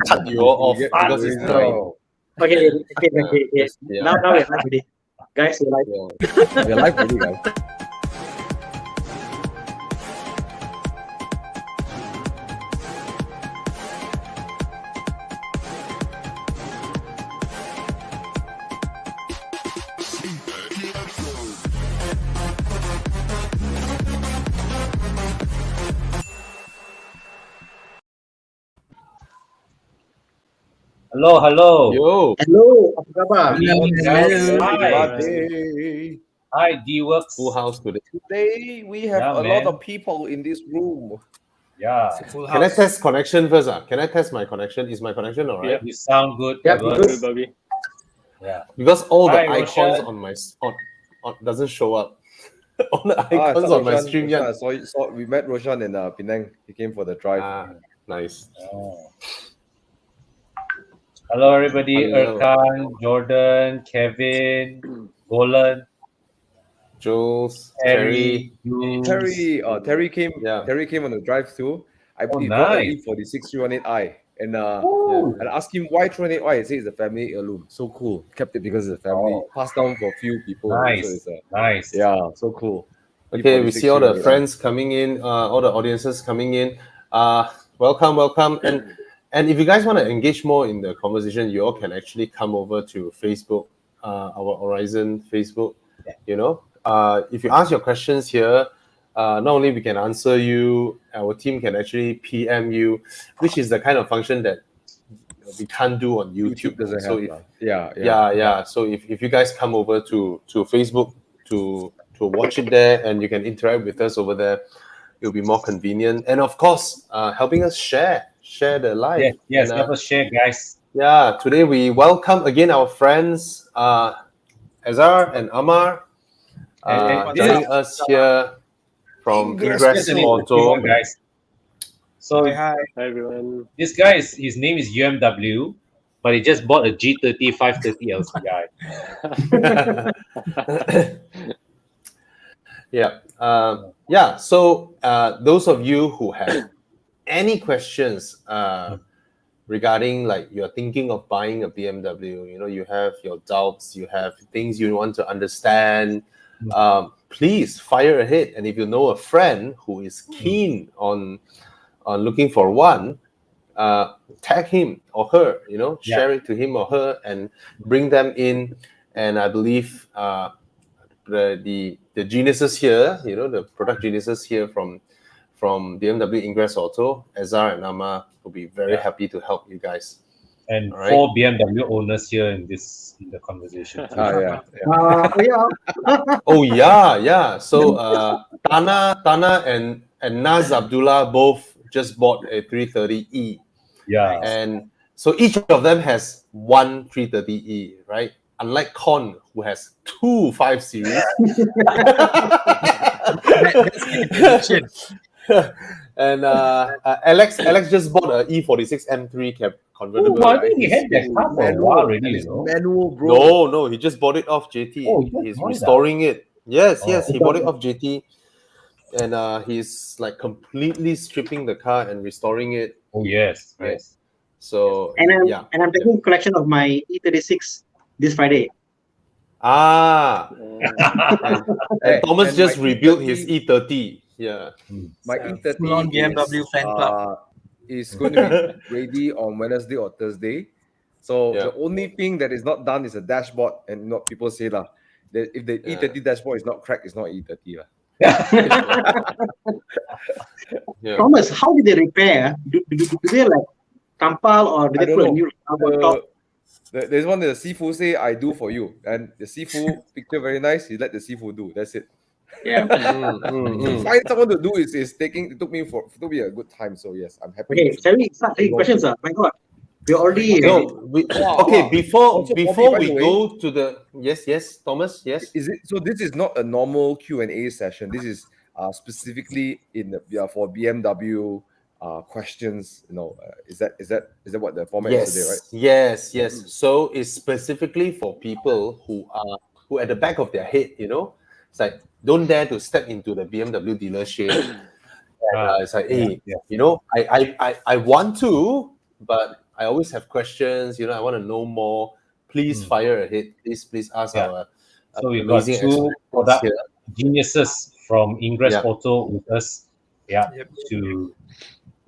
cut you all off because it's 9. Okay. Yeah. Now we're live already. Guys, we're live. We're live already, guys. Hello. Yo. Hello, apa khabar? Hi, D-Works. Full house today. Today we have Yeah, a lot man. of people in this room. Yeah, Can I test connection first? Can I test my connection? Is my connection all right? you sound good. Yeah, Edward. good. Yeah. Because all the Hi, icons Roshan. on my on doesn't show up. All the icons on my stream Roshan, yet. I saw we met Roshan in Penang. He came for the drive. Nice. Oh. Hello, everybody. Hello. Erkan, Jordan, Kevin, Golan, Jules, Terry, Terry. Terry came. Yeah. Terry came on the drive too. I Oh, brought an nice. E46 318i, and Ooh. and I asked him why 318i. He said it's a family heirloom. So cool. Kept it because it's a family. Oh. Passed down for a few people. Nice. So it's Nice. yeah, so cool. Okay, we E46 see all the 318i. friends coming in, all the audiences coming in. Welcome. And if you guys want to engage more in the conversation, you all can actually come over to Facebook, our Horizon Facebook. You know, if you ask your questions here, not only we can answer you, our team can actually PM you, which is the kind of function that we can't do on YouTube. doesn't So have. if, So if you guys come over to Facebook to watch it there, and you can interact with us over there, it'll be more convenient. And of course, helping us share the live. Yes, And, let us share, guys. yeah, today we welcome again our friends Azhar and Amar joining us here from Ingress Auto. Guys. So Hi everyone. this guy his name is UMW, but he just bought a G30 530 LCI. Yeah. So those of you who have any questions regarding, like, you're thinking of buying a BMW, you know, you have your doubts, you have things you want to understand, please fire ahead. And if you know a friend who is keen on looking for one, tag him or her, you know, share it to him or her and bring them in. And I believe the geniuses here, you know, the product geniuses here from BMW Ingress Auto, Azhar and Amma, will be very happy to help you guys. And All right. 4 BMW owners here in the conversation. Oh yeah. So Tana and Naz Abdullah both just bought a 330e. Yeah. And so each of them has one 330e, right? Unlike Con, who has 2 5 Series. And Alex just bought a E46 M3 convertible. I think he had that car for a while already, you know. Manual, bro. No, he just bought it off JT. Oh, he just He's bought it, restoring it. Yes, he bought it off JT, and he's like completely stripping the car and restoring it. Oh yes, Right. yes. So And I'm taking collection of my E36 this Friday. And Thomas and just my rebuilt E30 his E30. Yeah. My E30 full-on BMW fan club. Is going to be ready on Wednesday or Thursday. So the only thing that is not done is a dashboard, and not people say that if the E30 dashboard is not cracked, it's not E30 Thomas, how did they repair? Do they like tampal or do I they don't put a know. new on top? There's one that the Sifu say I do for you, and the Sifu picture very nice. He let the Sifu do. That's it. Yeah. To find someone to do is it took me a good time. So yes, I'm happy. Okay, shall we start taking questions? My God, we already. Before By we the way, go to the yes, Thomas, yes. Is it so? This is not a normal Q&A session. This is specifically for BMW questions. You know, is that what the format is today, right? Yes. So it's specifically for people who at the back of their head, you know, it's like, don't dare to step into the BMW dealership. It's like, hey, you know, I want to, but I always have questions. I want to know more. Please fire ahead. Please ask our So we've got amazing two experts product here. geniuses from Ingress Yeah. Auto with us. To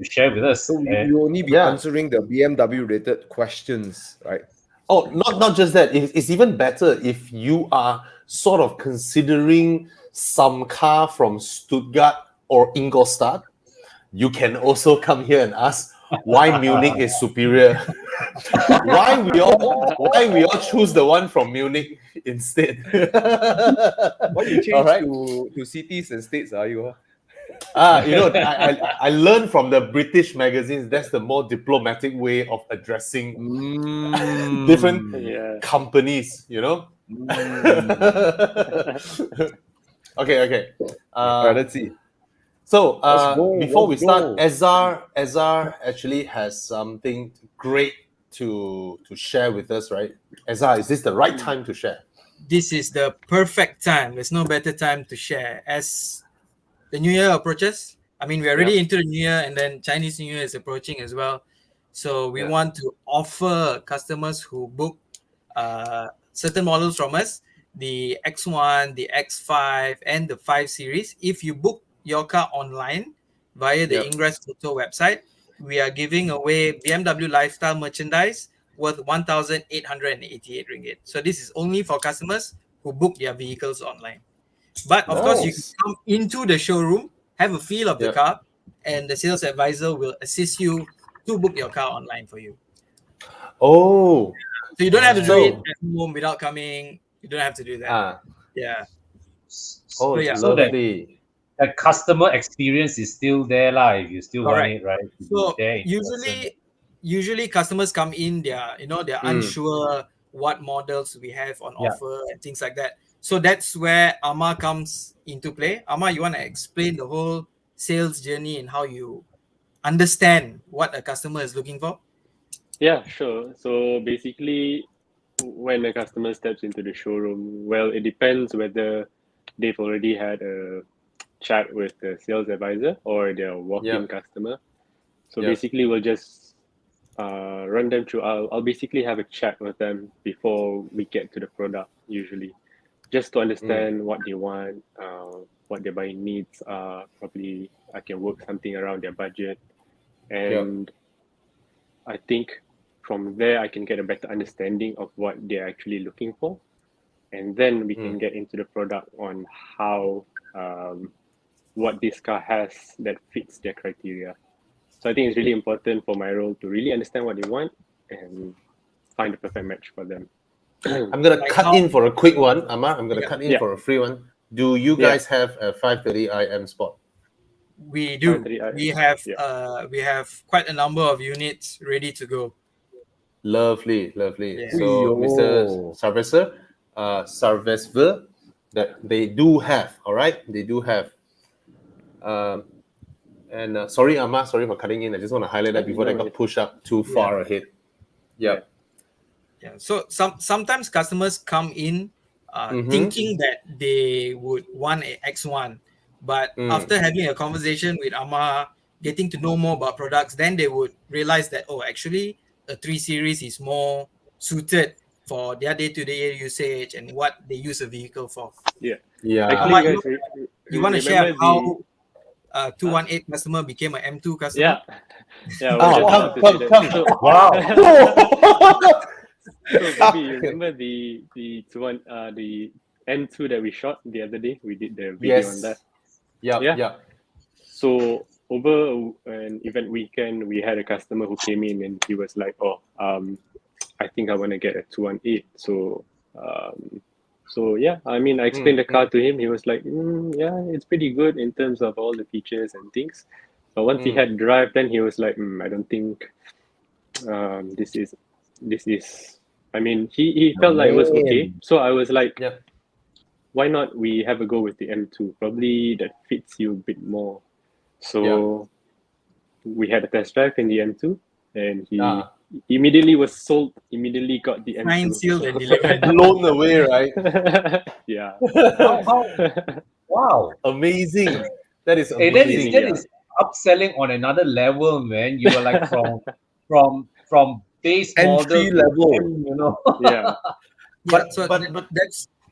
share with us. So you only be answering the BMW related questions, right? Oh, not just that. It's even better if you are sort of considering some car from Stuttgart or Ingolstadt. You can also come here and ask why Munich is superior. why we all choose the one from Munich instead. Why you change All right. to cities and states, are you? I learned from the British magazines that's the more diplomatic way of addressing different companies, Okay. Let's see. So before we let's start, go. Ezar actually has something great to share with us, right? Ezar, is this the right time to share? This is the perfect time. There's no better time to share. As the new year approaches, I mean, we're already into the new year, and then Chinese New Year is approaching as well. So we want to offer customers who book certain models from us, the X1, the X5, and the 5 Series. If you book your car online via the Ingress Auto website, we are giving away BMW lifestyle merchandise worth 1,888 ringgit. So this is only for customers who book their vehicles online. But of course, you can come into the showroom, have a feel of the car, and the sales advisor will assist you to book your car online for you. Oh. So you don't have to do it at home without coming. You don't have to do that. Oh, lovely. The customer experience is still there if you still want it, right? So usually customers come in, they're unsure what models we have on offer and things like that. So that's where Amma comes into play. Amma, you want to explain the whole sales journey and how you understand what a customer is looking for? Yeah, sure. So basically, when a customer steps into the showroom, well, it depends whether they've already had a chat with the sales advisor or they're walk-in customer. So basically, we'll just run them through. I'll basically have a chat with them before we get to the product, usually, just to understand what they want, what their buying needs are. Probably I can work something around their budget, and I think from there I can get a better understanding of what they're actually looking for, and then we can get into the product on how what this car has that fits their criteria. So I think it's really important for my role to really understand what they want and find the perfect match for them. I'm going to cut in for a quick one, Amma. I'm going to cut in for a free one. Do you guys have a 530i M Sport? We do. We have quite a number of units ready to go. Lovely. So Mr. Sarvesver, that they do have, all right? They do have. Sorry, Amma, sorry for cutting in. I just want to highlight that before they got pushed up too far ahead. So sometimes customers come in thinking that they would want a X1, but after having a conversation with Amma, getting to know more about products, then they would realize that actually a 3 Series is more suited for their day-to-day usage and what they use a vehicle for. Actually, Amma, guys, you want to share how 218 customer became an M2 customer? Come. Wow. So maybe you remember the M2 that we shot the other day? We did the video on that. Yeah. So over an event weekend, we had a customer who came in and he was like, I think I want to get a 218. I mean, I explained the car to him. He was like, it's pretty good in terms of all the features and things. But once he had drive, then he was like, I don't think this is. I mean, he felt like it was okay. So I was like, why not we have a go with the M2? Probably that fits you a bit more. So we had a test drive in the M2, and he immediately was sold. Immediately got the M2. Signed, sealed, and delivered. Blown away, right? Wow. Amazing. That is amazing. That is upselling on another level, man. You were like from from base model Entry to level. M, you know. Yeah. But- so but-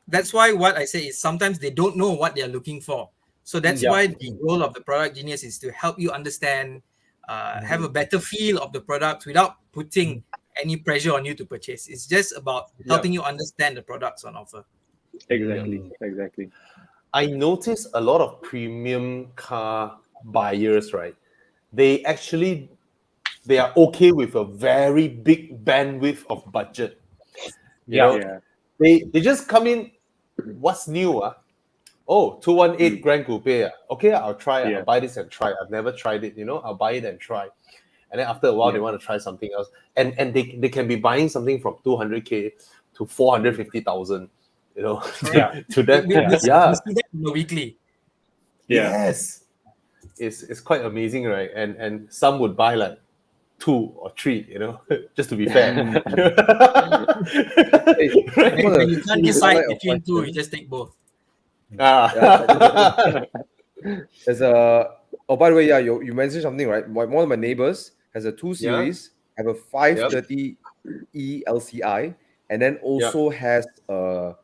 that's why what I say is sometimes they don't know what they're looking for. So that's Yeah. why the role of the product genius is to help you understand, have a better feel of the product without putting any pressure on you to purchase. It's just about helping you understand the products on offer. Exactly. I notice a lot of premium car buyers, right? They are okay with a very big bandwidth of budget. You know, Yeah. they just come in. What's new? Oh, 218 Grand Coupe. Okay, I'll try. Yeah. I'll buy this and try. I've never tried it. I'll buy it and try. And then after a while, they want to try something else. And they can be buying something from 200K to 450,000. Yeah. To that. We see that in the weekly. Yeah. Yes. It's quite amazing, right? And some would buy like 2 or 3, just to be fair. When Right? you can't decide between two, you just take both. There's a. Oh, by the way, yeah, you mentioned something, right? One of my neighbors has a 2 Series, have a 530 LCI, and then also has a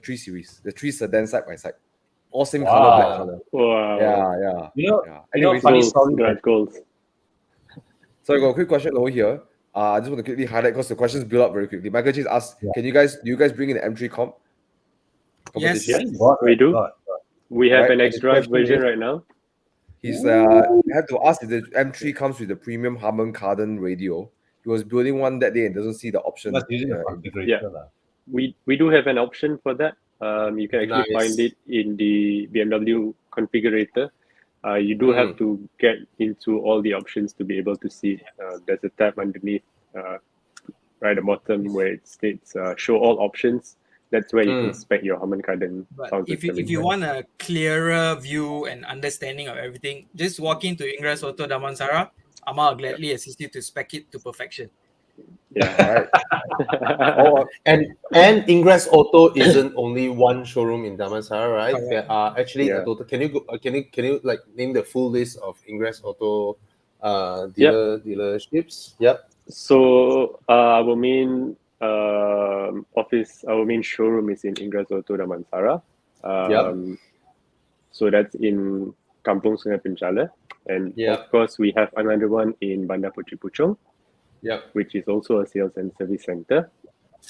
3 Series, the 3 sedan side by side, all same color, black color. Wow. Yeah. You know, funny Goals, story. drive goals. So I got a quick question over here. I just want to quickly highlight because the questions build up very quickly. Michael just asked, do you guys bring in the M3 Comp? Yes. competition? We do. We have Right, an and the extra question version is- right now. He's I have to ask if the M3 comes with the premium Harman Kardon radio. He was building one that day and doesn't see the option. That's using a configurator. lah. We do have an option for that. You can actually Nice. find it in the BMW configurator. You do have to get into all the options to be able to see it. There's a tab underneath, right at the bottom where it states show all options. That's where you can spec your Harman Kardon But sound if system. you want a clearer view and understanding of everything, just walk into Ingress Auto Damansara. Amal will gladly assist you to spec it to perfection. Yeah. Oh, And Ingress Auto isn't only one showroom in Damansara, right? Correct. There are actually Yeah. a total. Can you like name the full list of Ingress Auto dealerships? Yep. So our main office, our main showroom is in Ingress Auto Damansara. So that's in Kampung Sungai Penchala. And of course, we have another one in Bandar Puteri Puchong, Yep. which is also a sales and service center.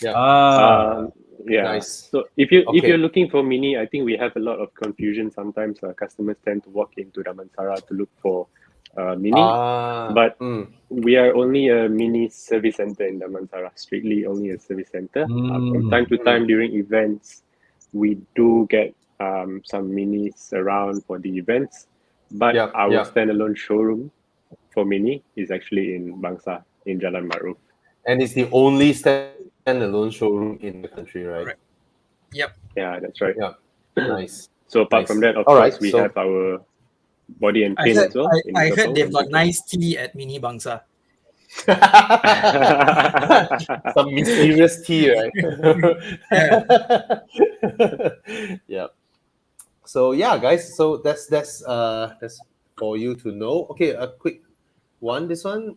Ah, Yeah. Nice. So if you're Okay. looking for Mini, I think we have a lot of confusion. Sometimes customers tend to walk into Damansara to look for Mini, but we are only a Mini service center in Damansara. Strictly only a service center. From time to time during events, we do get some Minis around for the events, but our standalone showroom for Mini is actually in Bangsa in Jalan Maruf. And it's the only standalone showroom in the country, right? Correct. Yep. Yeah, that's right. Yeah. Nice. So apart Nice. from that, of All course, right, we so- have our body and I paint heard, as well. in I heard Kepong. they've got nice tea at Mini Bangsa. Some mysterious tea, right? Yeah. So yeah, guys. So that's for you to know. Okay, a quick one. This one.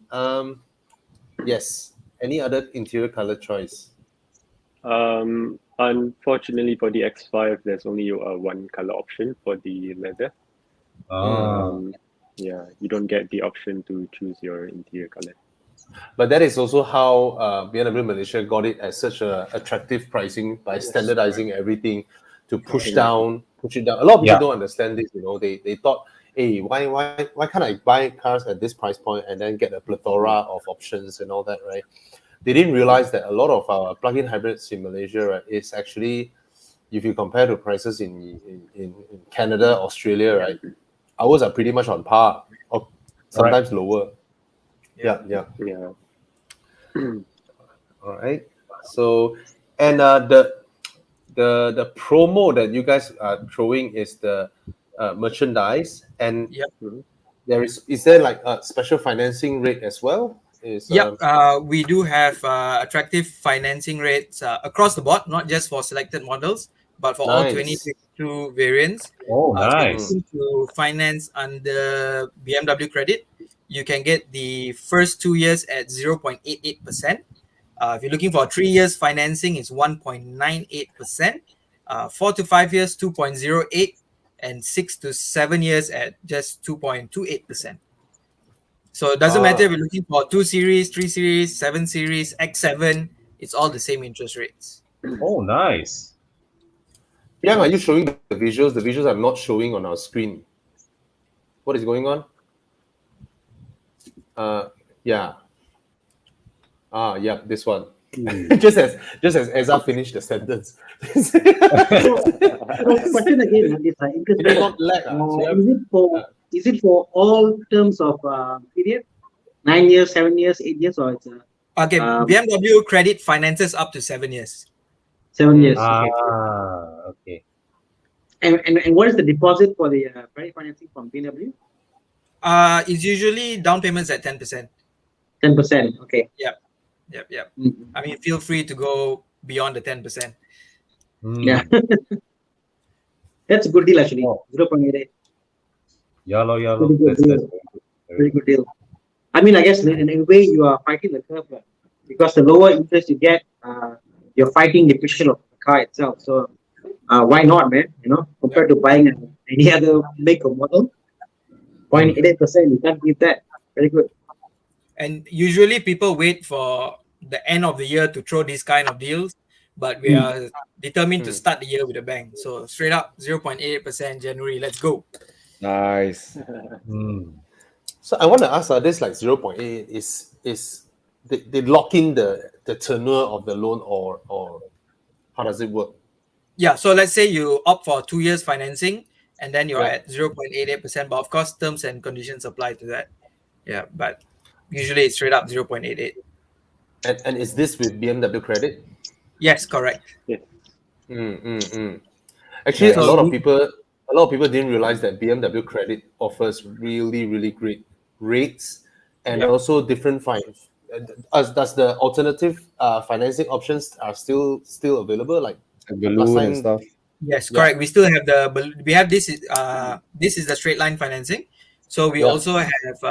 Yes. Any other interior color choice? Unfortunately, for the X5, there's only one color option for the leather. Yeah, you don't get the option to choose your interior color. But that is also how BMW Malaysia got it at such a attractive pricing by standardizing everything to push it down. A lot of people don't understand this. They thought, hey, why can't I buy cars at this price point and then get a plethora of options and all that, right? They didn't realize that a lot of our plug-in hybrids in Malaysia, right, is actually, if you compare to prices in Canada, Australia, right, ours are pretty much on par or sometimes lower. Yeah. All right. So, and the promo that you guys are throwing is the merchandise, and is there like a special financing rate as well? We do have attractive financing rates across the board, not just for selected models, but for all 2022 variants. Oh, nice. To finance under BMW credit, you can get the first 2 years at 0.88%. If you're looking for 3 years financing, it's 1.98%. 4 to 5 years, 2.08%, and 6 to 7 years at just 2.28%. So it doesn't matter if you're looking for 2 series, 3 series, 7 series, X7, it's all the same interest rates. Oh, nice. Yang, are you showing the visuals? The visuals are not showing on our screen. What is going on? Yeah. Yeah, this one. just as Ezra finished the sentence. So question again, this interest It rate. is not lag. Is it for all terms of period? 9 years, 7 years, 8 years, or it's Okay, BMW credit finances up to 7 years. 7 years? Okay. Okay. And what is the deposit for the credit financing from BMW? It's usually down payments at 10%. 10%. Okay. Yep. Mm-hmm. I mean, feel free to go beyond the 10%. Yeah. That's a good deal actually. Oh. 0.88. Yellow. Pretty good deal. Very good deal. I mean, I guess in a way you are fighting the curve, because the lower interest you get, you're fighting the depreciation of the car itself. So why not, man? Compared to buying any other make or model, 0.88%, you can't beat that. Very good. And usually people wait for the end of the year to throw these kind of deals, but we are determined to start the year with a bang. So straight up 0.88% January. Let's go. Nice. So I want to ask, this like 0.8 is they lock in the tenure of the loan, or how does it work? Yeah, so let's say you opt for 2 years financing and then you're at 0.88%, but of course terms and conditions apply to that. Yeah, but usually it's straight up 0.88. And is this with BMW credit? Yes, correct. Yeah. Actually, Yeah. a lot of people didn't realize that BMW credit offers really, really great rates, and also different fines. Does the alternative financing options are still available, like Balloon and stuff. Yes, correct. We still have this is the straight line financing. So we also have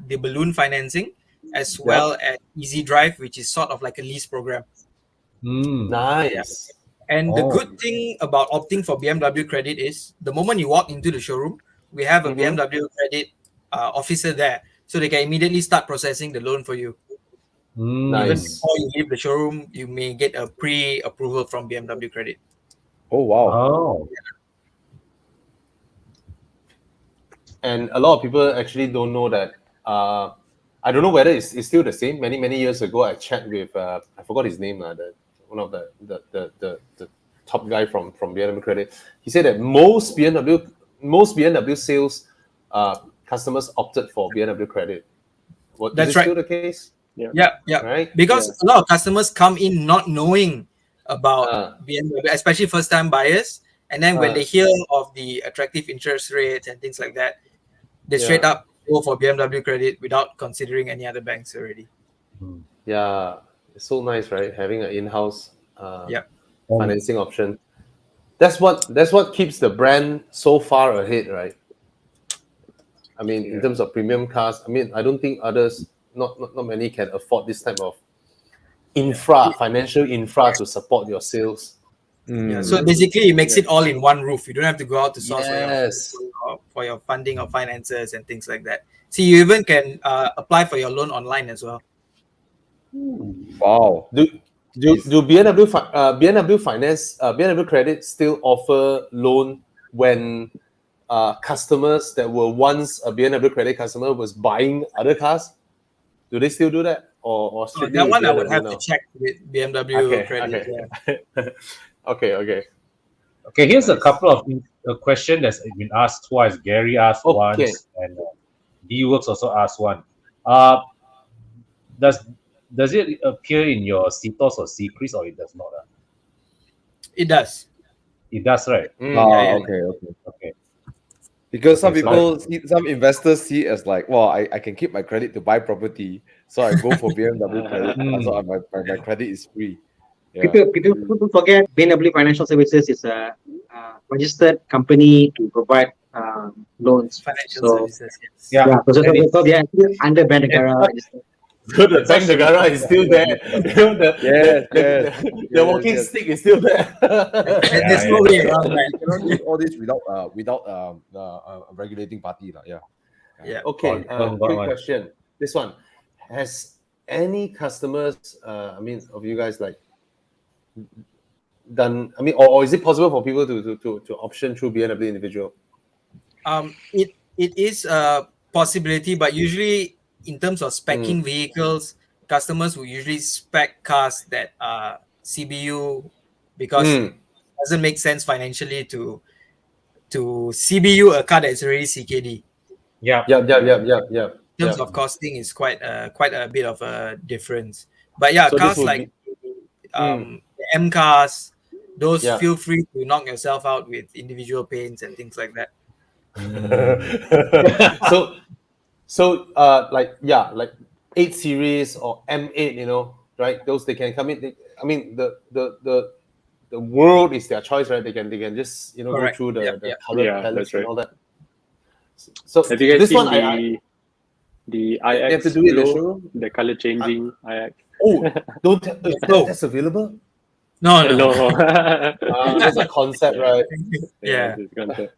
the balloon financing as well as Easy Drive, which is sort of like a lease program. Nice. And the good thing about opting for BMW credit is the moment you walk into the showroom, we have a BMW credit officer there, so they can immediately start processing the loan for you. Even Nice. before you leave the showroom, you may get a pre-approval from BMW credit. Oh wow. Oh. And a lot of people actually don't know that. I don't know whether it's still the same. Many years ago, I chat with I forgot his name, one of the top guy from BMW Credit. He said that most BMW sales customers opted for BMW Credit. That's is right. Still the case? Yeah. Right. Because a lot of customers come in not knowing about BMW, especially first-time buyers, and then when they hear of the attractive interest rates and things like that, they straight up go for BMW credit without considering any other banks already. Yeah, it's so nice, right? Having an in-house financing option. That's what keeps the brand so far ahead, right? I mean, in terms of premium cars, I mean, I don't think others, not many can afford this type of financial infra to support your sales. Yeah, so basically it makes it all in one roof. You don't have to go out to source Yes. for your funding or finances and things like that. See, you even can apply for your loan online as well. Wow. Do BMW Finance, BMW Credit still offer loan when customers that were once a BMW Credit customer was buying other cars? Do they still do that, or strictly that with one I would BMW have now? to check with BMW Credit. Okay. Okay. Okay, here's a couple of questions that's been asked twice. Gary asked once, and D-Works also asked one. Does it appear in your CTOS or Secrets, or it does not? It does. It does, right? Okay. Because some investors see it as like, well, I can keep my credit to buy property, so I go for BMW credit, so my credit is free. Yeah. People forget BMW Financial Services is a registered company to provide loans. Financial So services. Yes. Yeah. so that is- they are still under Bank Negara register. So the Bank Negara is still there. You know, Yes, the walking yes. stick is still there. There's no way around that. You cannot do all this without a regulating party. Yeah. Yeah. Okay, Confirm, quick one. question. This one. Has any customers, of you guys like done, or is it possible for people to option through BMW individual? It is a possibility, but usually in terms of specing vehicles, customers will usually spec cars that are CBU because it doesn't make sense financially to CBU a car that's already CKD. Yeah. Yeah. In terms of costing, is quite a bit of a difference. But yeah, So this cars would like the M cars, those Yeah. feel free to knock yourself out with individual paints and things like that. so like 8 series or M8, right? Those they can come in. The world is their choice, right? They can just go Correct. through the Yep. color Yeah, palettes that's right. and all that. So Have you guys this seen one the have IX to do it in the Glow, showroom? the color changing IX? don't that's available. No. No. That's a concept, right? Yeah. It's concept.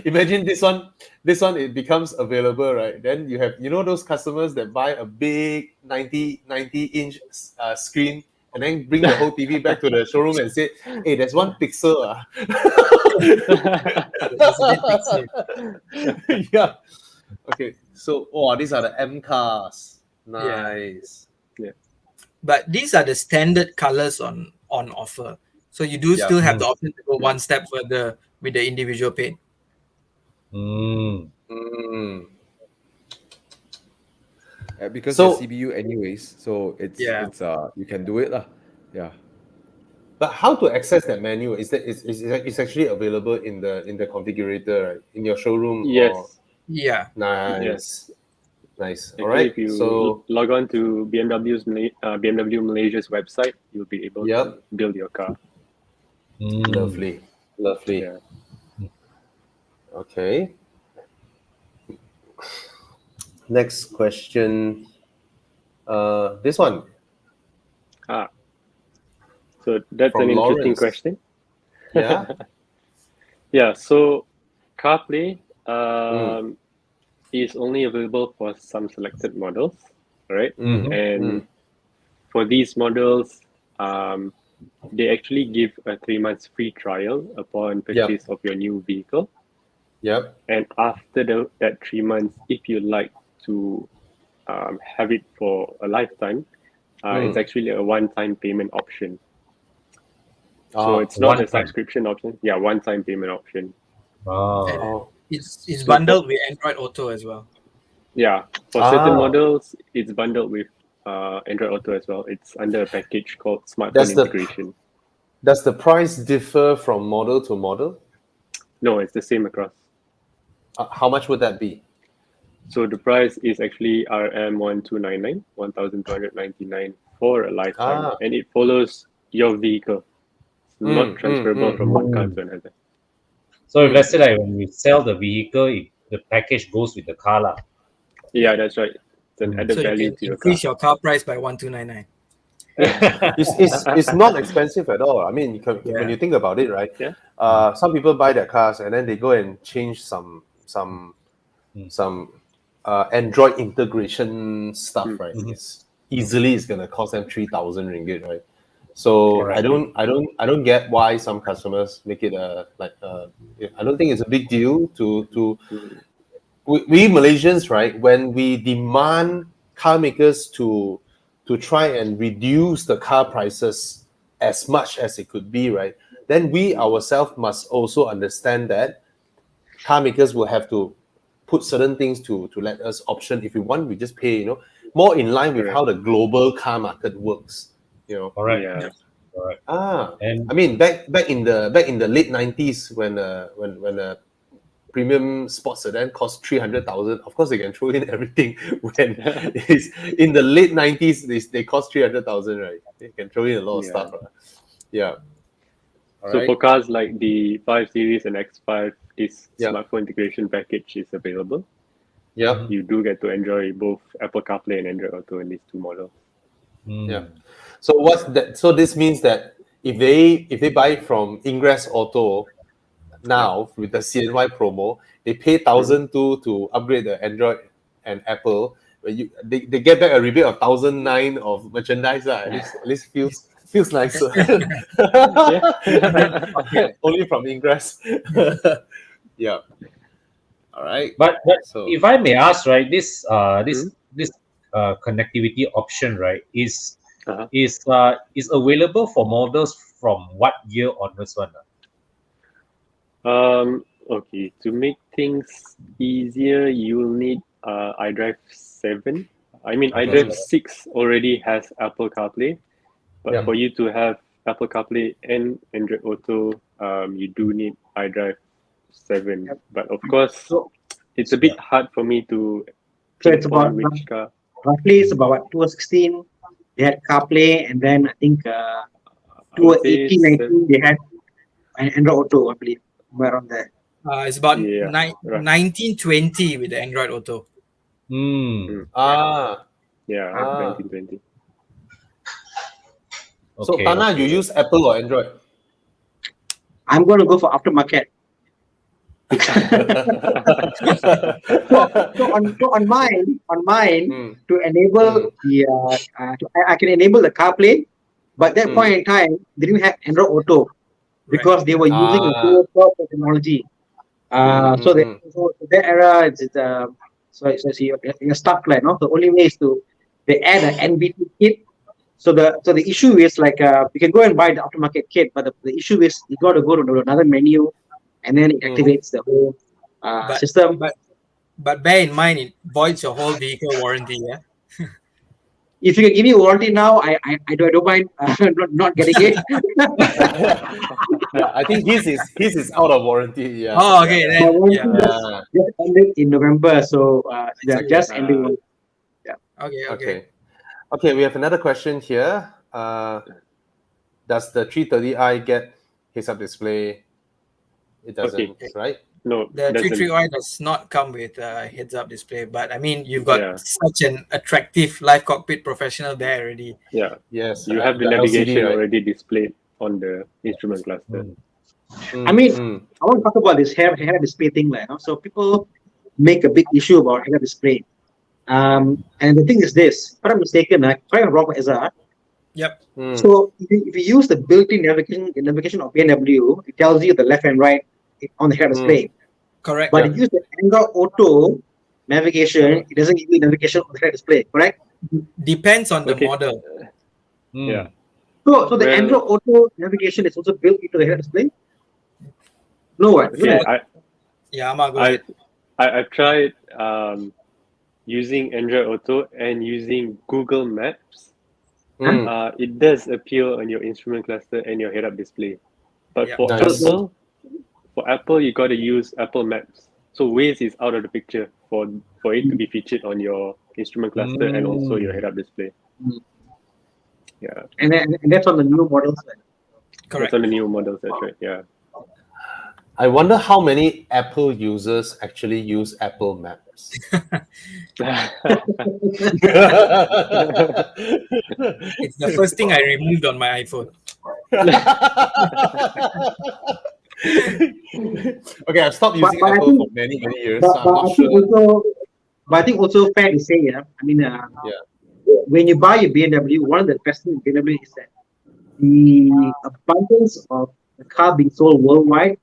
Imagine this one it becomes available, right? Then you have those customers that buy a big 90-inch screen and then bring the whole TV back to the showroom and say, hey, there's one pixel. Yeah. Okay, so these are the M cars. Nice. Yeah. But these are the standard colors on offer. So you do still have the option to go one step further with the individual paint. Because So- it's CBU anyways, so it's Yeah. you can do it lah. Yeah. But how to access that menu? Is it's actually available in the configurator, right? In your showroom? Yes. Or... Yeah. Nice. Nice. Actually, All right. if you So log on to BMW Malaysia's website, you'll be able to build your car. lovely. Yeah. Okay. Next question. This one. So that's From an interesting Lawrence. question. Yeah. Yeah, so Carplay is only available for some selected models, right? And for these models, they actually give a 3 months free trial upon purchase of your new vehicle. Yep. And after that 3 months, if you like to have it for a lifetime, it's actually a one-time payment option. So it's not a one-time. subscription option. Yeah, one-time payment option. Wow. It's bundled with Android Auto as well. Yeah, for certain models, it's bundled with Android Auto as well. It's under a package called smartphone integration. Does the price differ from model to model? No, it's the same across. How much would that be? So the price is actually RM1299, 1,299 for a lifetime, and it follows your vehicle. It's not transferable from one car to another. So if let's say like when we sell the vehicle, the package goes with the car lah. Yeah, that's right. It's an added So you value can to your car. increase your car price by 1,299. It's not expensive at all. I mean, when you think about it, right? Yeah. Some people buy their cars and then they go and change some Android integration stuff, right? It's gonna cost them 3,000 ringgit, right? So Correct. I don't get why some customers make it I don't think it's a big deal to we Malaysians, right? When we demand car makers to try and reduce the car prices as much as it could be, right? Then we ourselves must also understand that car makers will have to put certain things to let us option. If we want, we just pay, more in line with how the global car market works. Correct. Yeah. Correct. And I mean, back in the late 90s when a premium sports sedan cost 300,000, of course they can throw in everything. When it's in the late 90s, they cost 300,000, right? They can throw in a lot of stuff. Yeah. All So right. for cars like the 5 Series and X5, this Yeah. smartphone integration package is available. Yeah. You do get to enjoy both Apple CarPlay and Android Auto in these two models. Yeah. So what's that? So this means that if they buy from Ingress Auto now with the CNY promo, they pay 1,002 to upgrade the Android and Apple. But they get back a rebate of 1,009 of merchandise. At least feels nicer. Only from Ingress. Yeah. All right. But So if I may ask, right, this connectivity option, right, is available for models from what year onwards one? Okay, to make things easier, you will need iDrive 7. I mean, iDrive 6 already has Apple CarPlay, but for you to have Apple CarPlay and Android Auto, you do need iDrive 7. But of course, it's a bit hard for me to So it's about which car. roughly it's about what, 2016 they had CarPlay, and then I think I would say 2018, 19 they had an Android Auto, I believe, somewhere around there. It's about Yeah, right. 1920 with the Android Auto. Yeah, 1920. So Tana, you use Apple or Android? I'm going to go for aftermarket. so on mine to enable I can enable the CarPlay, but that point in time they didn't have Android Auto because they were using a dual core technology. So that era so you're stuck like, no? The only way is they add an NBT kit. So the issue is like you can go and buy the aftermarket kit, but the issue is you got to go to another menu, and then it activates the whole system. But bear in mind, it voids your whole vehicle warranty. Yeah. If you can give me warranty now, I don't mind not getting it. I think his is out of warranty. Yeah. Oh, okay. My warranty just ended in November, so just ending. Okay. We have another question here. Does the 330i get heads-up display? It doesn't, right? No, the 330i does not come with a heads-up display, but I mean, you've got such an attractive live cockpit professional there already. Yeah. Yes. You have the navigation LCD, right? Already displayed on the instrument cluster. I mean, I want to talk about this head-up display thing, like, so people make a big issue about head-up display. And the thing is this: if I'm mistaken, if I'm wrong, Ezra. Yep. So if you use the built-in navigation of BMW, it tells you the left and right on the head display. Correct. But if you use the Android Auto navigation, it doesn't give you navigation on the head display. Correct? Depends on the model. Yeah. So the Android Auto navigation is also built into the head display. No, okay. Go I've tried using Android Auto and using Google Maps. It does appear on your instrument cluster and your head-up display. But for Apple, you got to use Apple Maps. So Waze is out of the picture for it to be featured on your instrument cluster and also your head-up display. Yeah. And that's on the new models. Correct. That's on the new models. That's right. Yeah. I wonder how many Apple users actually use Apple Maps. It's the first thing I removed on my iPhone. Okay, I've stopped using Apple for many years. So I'm not sure. But I think also fair to say, I mean, when you buy a BMW, one of the best things in BMW is that the abundance of the car being sold worldwide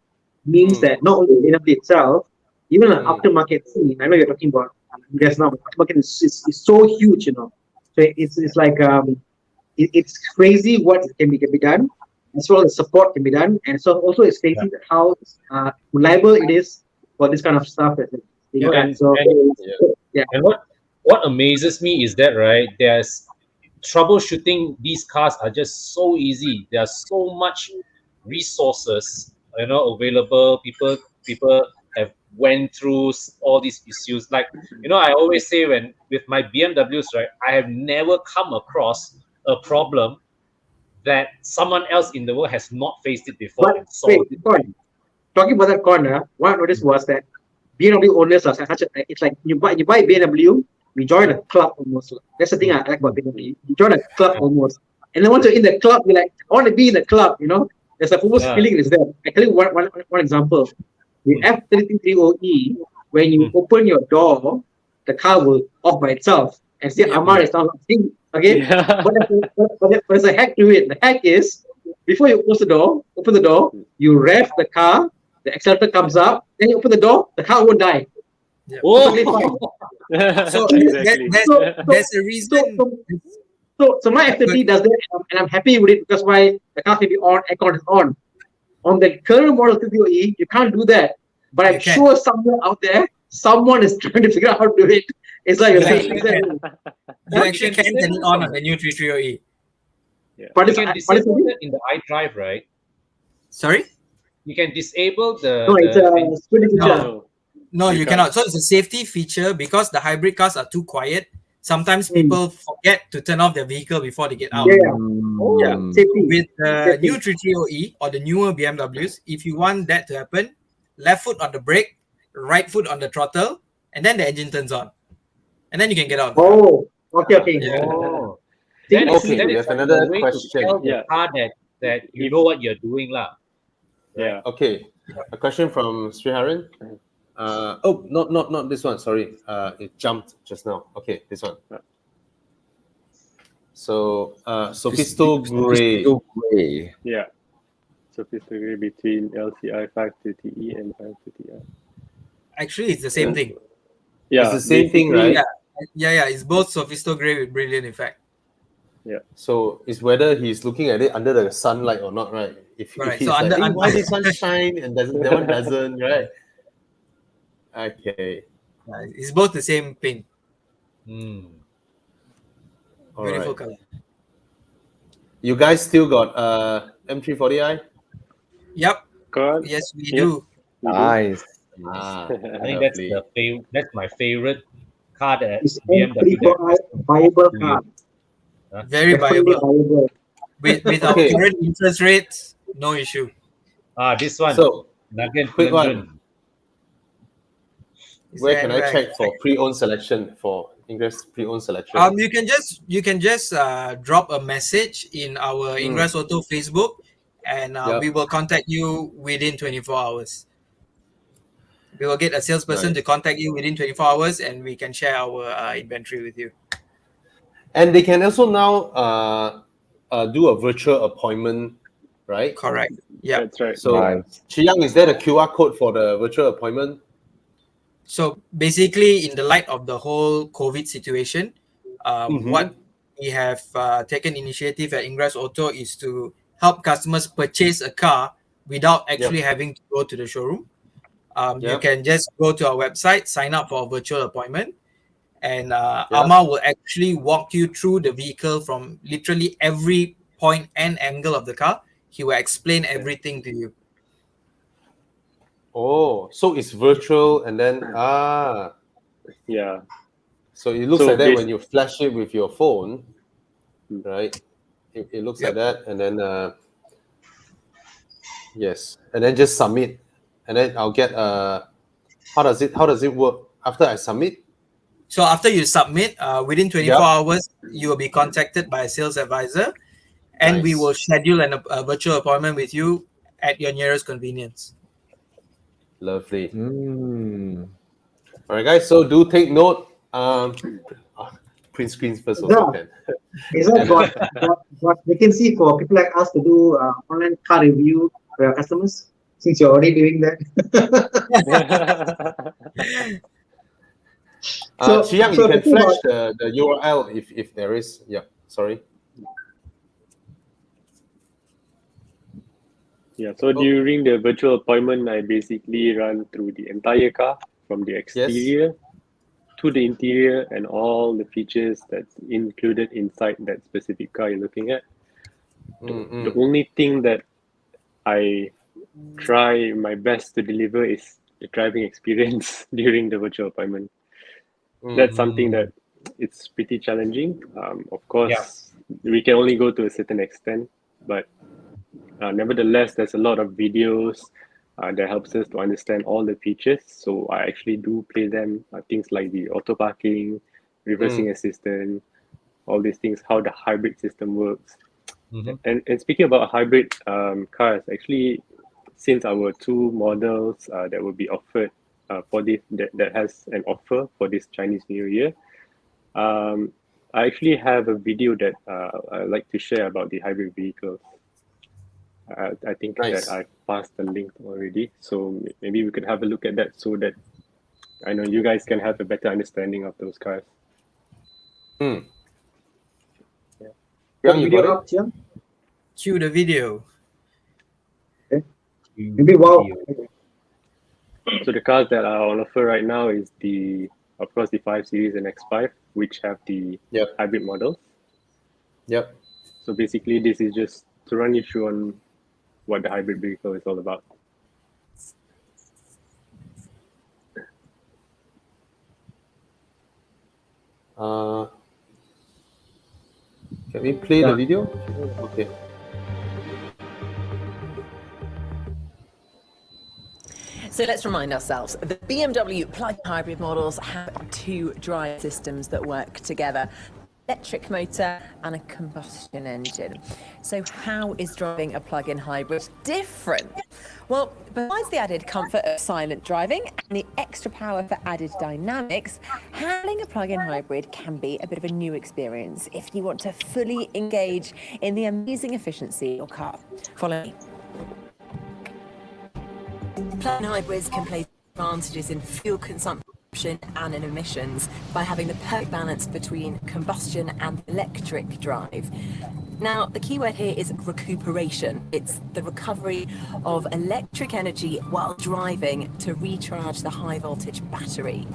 means that not only BMW itself, even an aftermarket scene. I know you're talking about there's now aftermarket is so huge, So it's like it's crazy what can be done, as well as support can be done, and so also it's crazy how reliable it is for this kind of stuff. And what amazes me is that there's troubleshooting these cars are just so easy. There's so much resources available. People have went through all these issues. Like I always say, when with my BMWs, I have never come across a problem that someone else in the world has not faced it before But and solved it. talking about that corner, what I noticed was that BMW owners are such a, it's like you buy BMW, you join a club almost. That's the thing I like about BMW. You join a club almost. And then once you're in the club, you're like, I want to be in the club, you know? There's a almost feeling is there. I tell you one example. The F330E, when you open your door, the car will off by itself. And see, Amar is not laughing. Okay? Yeah. But there's a hack to it. The hack is, before you open the door, you rev the car, the accelerator comes up, then you open the door, the car won't die. Yeah. Totally fine. So Exactly. there's a reason. So my F30 does that, and I'm happy with it because why the car can be on, aircon is on. On the current model 30E, you can't do that. But I'm sure somewhere out there, someone is trying to figure out how to do it. It's like You actually can turn it on the new 330E. Yeah. But You it's can disable that in the iDrive, right? Sorry? You can disable the. no, it's a security feature. No. No, You you can't. cannot. So it's a safety feature because the hybrid cars are too quiet. Sometimes people forget to turn off their vehicle before they get out. Yeah. Safety. With the new 330E or the newer BMWs, if you want that to happen, left foot on the brake, right foot on the throttle, and then the engine turns on. And then you can get out. Oh, okay. Yeah. Oh. That is, Okay, that we is have like another a way question. to tell the Yeah. car that you know what you're doing, lah. Yeah. Okay, a question from Sriharan. Not this one. Sorry, it jumped just now. Okay, this one. So, Sophisto Gray. Yeah. Sophisticated between LCI 530E and 530i. Actually, it's the same thing. Yeah. It's the same thing, right? Yeah. It's both Sophisto Grey with brilliant effect. So it's whether he's looking at it under the sunlight or not, right? If Right, he's so like, under- "Hey, why this one shine and that one doesn't, right? Okay, It's both the same paint. all Beautiful right. color. You guys still got M340i? Yep. God. Yes, we Yep. do. Nice. Ah, I think that's that's my favorite car that It's BMW. viable car. Very Definitely viable. With our Okay. current interest rates, no issue. This one. So, Nagan quick Kulendran. one. Is Where there can any I way check for pre-owned selection for Ingress pre-owned selection? You can just drop a message in our Ingress Auto Facebook, and we will contact you within 24 hours. We will get a salesperson to contact you within 24 hours, and we can share our inventory with you. And they can also now do a virtual appointment, right? Correct. Yeah. That's right. So, Chiyang, is there a QR code for the virtual appointment? So basically, in the light of the whole COVID situation, what we have taken initiative at Ingress Auto is to help customers purchase a car without actually having to go to the showroom. You can just go to our website, sign up for a virtual appointment, and Amar will actually walk you through the vehicle from literally every point and angle of the car. He will explain everything to you. Oh, so it's virtual and then Yeah. so it looks So like that when you flash it with your phone, right? It looks like Yep. that, and then yes, and then just submit, and then I'll get how does it work after I submit? So after you submit, within 24 hours, you will be contacted by a sales advisor, and we will schedule a virtual appointment with you at your nearest convenience. Lovely. All right, guys. So do take note. Print screens first also can. Is that what vacancy for people like us to do online car review for your customers? Since you're already doing that. Chiyang, you can flash the URL if there is. Yeah, sorry. Yeah, so during the virtual appointment, I basically run through the entire car from the exterior to the interior and all the features that's included inside that specific car you're looking at. The only thing that I try my best to deliver is the driving experience during the virtual appointment. That's something that it's pretty challenging. Of course, we can only go to a certain extent. but nevertheless, there's a lot of videos that helps us to understand all the features. So I actually do play them, things like the auto parking, reversing assistant, all these things, how the hybrid system works. And speaking about hybrid cars, actually, since our two models that will be offered for this, that has an offer for this Chinese New Year, I actually have a video that I'd like to share about the hybrid vehicles. I think Nice. that I passed the link already, so maybe we could have a look at that so that I know you guys can have a better understanding of those cars. Hmm. Yeah. Yang, you Video got it? up, Chiang? Cue the video. Maybe wow. So the cars that are on offer right now is of course, the 5 Series and X5, which have the hybrid models. Yep. So basically, this is just to run you through on what the hybrid vehicle is all about. Can we play the video? Okay. So let's remind ourselves, the BMW plug-in hybrid models have two drive systems that work together. Electric motor and a combustion engine. So how is driving a plug-in hybrid different? Well, besides the added comfort of silent driving and the extra power for added dynamics, handling a plug-in hybrid can be a bit of a new experience if you want to fully engage in the amazing efficiency of your car. Follow me. Plug-in hybrids can place advantages in fuel consumption and in emissions by having the perfect balance between combustion and electric drive. Now, the key word here is recuperation. It's the recovery of electric energy while driving to recharge the high voltage battery.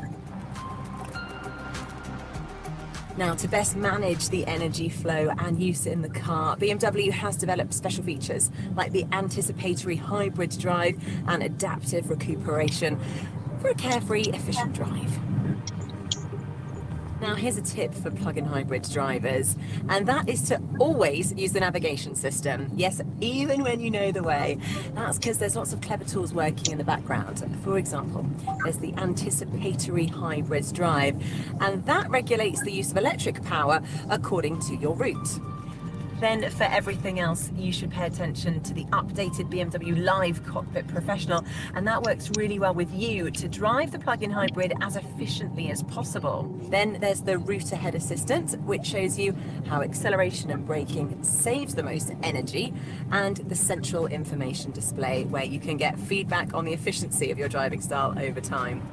Now, to best manage the energy flow and use in the car, BMW has developed special features like the anticipatory hybrid drive and adaptive recuperation for a carefree, efficient drive. Now, here's a tip for plug-in hybrid drivers, and that is to always use the navigation system. Yes, even when you know the way. That's because there's lots of clever tools working in the background. For example, there's the anticipatory hybrid drive, and that regulates the use of electric power according to your route. Then for everything else, you should pay attention to the updated BMW Live Cockpit Professional, and that works really well with you to drive the plug-in hybrid as efficiently as possible. Then there's the Route Ahead Assistant, which shows you how acceleration and braking saves the most energy, and the central information display, where you can get feedback on the efficiency of your driving style over time.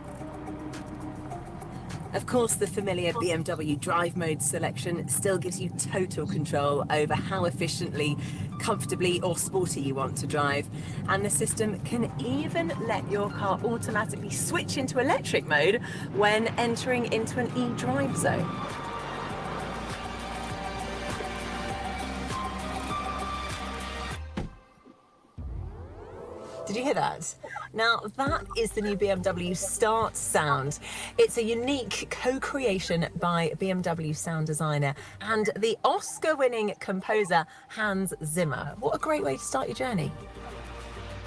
Of course, the familiar BMW drive mode selection still gives you total control over how efficiently, comfortably or sporty you want to drive. And the system can even let your car automatically switch into electric mode when entering into an e-drive zone. Did you hear that? Now, that is the new BMW Start sound. It's a unique co-creation by BMW sound designer and the Oscar-winning composer Hans Zimmer. What a great way to start your journey.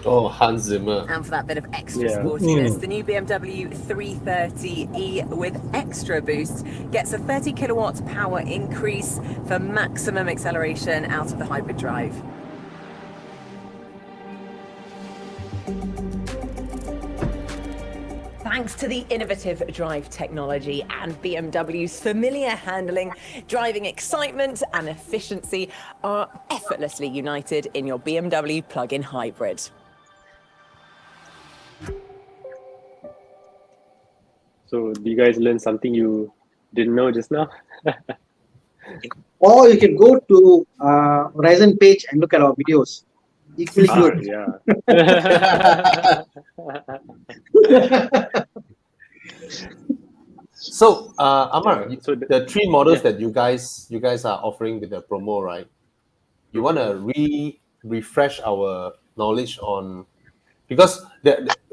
Oh, Hans Zimmer. And for that bit of extra sportiness, the new BMW 330e with extra boost gets a 30 kilowatt power increase for maximum acceleration out of the hybrid drive. Thanks to the innovative drive technology and BMW's familiar handling, driving excitement and efficiency are effortlessly united in your BMW plug-in hybrid. So, do you guys learn something you didn't know just now? Or you can go to Horizon page and look at our videos. Equally good. Yeah. So, Amar, so the three models that you guys are offering with the promo, right? You want to refresh our knowledge on, because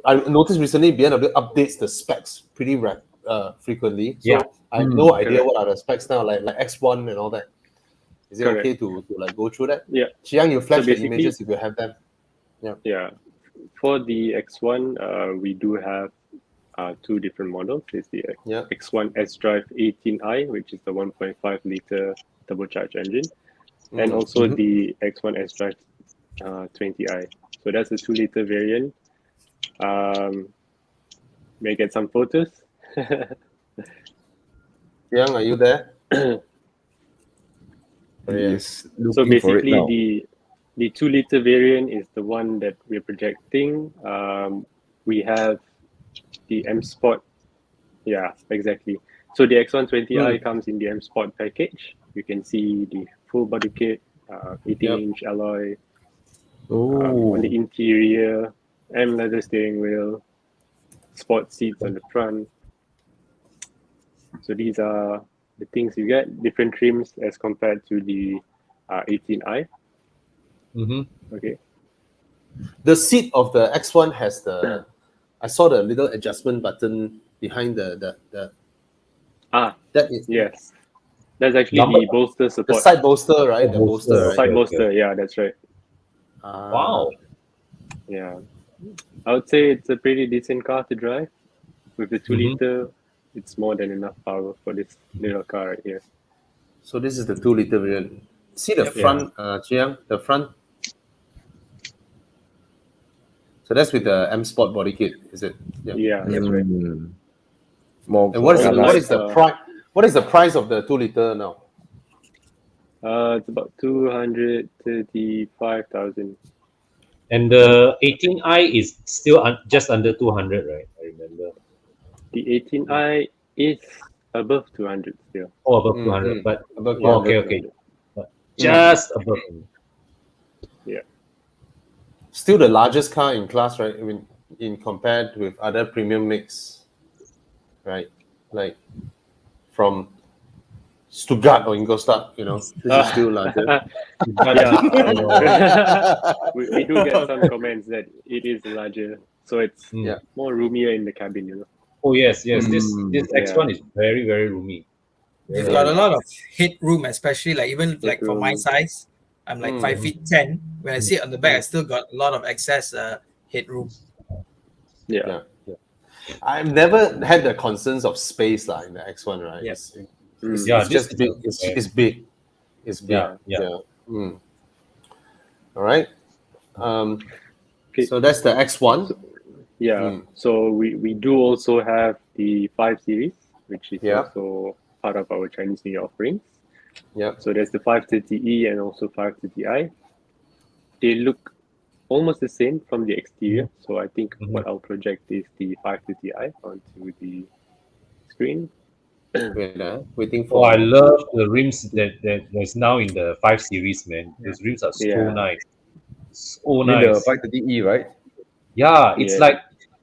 I noticed recently BMW updates the specs pretty frequently. So I have no idea what are the specs now, like X1 and all that. Is it Correct. okay to like go through that? Yeah. Chiang, you flash the basically- images if you have them. Yeah. For the X1, we do have two different models. It's the Yeah. X1 S-Drive 18i, which is the 1.5 liter turbocharged engine, and also the X1 S-Drive 20i. So that's the 2 liter variant. May I get some photos? Chiang, are you there? Yes. So Looking for it basically, now. the 2 liter variant is the one that we're projecting. We have the M Sport. Yeah, exactly. So the X1 20i comes in the M Sport package. You can see the full body kit, 18-inch alloy on the interior, M leather steering wheel, sport seats on the front. So these are the things you get, different trims as compared to the 18i. Okay. The seat of the X1 has the. I saw the little adjustment button behind the. That is Yes. That's actually Number- the bolster the support. side bolster, right? The bolster, bolster, right? Side Okay, bolster, yeah, that's right. Wow. Yeah. I would say it's a pretty decent car to drive. With the 2 liter, it's more than enough power for this little car right here. So this is the 2 liter variant. See the Yep. front, Chiang, the front. So that's with the M Sport body kit, is it? Yeah, that's right. More And what is the, Like, what is the price? What is the price of the 2 liter now? It's about 235,000. And the 18i is still just under 200, right? I remember. The 18i is above 200 still. Oh, above 200, but Above oh, 200. okay. But just above. Still the largest car in class, right? I mean, in compared with other premium mix, right? Like from Stuttgart or Ingolstadt, this is still larger. We do get some comments that it is larger, so it's more roomier in the cabin, Oh yes. This X1 is very, very roomy. You've got a lot of headroom, especially like even like for my Headroom. size. I'm like 5'10". When I sit on the back, I still got a lot of excess headroom. Yeah. I've never had the concerns of space in the X1, right? Yes. It's this just is big. a- It's big. It's big. Yeah. All right. Okay. So that's the X1. Yeah. So we do also have the 5 Series, which is Yeah. also part of our Chinese New Year offerings. Yeah. So there's the 530e and also 530i. They look almost the same from the exterior. So I think what I'll project is the 530i onto the screen. Waiting Oh, for. I love the rims that's now in the 5 Series, man. Those rims are so Yeah. nice. So In the nice. 530e, right? Yeah, it's Yeah. like,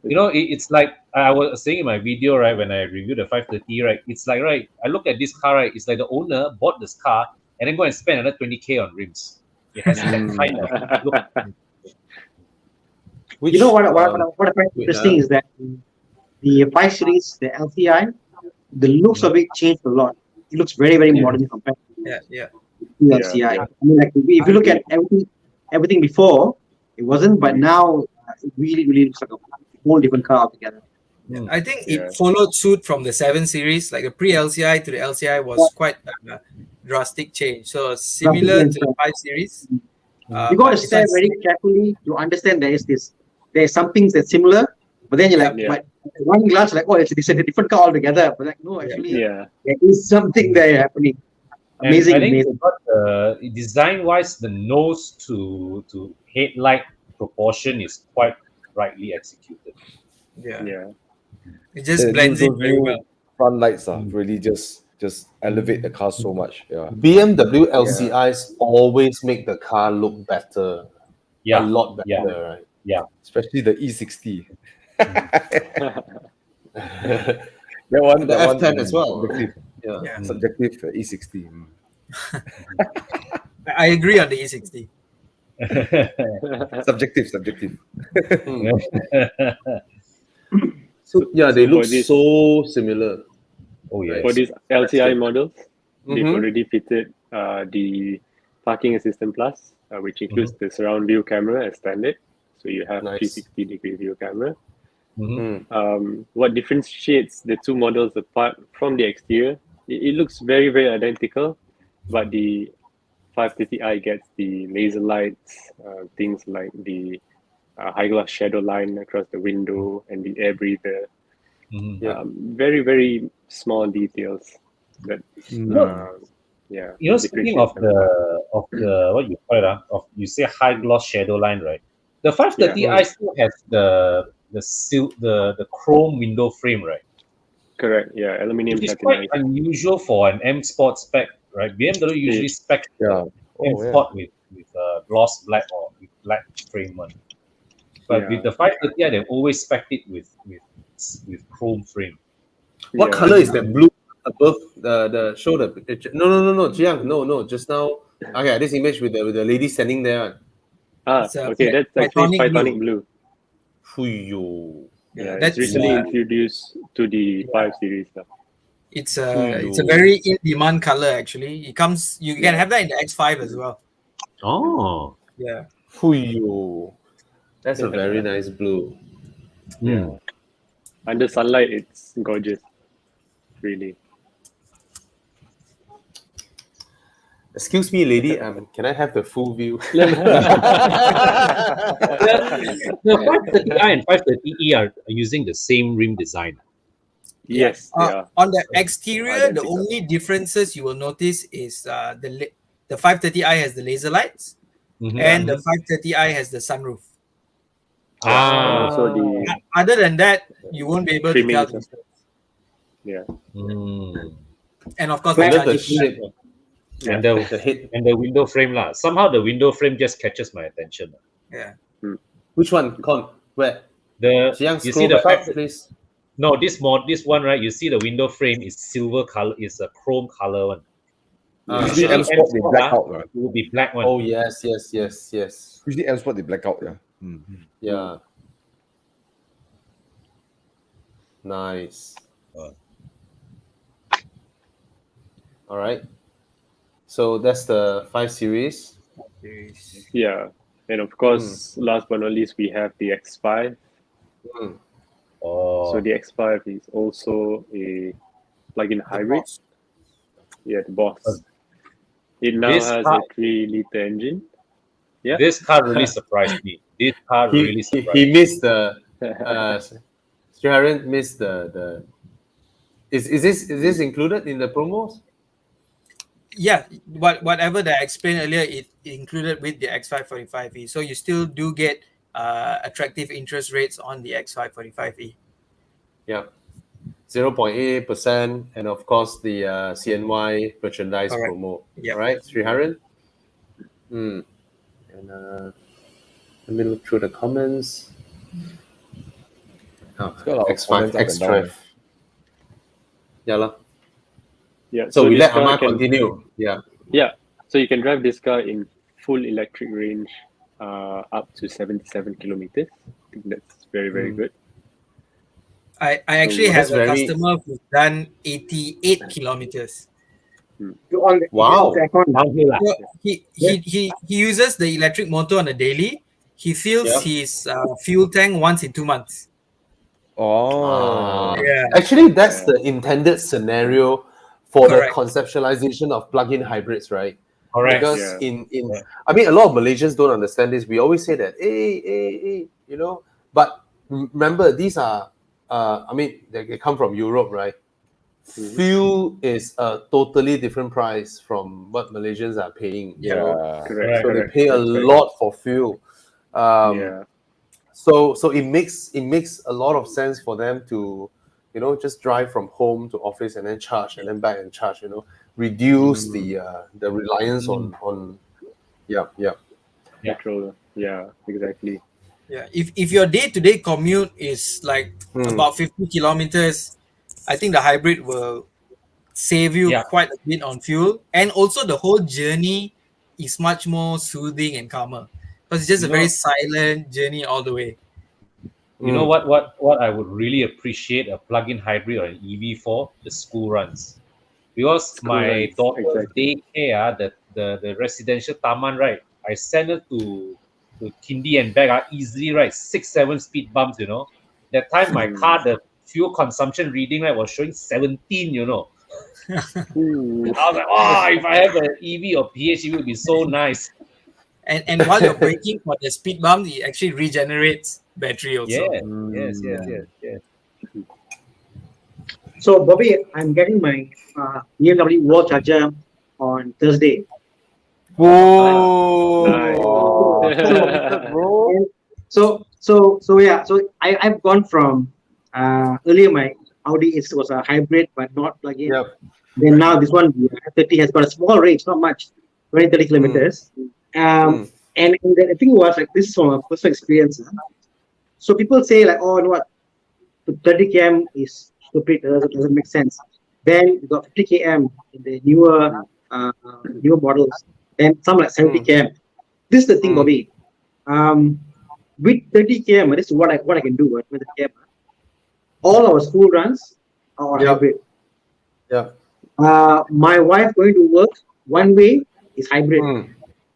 it's like I was saying in my video, right, when I reviewed the 530, right, it's like, right, I look at this car, right, it's like the owner bought this car and then go and spend another 20K on rims. It has that kind of look. You know what I find interesting is that the 5 Series, the LCI, the looks of it changed a lot. It looks very, very modern compared to Yeah. the LCI. Yeah. I mean, like if you look at everything before, it wasn't, but now it really, really looks like a whole different car altogether. I think Yeah. it followed suit from the 7 Series. Like the pre-LCI to the LCI was quite a drastic change. So similar to the 5 Series. You got to stare very carefully to understand there's some things that's similar, but then you're like, Yeah. but one glance like, oh, it's a different car altogether. But like, no, actually, Yeah. there is something there happening. And Amazing, I think amazing. design-wise, the nose to headlight proportion is quite rightly executed. Yeah. It just blends in very well. Front lights really just elevate the car so much. Yeah. BMW LCIs always make the car look better. Yeah, A lot better, yeah. right? Especially the E60. The That one F10 as well. Subjective, Yeah. subjective E60. I agree on the E60. Subjective. So they So look for this- so similar. Oh yes. For these LCI models, they've already fitted the Parking Assistant Plus, which includes the surround view camera as standard. So you have Nice. 360-degree view camera. Mm. What differentiates the two models apart from the exterior, it looks very, very identical, but the 530i gets the laser lights, things like the high gloss shadow line across the window and the air breather. Very, very small details that Speaking of the what you call it, you say high gloss shadow line, right? The 530i still has the chrome window frame, right? Correct. Yeah, aluminium. Which is quite unusual for an M Sport spec, right? BMW usually spec M Sport with gloss black or with black frame one. But with the 530i, they've always spec'd it with chrome frame. What color is that blue above the shoulder picture? No, Jiang, no. Just now, okay, this image with the lady standing there. That's actually Pythonic blue. Fuyo. Yeah, it's recently introduced to the 5 Series now. It's a very in demand color actually. It comes, you can have that in the X5 as well. Oh. Yeah. Fuyo. That's a very nice blue. Yeah. Under sunlight, it's gorgeous. Really. Excuse me, lady. Can I have the full view? The 530i and 530e are using the same rim design. Yes. On the exterior, the only differences you will notice is the 530i has the laser lights, and the 530i has the sunroof. Other than that, you won't be able to tell. And of course, the shape. And the window frame lah. Somehow the window frame just catches my attention. Yeah. Which one? Con? Where? You see the back, please. No, this one, right? You see the window frame is silver color, is a chrome color one. Usually M Sport they black out, right? It will be black one. Oh yes. Usually M Sport they black out, Yeah. Nice. All right. So that's the 5 Series. Yeah. And of course, last but not least, we have the X5. So the X5 is also a plug-in hybrid. Yeah, the boss. It now has a 3-liter engine. Yeah. This car really surprised me. He missed the Sharon missed the is this included in the promos? Yeah, whatever that I explained earlier, it included with the X545e. So you still do get attractive interest rates on the X545e. Yeah, 0.88%, and of course the CNY merchandise promo. Yep. Right, 300. And let me look through the comments. X5 X-Drive. Yeah. So we let Amar continue. Yeah. So you can drive this car in full electric range up to 77 kilometers. I think that's very, very good. I actually have a customer who's done 88 kilometers. Wow. So he uses the electric motor on a daily. He fills his fuel tank once in 2 months. Actually, that's the intended scenario for the conceptualization of plug-in hybrids, right? Correct. Because I mean, a lot of Malaysians don't understand this. We always say that, hey, but remember, these are, I mean, they come from Europe, right? Fuel is a totally different price from what Malaysians are paying. Correct. So they pay a lot for fuel. So it makes a lot of sense for them to, just drive from home to office and then charge and then back and charge. Reduce the reliance on petrol. Yeah, exactly. Yeah, if your day-to-day commute is like about 50 kilometers, I think the hybrid will save you quite a bit on fuel, and also the whole journey is much more soothing and calmer because it's just a very silent journey all the way. You know what I would really appreciate a plug-in hybrid or an EV for? The school runs. Because my Schools, daughter's exactly. daycare, the residential taman, right? I sent her to Kindy and back, easily, right? 6-7 speed bumps, you know. That time my car, the fuel consumption reading, right, was showing 17, you know. Ooh. I was like, oh, if I have an EV or PHEV, it would be so nice. And while you're braking for the speed bump, it actually regenerates battery also. Yes. So Bobby, I'm getting my BMW wall charger on Thursday. Whoa! Nice. And so yeah. So I've gone from earlier my Audi is was a hybrid but not plug-in. Yep. Then now this one the F30 has got a small range, not much, 20-30 kilometers. And the thing was like this is from a personal experience. So people say like, oh, you know what, 30 km is stupid, doesn't make sense. Then you got 50 km in the newer models, and some like 70 km. This is the thing, Bobby. With 30 km, this is what I can do with 30 km. All our school runs are hybrid. Yeah. My wife going to work one way is hybrid.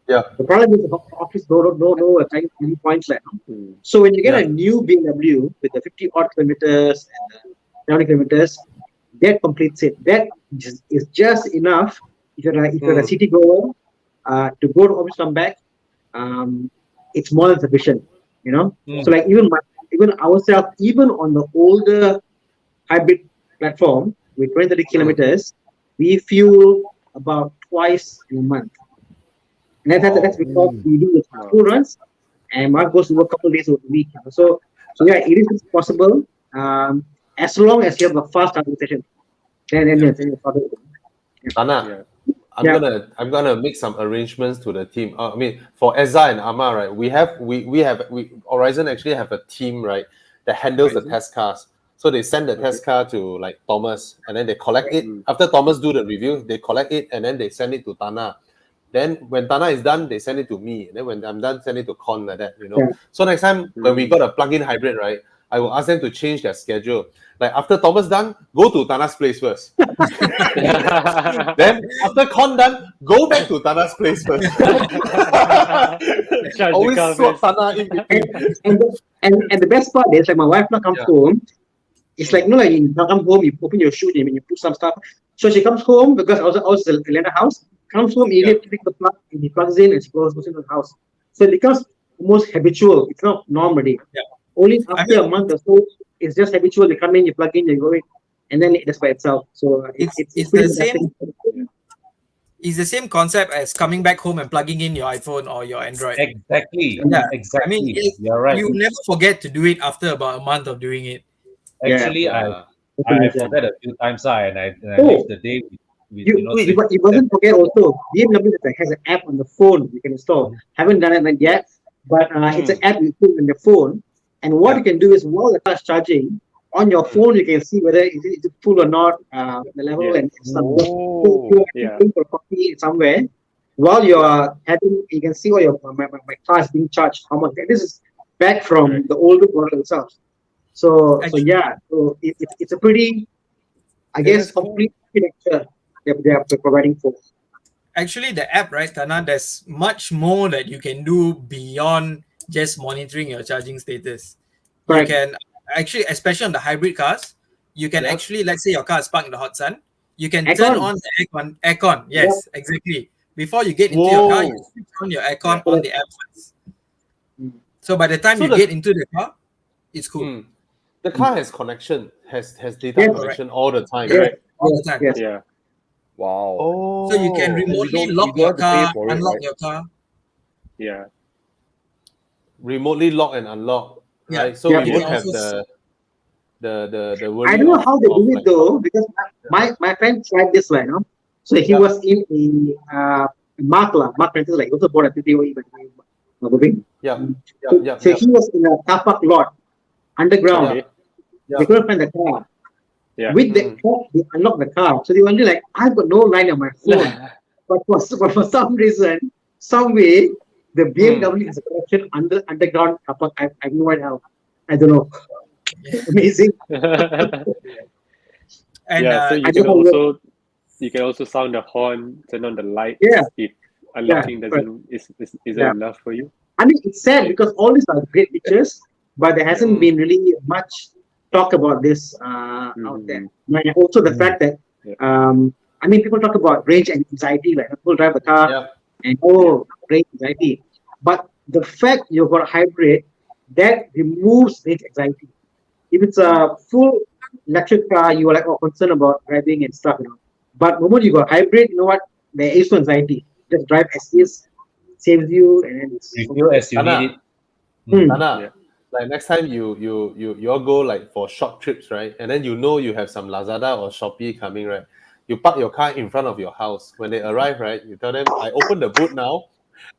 Yeah. The problem is the office don't know any points like. So when you get a new BMW with the 50 odd kilometers and 70 kilometers, that completes it. That is just enough if you're a city goer to go to office, come back. It's more than sufficient, you know. So like even ourselves, even on the older hybrid platform with 20-30 kilometers, we fuel about twice in a month. And that's because we do the school runs, and Mark goes to work a couple of days a week. So yeah, it is possible as long as you have a fast charging session. Then it's possible. Tana, I'm gonna make some arrangements to the team. I mean, for Ezza and Amma, right? We Horizon actually have a team, right, that handles the test cars. So they send the test car to like Thomas, and then they collect it. After Thomas do the review, they collect it and then they send it to Tana. Then when Tana is done, they send it to me. And then when I'm done, send it to Con like that, you know. So next time when we got a plug-in hybrid, right, I will ask them to change their schedule. Like after Thomas done, go to Tana's place first. Then after Con done, go back to Tana's place first. Always swap Tana in between. And the best part is like my wife now comes home. It's like, you know, like you come home, you open your shoe, and you put some stuff. So she comes home because I was in the house. Comes home, immediately pick the plug, and he plugs in, and she goes into the house. So it becomes almost habitual. It's not normally. Only after a month or so, it's just habitual. You come in, you plug in, you go in, and then it's by itself. So it's the same. It's the same concept as coming back home and plugging in your iPhone or your Android. Exactly. Exactly. I mean, you're right. You never forget to do it after about a month of doing it. Actually, I forgot a few times, and I leave the day with you wasn't forget also, BMW has an app on the phone you can install. Haven't done it yet, but it's an app you put in the phone, and what you can do is while the car is charging on your phone, you can see whether it's full or not, the level and stuff. So if you're going for coffee somewhere, while you're having, you can see what my car is being charged, how much. This is back from the older model itself. So it's a pretty, I guess, complete picture they're providing for. Actually, the app, right, Tana, there's much more that you can do beyond just monitoring your charging status. Right. You can actually, especially on the hybrid cars, you can actually, let's say your car is parked in the hot sun, you can turn on the aircon. Yes, exactly. Before you get into your car, you switch on your aircon on the app first. So by the time you get into the car, it's cool. The car has connection, has data connection all the time, right? All the time. Yeah. Wow. Oh, so you can remotely lock your car, unlock your car. Yeah. Remotely lock and unlock, right? So we won't have the I don't know how they do it though, because my friend tried this way, no? So he was in a Mark Prentice, like also bought a PTOE, but So he was in a car park lot underground. They couldn't find the car. With the car, they unlocked the car. So they were like, I've got no line on my phone. But for some reason, some way, the BMW has a connection underground car park. I have no idea how. I don't know. Amazing. And so you can also you can also sound the horn, turn on the lights Yeah. if unlocking Yeah, isn't Yeah. enough for you. I mean, it's sad because all these are great features, but there hasn't been really much talk about this out there. And also the fact that, I mean, people talk about range anxiety, like people drive a car and range anxiety. But the fact you've got a hybrid, that removes range anxiety. If it's a full electric car, you are like concerned about driving and stuff, But the moment you got hybrid, you know what? There is no anxiety. Just drive as is, saves you, and then it's Refuel as you need it. Tana, like next time you all go like for short trips, right? And then you have some Lazada or Shopee coming, right? You park your car in front of your house. When they arrive, right, you tell them, I open the boot now.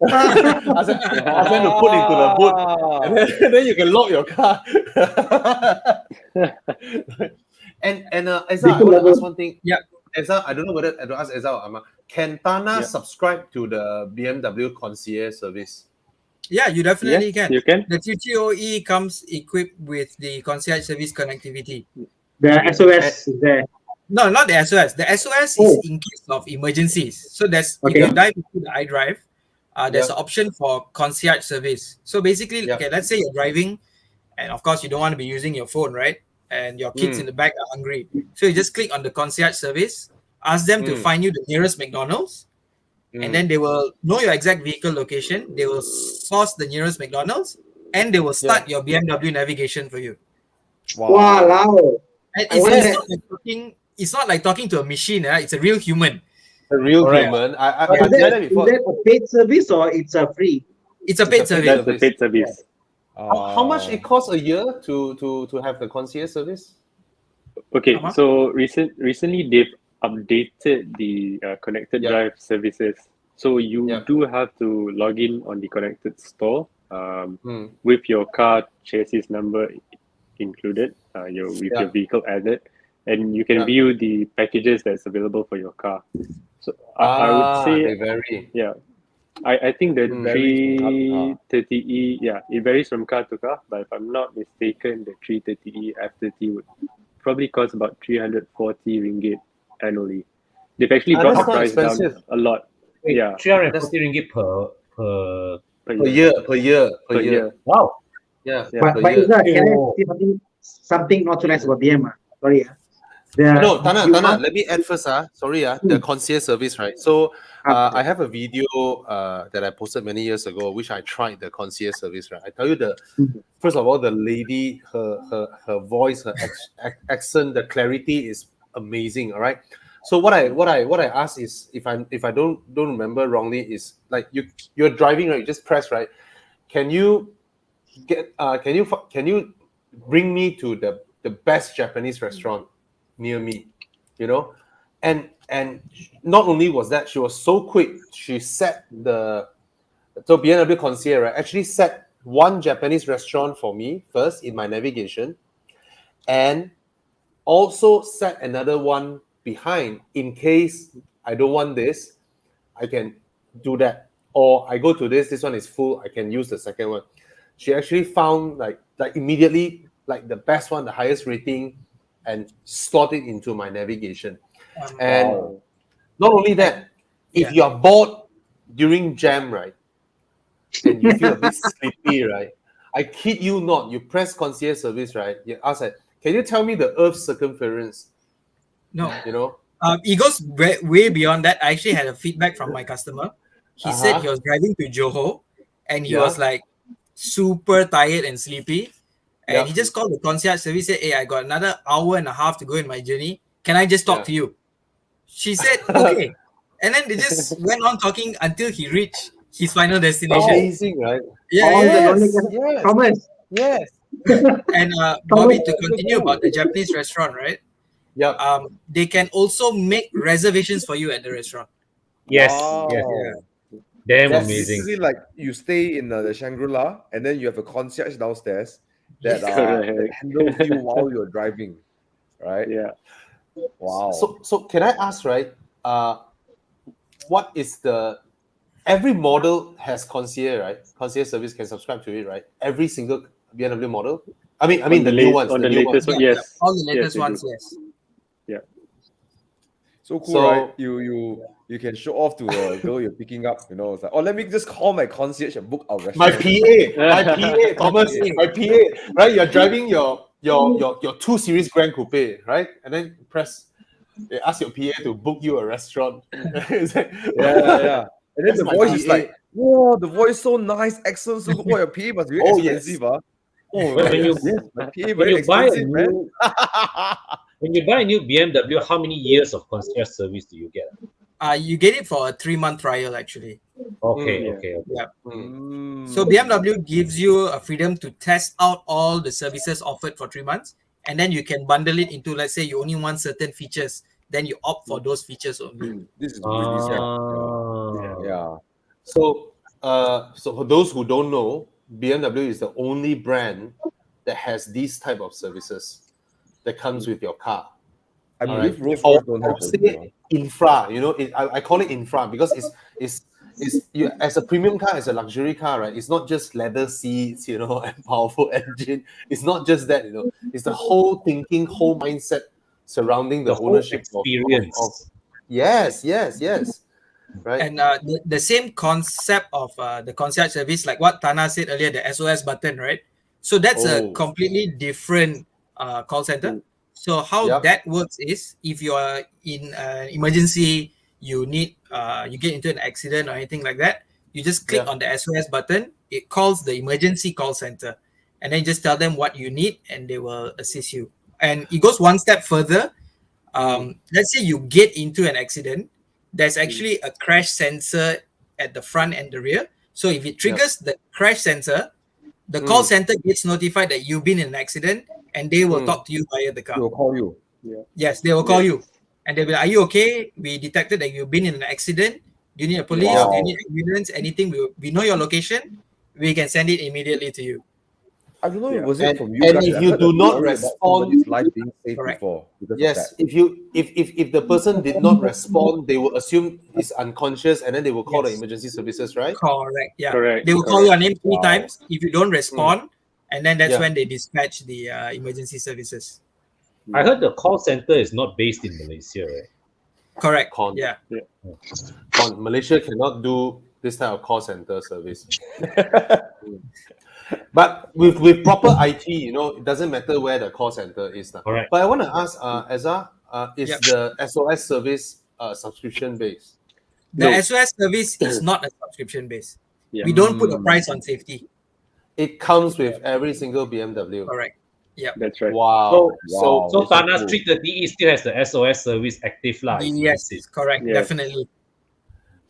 ask them to put into the boot, and then you can lock your car. and Ezra, I want to ask one thing. Yeah. Ezra, I don't know whether to ask Ezra or Amma. Can Tana subscribe to the BMW Concierge Service? Yeah, you definitely can. You can. The TTOE comes equipped with the Concierge Service connectivity. The SOS is there. No, not the SOS. The SOS is in case of emergencies. So if you dive into the iDrive, there's an option for Concierge Service. So basically, okay, let's say you're driving, and of course you don't want to be using your phone, right? And your kids in the back are hungry. So you just click on the Concierge Service, ask them to find you the nearest McDonald's, and then they will know your exact vehicle location. They will source the nearest McDonald's, and they will start your BMW navigation for you. Wow. And it's not like talking to a machine. It's a real human. A real human. Is that a paid service or it's a free? It's a paid service. That's a paid service. How much it costs a year to have the concierge service? Okay, so recently they've updated the connected drive services. So you do have to log in on the connected store with your car chassis number included, your vehicle added, and you can view the packages that's available for your car. So I would say they vary. I think the 330E, it varies from car to car, but if I'm not mistaken, the 330E F30 would probably cost about 340 ringgit annually. They've actually brought the price down a lot. Wait, 340 ringgit per year. Wow. But is that, can I say something not so nice about BM? Sorry. No, Tana, let me add first. The concierge service, right? So I have a video that I posted many years ago, which I tried the concierge service, right? I tell you first of all, the lady, her voice, her accent, the clarity is amazing. All right. So what I asked is, if I don't remember wrongly, is like you're driving, right? You just press, right? Can you bring me to the best Japanese restaurant near me, and not only was that, she was so quick, she set so BMW Concierge, right, actually set one Japanese restaurant for me first in my navigation, and also set another one behind in case I don't want this, I can do that, or I go to this one is full, I can use the second one. She actually found like immediately like the best one, the highest rating, and slot it into my navigation. And not only that, if you are bored during jam, right, and you feel a bit sleepy, right, I kid you not, you press concierge service, right, you ask, can you tell me the Earth's circumference? No. It goes way beyond that. I actually had a feedback from my customer. He said he was driving to Johor, and he was like super tired and sleepy. And he just called the concierge service, said, hey, I got another hour and a half to go in my journey. Can I just talk to you? She said, okay. And then they just went on talking until he reached his final destination. Amazing, right? Yes. And Bobby, to continue about the Japanese restaurant, right? Yeah. They can also make reservations for you at the restaurant. Yes. Wow. Yes. Damn That's amazing. basically like you stay in the Shangri-La, and then you have a concierge downstairs that handles you while you're driving, right? Yeah. Wow. So can I ask, right? What is every model has concierge, right? Concierge service can subscribe to it, right? Every single BMW model. I mean the new ones, on the latest one, yes. All the latest yes, ones, yes. Yeah. So cool, So- right? You can show off to a girl you're picking up. You know, it's like, oh, let me just call my concierge and book our My restaurant. PA, Thomas, my PA, right? You're driving your 2 Series Grand Coupe, right? And then they ask your PA to book you a restaurant. It's like, Yeah. And then That's the my voice is PA. like, whoa, the voice so nice, excellent, so good. Oh, your PA must be very Oh, yes. expensive, huh? Oh, When my you- yes, my PA When very you buy a expensive, man. new, when you buy a new BMW, how many years of concierge service do you get? You get it for a 3-month trial actually. Okay, Yeah. okay. So BMW gives you a freedom to test out all the services offered for 3 months, and then you can bundle it into, let's say you only want certain features, then you opt for those features only. This is really smart. Ah. Yeah. So for those who don't know, BMW is the only brand that has these type of services that comes with your car. I believe Rolls Or Royce don't have those. say infra, I call it infra because it's you as a premium car, as a luxury car, right? It's not just leather seats, and powerful engine. It's not just that, It's the whole thinking, whole mindset surrounding the The whole ownership experience. of yes. Right. And the same concept of the concierge service, like what Tana said earlier, the SOS button, right? So that's a Oh. completely different call center. So how Yep. that works is, if you are in an emergency, you need you get into an accident or anything like that, you just click Yeah. on the SOS button. It calls the emergency call center, and then just tell them what you need, and they will assist you. And it goes one step further. Let's say you get into an accident, there's actually a crash sensor at the front and the rear. So if it triggers the crash sensor, the call center gets notified that you've been in an accident, and they will talk to you via the car. They'll call you. Yes, they will call you, and they'll be like, "Are you okay? We detected that you've been in an accident. Do you need a police? Do you need ambulance? Anything? We know your location. We can send it immediately to you." I don't know. Yeah. Was it And- from you and guys? if I you heard do a not story about respond- somebody's life being saved Correct. before because Yes, of that. if the person did not respond, they will assume he's unconscious, and then they will call the Yes. emergency services, right? Correct. Yeah. Correct, They will call your name 3 Wow. times. If you don't respond, and then that's Yeah. when they dispatch the emergency services. I heard the call center is not based in Malaysia, right? Correct. Con. Yeah. Malaysia cannot do this type of call center service. But with proper IT, it doesn't matter where the call center is now. Correct. But I want to ask, Ezra, is Yep. the SOS service subscription based? The No. SOS service is not a subscription base. Yeah. We don't put a price on safety. It comes with every single BMW. Correct. That's right. Wow. Wow. So that's so Tana's cool. 330E still has the SOS service active lah. Yes, correct. Yes. Definitely.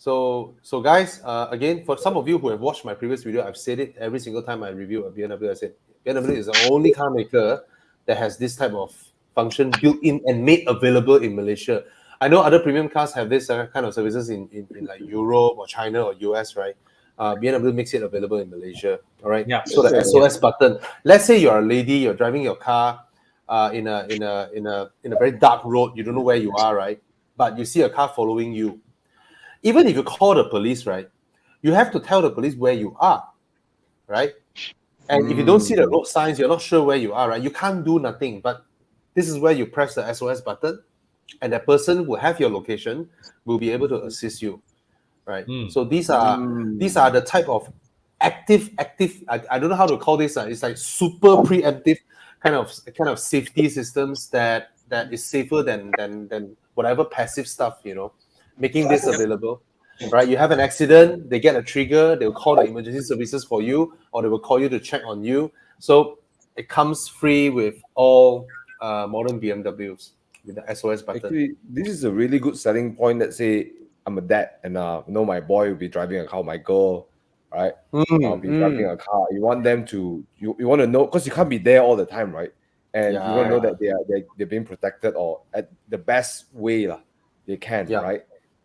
So guys, again, for some of you who have watched my previous video, I've said it every single time I review a BMW. I said BMW is the only car maker that has this type of function built in and made available in Malaysia. I know other premium cars have this kind of services in like Europe or China or US, right? BMW makes it available in Malaysia. All right. Yeah. So the SOS button. Let's say you're a lady, you're driving your car in a very dark road. You don't know where you are, right? But you see a car following you. Even if you call the police, right, you have to tell the police where you are, right? And if you don't see the road signs, you're not sure where you are, right? You can't do nothing. But this is where you press the SOS button, and that person will have your location, will be able to assist you, right? So these are the type of active. I don't know how to call this. It's like super preemptive kind of safety systems that is safer than whatever passive stuff, making this available, right? You have an accident, they get a trigger, they will call the emergency services for you, or they will call you to check on you. So it comes free with all modern BMWs with the SOS button. Actually, this is a really good selling point. Let's say I'm a dad and my boy will be driving a car, my girl, right? I'll be driving a car. You want them to, you want to know, because you can't be there all the time, right? And you want to know that they're being protected or at the best way they can, right?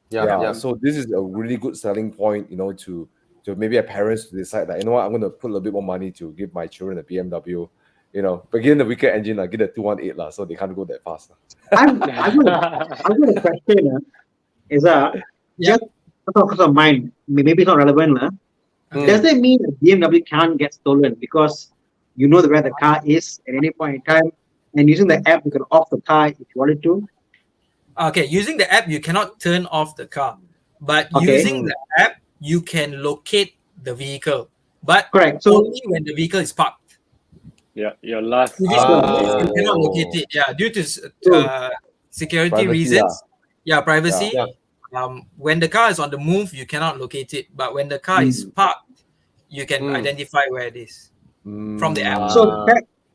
Yeah. So this is a really good selling point, to maybe a parents to decide that, I'm going to put a little bit more money to give my children a BMW, but given the weaker engine, I get a 218 so they can't go that fast. I've got a question. Is just because of mine, maybe it's not relevant. Does that mean a BMW can't get stolen because you know where the car is at any point in time, and using the app you can off the car if you wanted to? Okay, using the app, you cannot turn off the car, but Okay. using the app, you can locate the vehicle, but Correct. So only when the vehicle is parked. Yeah, your last. If it's on the move, you Oh. cannot locate it. Yeah, due to security Privacy reasons. Yeah, privacy. Yeah. When the car is on the move, you cannot locate it, but when the car is parked, you can identify where it is from the app. so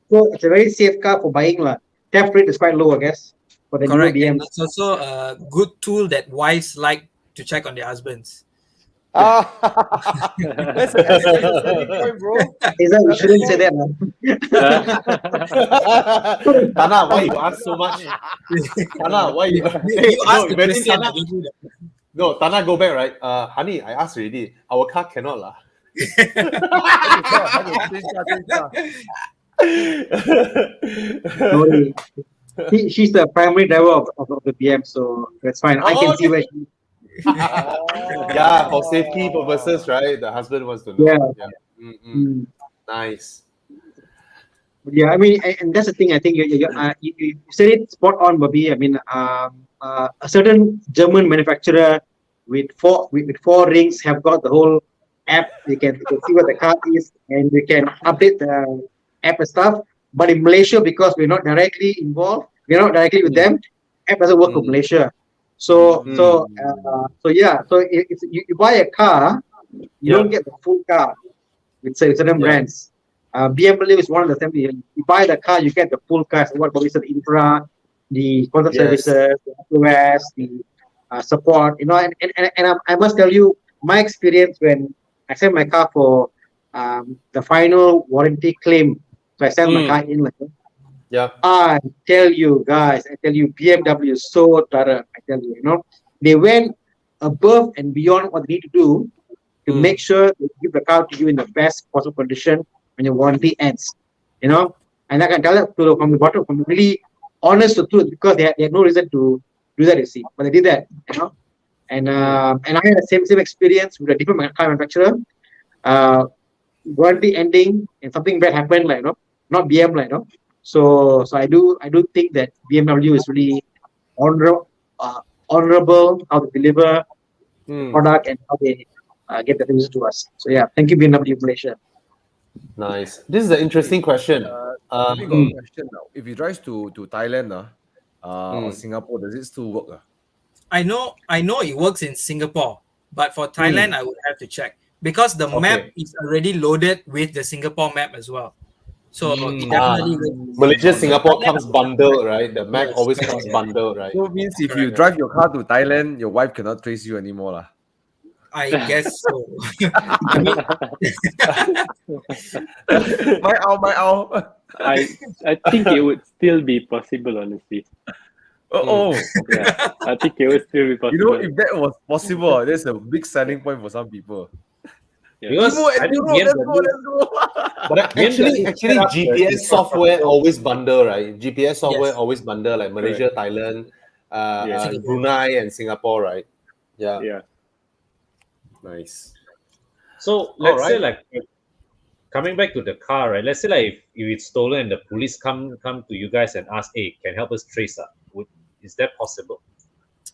it's a very safe car for buying lah. Theft rate is quite low, I guess, for the newer Correct. And BMs. it's also a good tool that wives like to check on their husbands. That's an excellent selling point, bro. Is that you shouldn't say that, man. Tana, why you ask so much? Tana, why you? You asked the imagine question. Tana, no, Tana, go back, right? Honey, I asked already. Our car cannot lah. Sorry. She's the primary driver of the BM, so that's fine. I can see where she. Yeah, for safety purposes, right? The husband wants to know. Yeah. Nice. Yeah, I mean, and that's the thing. I think you said it spot on, Bobby. I mean, a certain German manufacturer with four rings have got the whole app. You can see where the car is, and you can update the app and stuff. But in Malaysia, because we're not directly involved, we're not directly with them. App doesn't work for Malaysia. So yeah. So if you buy a car, you don't get the full car with certain brands. BMW is one of the things. You buy the car, you get the full car. So what Bobby said, the infra, the concierge services, the OS, the support. You know, and I must tell you, my experience when I sent my car for the final warranty claim. So I sent my car in like. I tell you guys, BMW is so thorough. I tell you, they went above and beyond what they need to do to make sure they give the car to you in the best possible condition when your warranty ends. And I can tell that from the bottom, from really honest to truth, because they had no reason to do that, you see, but they did that. And I had the same experience with a different car manufacturer. Warranty ending and something bad happened, not BM, So I do think that BMW is really honorable how they deliver product and how they get the news to us. So yeah, thank you BMW Malaysia. Nice. This is an interesting question. We got a question now. If he drives to Thailand or Singapore, does it still work? I know it works in Singapore, but for Thailand, I would have to check because the map is already loaded with the Singapore map as well. So it definitely Malaysia, Singapore comes bundled, right? The map always comes bundled, right? So it means if you drive your car to Thailand, your wife cannot trace you anymore, lah. I guess so. My owl. I think it would still be possible, honestly. Yeah, I think it would still be possible. You know, if that was possible, that's a big selling point for some people. Because I think let's go. But actually, GPS software always bundle, right? GPS software always bundle, like Malaysia, Thailand, Brunei, and Singapore, right? Yeah. Nice. So let's say like coming back to the car, right? Let's say like if it's stolen and the police come to you guys and ask, hey, can help us trace that? Is that possible?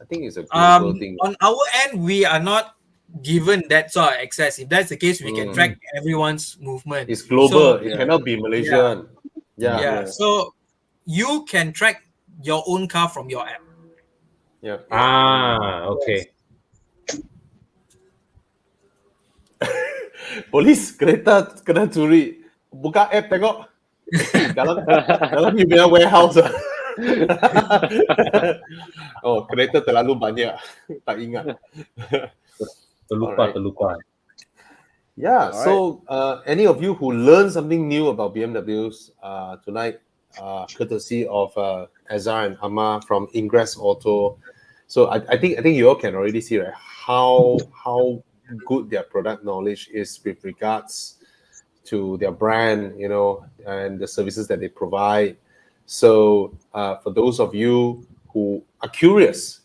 I think it's a global thing. On our end, we are not given that sort of access. If that's the case, we can track everyone's movement. It's global. It cannot be Malaysian. Yeah. So you can track your own car from your app. Yeah. Okay. Polis kereta kena curi. Buka app tengok. dalam you punya warehouse. Kereta terlalu banyak. Tak ingat. Terlupa. Yeah. So, any of you who learned something new about BMWs tonight, courtesy of Azhar and Amma from Ingress Auto. So I think you all can already see, right, how good their product knowledge is with regards to their brand, and the services that they provide. So for those of you who are curious,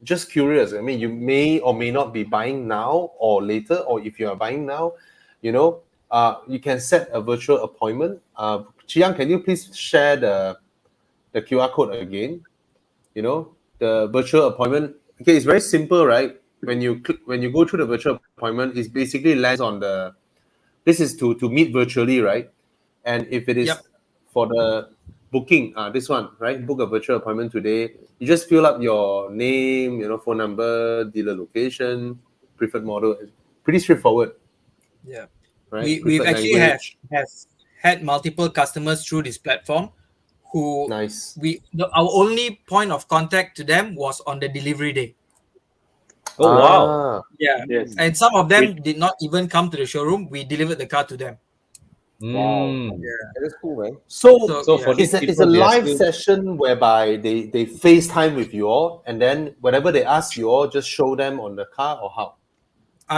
just curious. I mean, you may or may not be buying now or later, or if you are buying now, you can set a virtual appointment. Chiang, can you please share the QR code again? the virtual appointment. Okay, it's very simple, right? When you go through the virtual appointment, it basically lands on the. This is to meet virtually, right? And if it is Yep. for the booking, this one, right? Book a virtual appointment today. You just fill up your name, phone number, dealer location, preferred model. Pretty straightforward, Yeah. right? We've Preferred actually language. have had multiple customers through this platform who Nice. our only point of contact to them was on the delivery day. Oh wow. Yeah. Yes. And some of them did not even come to the showroom. We delivered the car to them. Mm. That's cool, man. So for yeah. these it's a people, they are live still- session whereby they FaceTime with you all, and then whatever they ask you all, just show them on the car, or how?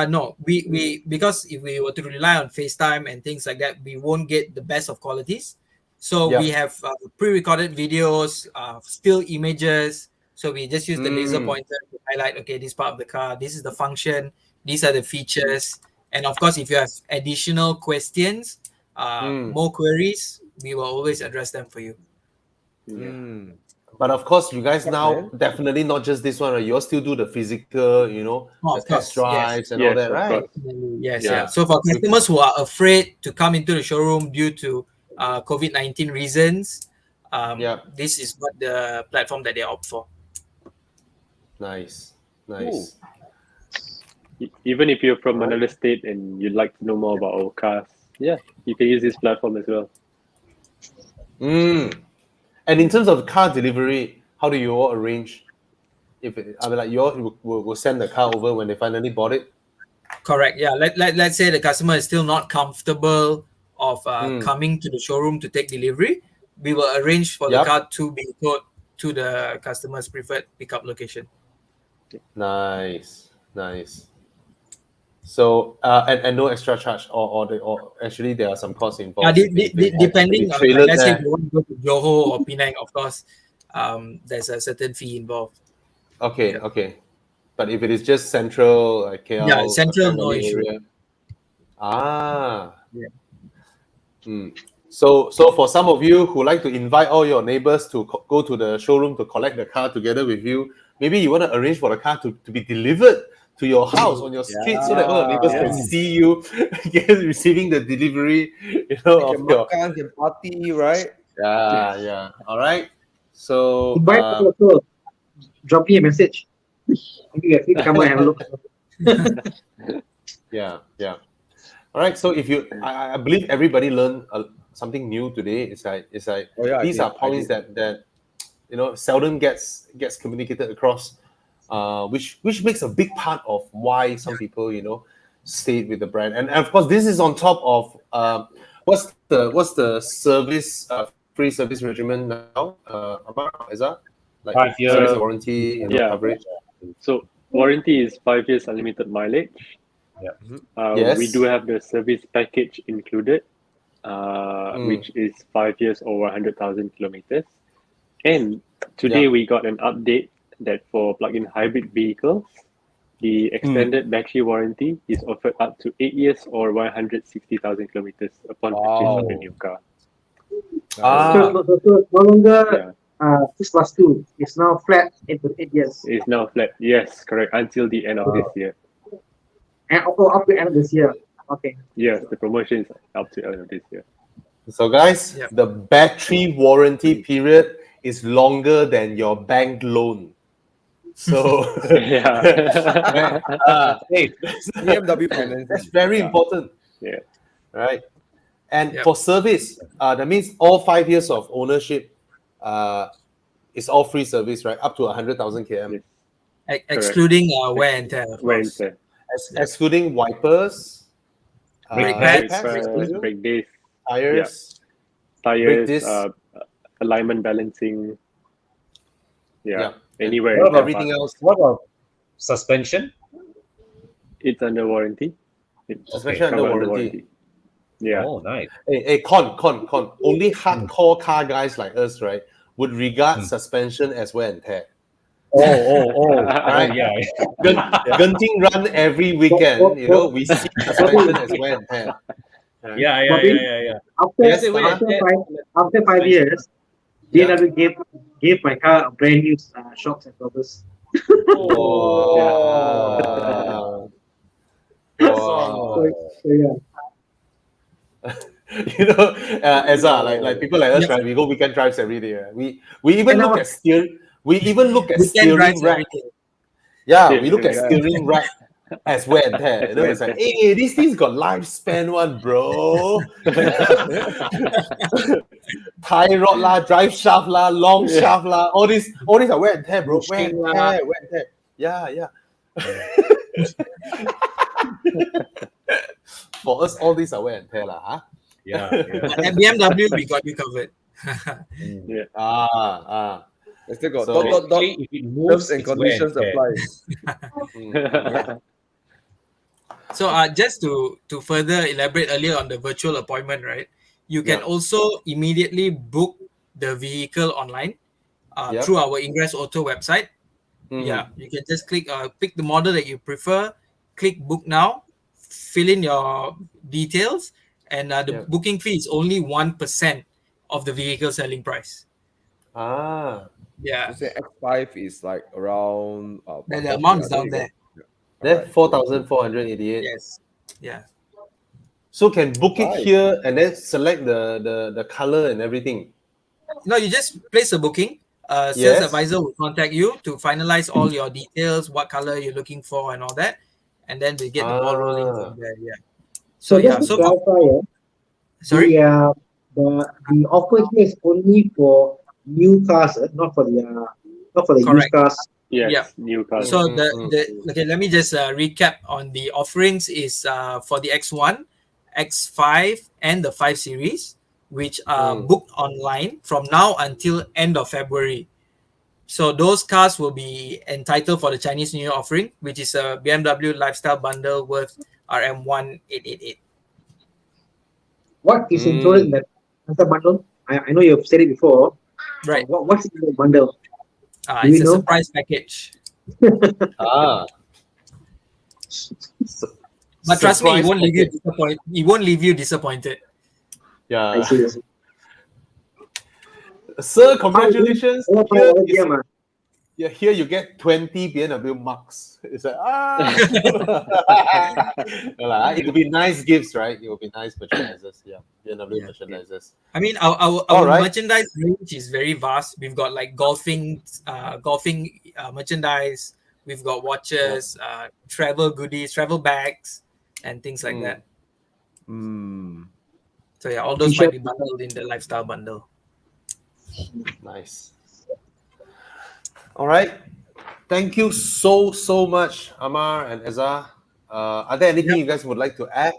No, we because if we were to rely on FaceTime and things like that, we won't get the best of qualities. So Yeah. we have pre-recorded videos, still images. So we just use the laser pointer to highlight, okay, this part of the car, this is the function, these are the features. And of course, if you have additional questions, more queries, we will always address them for you. But of course, you guys now man. definitely not just this one, right? You all still do the physical, of the test course, yes. drives and all Yes, that, of right? course. Yes, Yeah. yeah. So for customers who are afraid to come into the showroom due to COVID-19 reasons, this is what the platform that they opt for. Nice. Even if you're from another state and you'd like to know more about our cars, yeah, you can use this platform as well. And in terms of car delivery, how do you all arrange? You all will send the car over when they finally bought it? Correct. Yeah. Let's say the customer is still not comfortable of coming to the showroom to take delivery. We will arrange for the car to be towed to the customer's preferred pickup location. Nice. So and no extra charge, or actually there are some costs involved. Depending on, trailer let's say there. if you want to go to Johor or Penang, of course, there's a certain fee involved. Okay. But if it is just central, like KL, central, no Family issue. area. So for some of you who like to invite all your neighbors to go to the showroom to collect the car together with you, maybe you want to arrange for the car to be delivered to your house on your street, so that all your neighbors can see you receiving the delivery, of your Can party, right? yeah. All right. So Invite also. Drop me a message. Maybe you can come and have a look. yeah. All right. So if you, I believe everybody learned something new today. It's like these are points that seldom gets communicated across, which makes a big part of why some people stayed with the brand. And of course, this is on top of what's the service free service regimen now? Is that like 5 years service warranty coverage? So warranty is 5 years unlimited mileage. Yes. We do have the service package included, which is 5 years over 100,000 kilometers. And today we got an update that for plug-in hybrid vehicles, the extended battery warranty is offered up to 8 years or 160,000 kilometers upon purchase of a new car. So no longer 6+2. It's now flat into 8 years. It's now flat. Yes, correct. Until the end of this year. And up to the end of this year. Okay. Yes, the promotion is up to the end of this year. So guys, the battery warranty period is longer than your bank loan. So Hey, BMW Finance. that's very important. Yeah. Right. And for service, that means all 5 years of ownership is all free service, right? Up to 100,000 km. Excluding wear and tear. Of Wear and course. tear. Excluding wipers, Brake brake pads, pads, brake discs, tires, brake tires, discs. alignment balancing. Yeah. Anywhere. What about everything else. What about suspension? It's under warranty. Suspension under covered warranty. Yeah. Oh, nice. Hey, con. Only hardcore car guys like us, right, would regard suspension as wear and tear. Right. Yeah. Genting run every weekend, we see suspension as wear and tear. Yeah. After 5 years, BMW gave gave my car a brand new shocks and covers. Wow. Wow. So yeah. You know, Ezra, like people like us, right? We go weekend drives every day. Right? We even look at steering. We even look at Weekend steering drives rack. every day. Yeah, we look at Yeah. steering rack as wear and tear. You know, it's like, hey, these things got lifespan one, bro. Tie rod lah, drive shaft lah, long shaft lah. All these are wear and tear, bro. Wear and tear, wear and tear. Yeah. For us, all these are wear and tear lah, huh? Yeah. But at BMW, we got you covered. I still got So- Actually, if it moves, terms and it's wear conditions tear. apply. So just to further elaborate earlier on the virtual appointment, right? You can also immediately book the vehicle online through our Ingress Auto website. Yeah, you can just click pick the model that you prefer, click book now, fill in your details, and the booking fee is only 1% of the vehicle selling price. Yeah, You say X5 is like around. and the amount is down there. Then 4,488. Yes, yeah. So can book it Nice. here and then select the color and everything. No, you just place a booking. Sales Yes. advisor will contact you to finalize all your details, what color you're looking for, and all that, and then we get the ball rolling from there. Yeah. So So just to clarify, sorry. the offer here is only for new cars, not for the used Correct. cars. Yes, Yeah. new cars. So okay, let me just recap on the offerings is for the X1, X5, and the 5 Series, which are booked online from now until end of February. So those cars will be entitled for the Chinese New Year offering, which is a BMW lifestyle bundle worth RM1888. What is included in that bundle? I know you've said it before. Right. What's in the bundle? Do It's you a know? surprise package. But trust me, it won't leave you disappointed. It won't leave you disappointed. I Yeah. see. Sir, congratulations. Yeah, Here you get 20 BMW marks. It's like, it will be nice gifts, right? It will be nice merchandisers. Yeah, BMW merchandisers. I mean, our Alright. merchandise range is very vast. We've got like golfing merchandise. We've got watches, travel goodies, travel bags, and things like that. So yeah, all those might be bundled in the lifestyle bundle. Nice. All right. Thank you so much, Amar and Ezra. Are there anything you guys would like to add?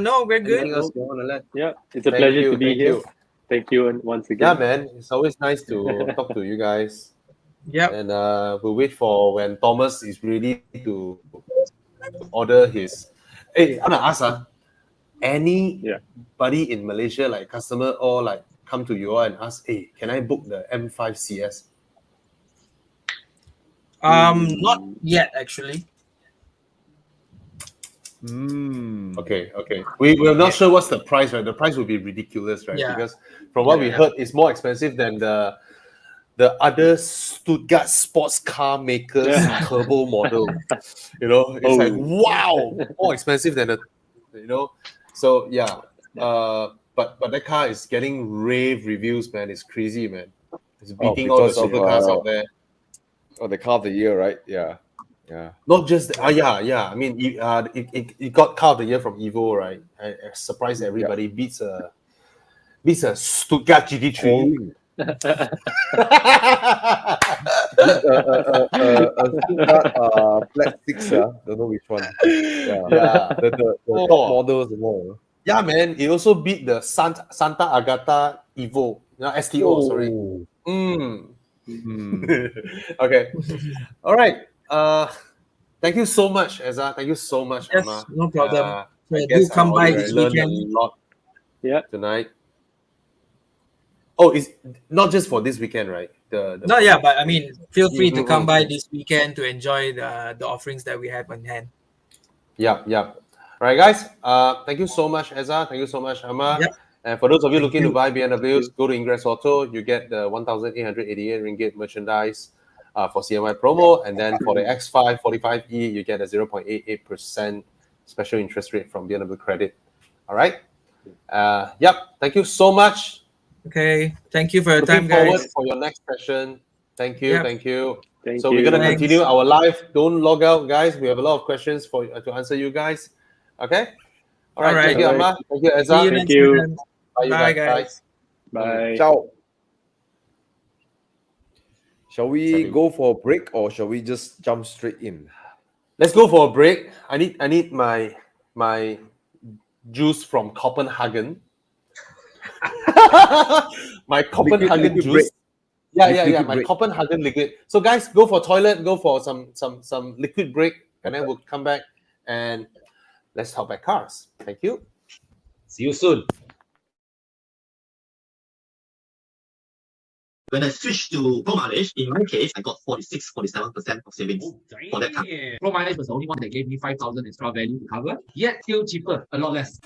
No, we're good. Anything else you want to let? Yeah, it's a Thank pleasure you, to be thank here. you. Thank you once Yeah, again. man. It's always nice to talk to you guys. Yep. And we'll wait for when Thomas is ready to order his. Hey, I'm gonna ask anybody in Malaysia, like customer or like come to you all and ask, hey, can I book the M5 CS? Not yet actually. Okay. We're not sure what's the price, right? The price will be ridiculous, right? Yeah. Because from what we heard, it's more expensive than the other Stuttgart sports car makers turbo model. You know, it's like wow, more expensive than So yeah, but that car is getting rave reviews, man. It's crazy, man. It's beating all the because of, supercars out there. Oh, the car of the year, right? Yeah. Not just yeah. I mean, it got car of the year from Evo, right? I surprised everybody. Beats a Stuttgart GT3. Flat 6, don't know which one. Yeah. The top models and all. Yeah, man. It also beat the Santa Agata Evo. STO, sorry. Okay. All right. Thank you so much, Ezra. Thank you so much, Yes, Amma. no problem. I So guess do come I by already this learned weekend. a lot Yeah. tonight. Oh, it's not just for this weekend, right? No, yeah, but I mean, feel free to come by this weekend to enjoy the offerings that we have on hand. Yeah. All right, guys. Thank you so much, Ezra. Thank you so much, Amma. Yep. And for those of you looking to buy BMWs, go to Ingress Auto. You get the 1,888 ringgit merchandise for CMI promo. And then for the X5 45E, you get a 0.88% special interest rate from BMW Credit. All right. Yep. Thank you so much. Okay. Thank you for your Looking time, forward guys. for your next session. Thank you. Yep. Thank you. Thank So you. we're going to Thanks. continue our live. Don't log out, guys. We have a lot of questions for to answer you guys. Okay. All right. All right. Thank you, Amma. Thank you, See Ezra. you Thank next you. time. Bye, you Bye, guys. guys. Bye. Ciao. Shall we Sorry. go for a break or shall we just jump straight in? Let's go for a break. I need my juice from Copenhagen. My Copenhagen liquid juice. break. Liquid My break. Copenhagen liquid. So guys, go for toilet, go for some liquid break, and then we'll come back and let's talk about cars. Thank you. See you soon. When I switched to Pro Mileage, in my case, I got 46-47% of savings for that car. Pro Mileage was the only one that gave me 5,000 extra value to cover, yet still cheaper, a lot less.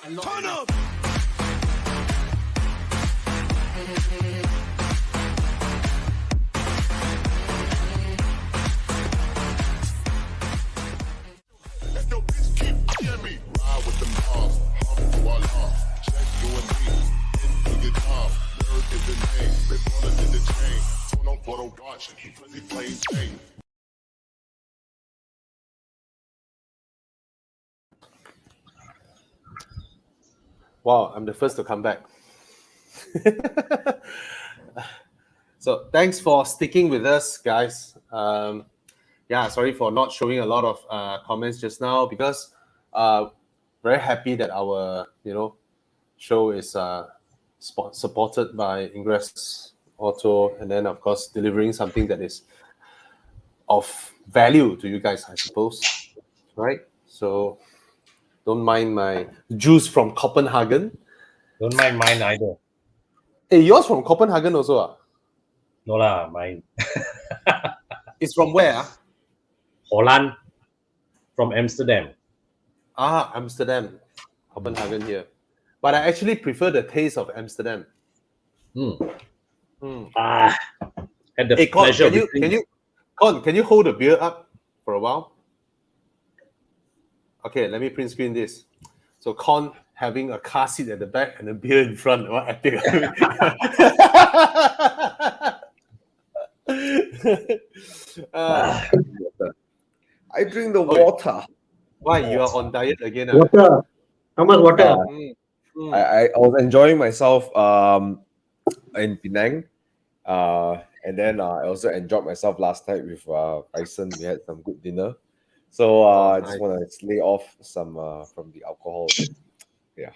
Wow, I'm the first to come back. So thanks for sticking with us, guys. Sorry for not showing a lot of comments just now because very happy that our show is supported by Ingress Auto, and then of course delivering something that is of value to you guys, I suppose, right? So don't mind my juice from Copenhagen. Don't mind mine either. Hey, yours from Copenhagen also? Ah? No lah, mine. It's from where? Ah? Holland from Amsterdam. Amsterdam. Copenhagen here. But I actually prefer the taste of Amsterdam. Had the Hey, Con, pleasure. can you hold the beer up for a while? Okay, let me print screen this. So Con having a car seat at the back and a beer in front. What epic. I drink the water. Why you are on diet again? Water. How much water? I was enjoying myself in Penang. And then I also enjoyed myself last night with Tyson. We had some good dinner. So I just want to lay off some from the alcohol. Yeah.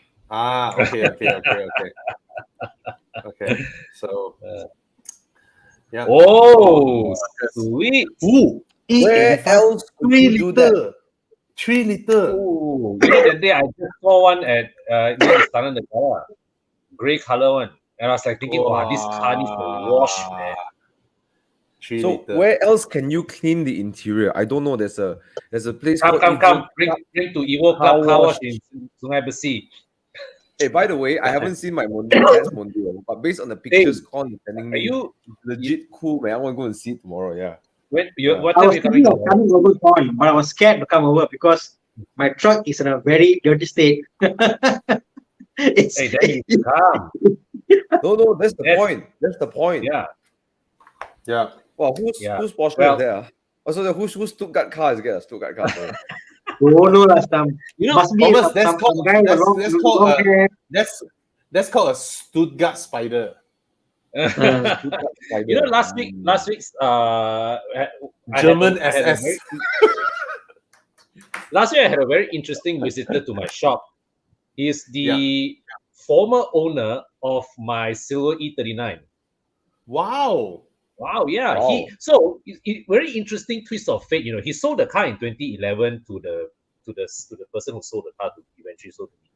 Okay. So yeah. Oh, sweet. Ooh, Where else could you do that? 3 liter. Oh, that day I just saw one at near the Istana Negara, grey color one, and I was like thinking, wow, this car needs a wash, man. 3 So liter. where else can you clean the interior? I don't know. There's a place called Come, bring to Evo Club Car Wash in Sungai Besi. Hey, by the way, I haven't seen my Mondio, but based on the pictures Con is sending Are me, you legit cool, man. I want to go and see it tomorrow. Yeah. what I time was you thinking coming? of coming over on, but I was scared to come over because my truck is in a very dirty state. It's, Hey, then you come. No, that's the point. That's the point. Yeah. Wow, whose Porsche Well- is there? Also, whose Stuttgart car is it? A Stuttgart car. Sorry. oh no, last time. You know, Must be Thomas, some guy with long hair. that's called a Stuttgart spider. you know, last week's German I had a SS. last week I had a very interesting visitor to my shop. He is the former owner of my silver E39. Wow. Wow, yeah. Wow. Very interesting twist of fate. You know, he sold the car in 2011 to the person who sold the car to eventually sold to me.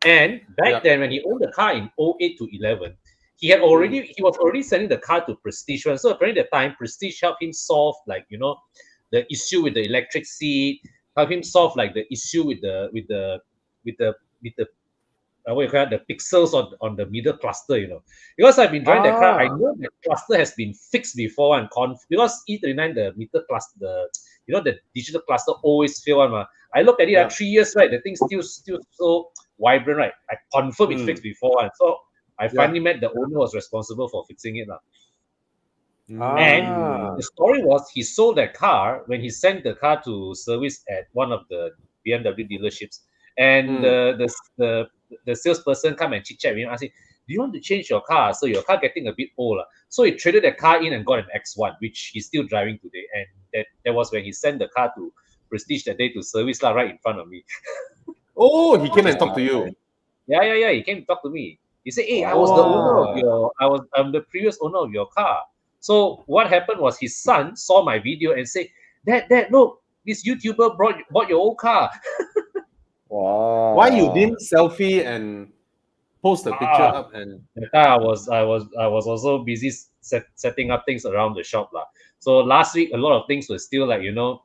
And back then, when he owned the car in 08 to 11, he was already selling the car to Prestige. So apparently, at the time, Prestige helped him solve the issue with the electric seat, help him solve the issue with the what you call it, the pixels on the middle cluster, you know. Because I've been driving that car, I know the cluster has been fixed before and because E39, the meter cluster, the digital cluster always fail one. I looked at it 3 years, right? The thing's still so vibrant, right? I confirm it's fixed before one. So I finally met the owner who was responsible for fixing it. And the story was he sold that car when he sent the car to service at one of the BMW dealerships. And the salesperson come and chit-chat with him, asking, do you want to change your car? So your car getting a bit old. So he traded the car in and got an X1, which he's still driving today. And that was when he sent the car to Prestige that day to service right in front of me. Oh, he came and talked to you. Yeah. He came to talk to me. He said, hey, I was the owner of I'm the previous owner of your car. So what happened was his son saw my video and said, Dad, look, this YouTuber bought your old car. Wow. Why you didn't selfie and post the picture up? And I was also busy setting up things around the shop. So last week a lot of things were still like, we were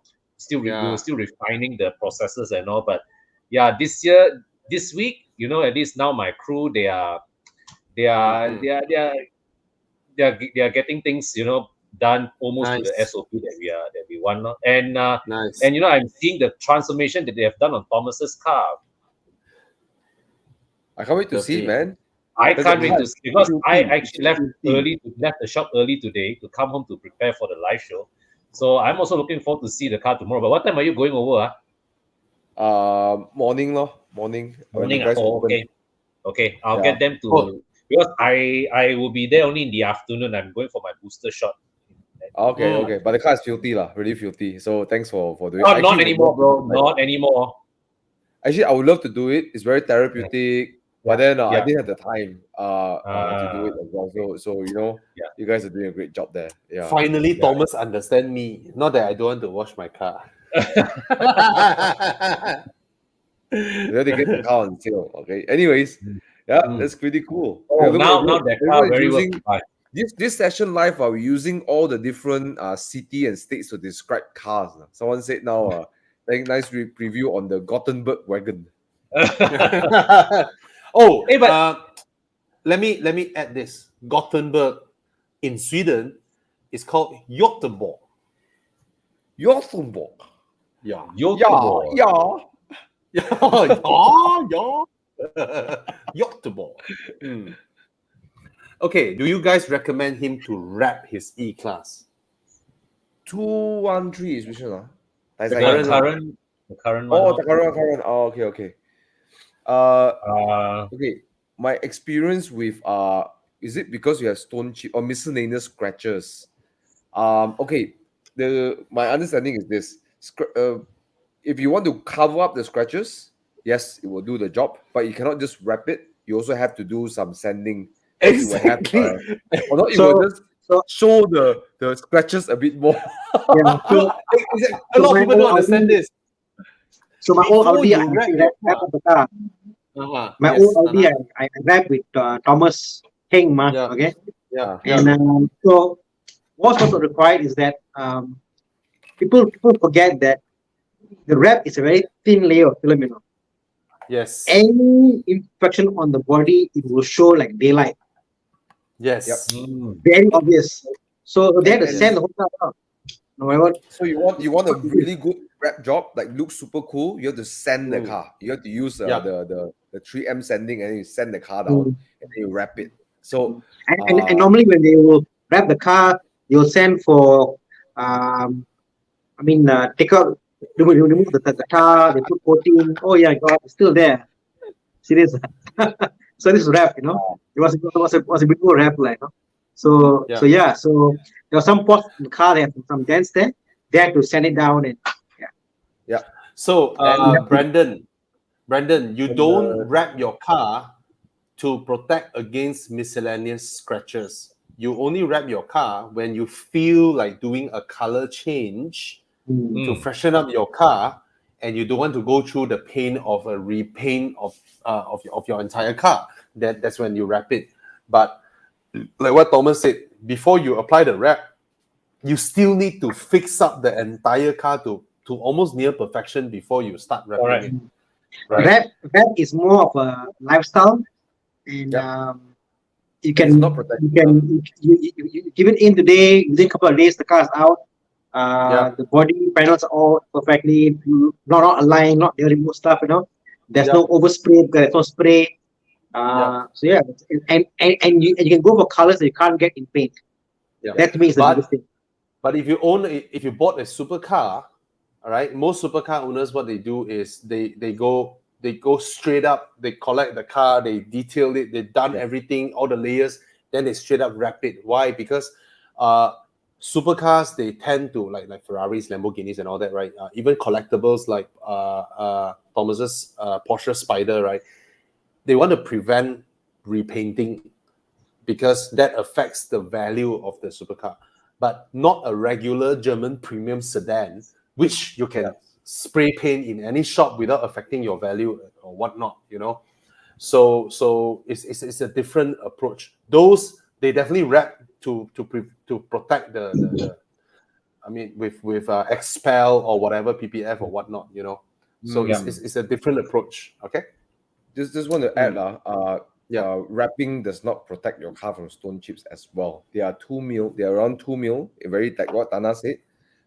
still refining the processes and all. But yeah, this week, at least now my crew, they are getting things, done almost to the SOP that we want. And nice. And I'm seeing the transformation that they have done on Thomas's car. I can't wait to see, man. I can't wait to see, because I actually left the shop early today to come home to prepare for the live show. So I'm also looking forward to see the car tomorrow. But what time are you going over? Morning, Morning. Okay. I'll get them to, because I will be there only in the afternoon. I'm going for my booster shot. Okay. But the car is filthy, really filthy. So thanks for doing it. Not anymore, bro. Not anymore. Actually, I would love to do it. It's very therapeutic. But then I didn't have the time to do it as well. So you guys are doing a great job there. Yeah. Finally, Thomas understand me. Not that I don't want to wash my car. They get the car on sale. Okay. Anyways, that's pretty cool. Now that car very well. This session live, we're using all the different city and states to describe cars. Someone said now, nice preview on the Gothenburg wagon. Let me add this. Gothenburg in Sweden is called Göteborg. Göteborg. Yeah. Göteborg. Okay, do you guys recommend him to wrap his E-Class? 213 is which one? The current one. Oh, the current. Oh, okay. Okay. My experience with is it because you have stone chip or miscellaneous scratches? Okay. My understanding is this: if you want to cover up the scratches, yes, it will do the job. But you cannot just wrap it. You also have to do some sanding. Exactly. Or not, will just show the scratches a bit more. Yeah. A lot of people don't understand this. So my old Audi, I wrap the car. My old Audi, I wrap with Thomas Heng, okay? Yeah. And so what's also required is that people forget that the wrap is a very thin layer of film, Yes. Any imperfection on the body, it will show like daylight. Yes. Yep. Very obvious. So they have to sand the whole car out. No matter what. So you want a really good wrap job, like looks super cool. You have to sand the car. You have to use the 3M sanding, and then you sand the car down, and then you wrap it. So and normally when they will wrap the car, you'll send for take out, remove the car, they put coating. Oh yeah, God, it's still there. Serious. So this is wrap, it was a bit more wrap, like. So there are some spots in the car, they have some dents there. They have to sand it down and So Brandon, you don't wrap your car to protect against miscellaneous scratches. You only wrap your car when you feel like doing a color change to freshen up your car, and you don't want to go through the pain of a repaint of your entire car. That's when you wrap it. But like what Thomas said, before you apply the wrap, you still need to fix up the entire car to almost near perfection before you start wrapping it. Right. That is more of a lifestyle, and you It's can not protected. you give it in today. Within a couple of days, the car is out. The body panels are all perfectly not aligned, not the remote stuff. There's no overspray. There's no spray. So yeah, and you can go for colors that you can't get in paint. That to me is the biggest thing. But if you bought a supercar, all right, most supercar owners, what they do is they go straight up. They collect the car, they detail it, they've done everything, all the layers, then they straight up wrap it. Why? Because supercars, they tend to like Ferraris, Lamborghinis, and all that, right? Even collectibles like Thomas's Porsche Spider, right? They want to prevent repainting because that affects the value of the supercar. But not a regular German premium sedan, which you can spray paint in any shop without affecting your value or whatnot, So it's a different approach. Those, they definitely wrap to protect the I mean with expel or whatever, PPF or whatnot, So it's a different approach. Okay. Just want to add wrapping does not protect your car from stone chips as well. They are 2 mil. They are around 2 mil. Very like what Tana said.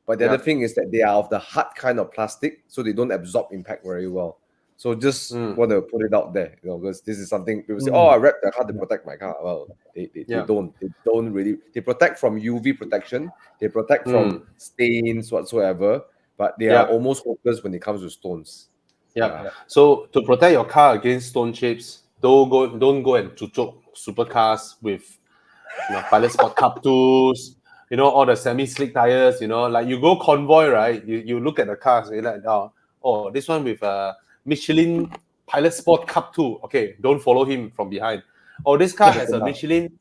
But the other thing is that they are of the hard kind of plastic, so they don't absorb impact very well. So just want to put it out there, because this is something people say, I wrap the car to protect my car. Well, they don't. They don't really. They protect from UV protection. They protect from stains whatsoever. But they are almost hopeless when it comes to stones. So to protect your car against stone chips, don't go and chuchuk supercars with Pilot Sport Cup 2s, all the semi-slick tires, like you go convoy, right? You look at the cars, you're like, this one with Michelin Pilot Sport Cup 2. Okay, don't follow him from behind. This car has a Michelin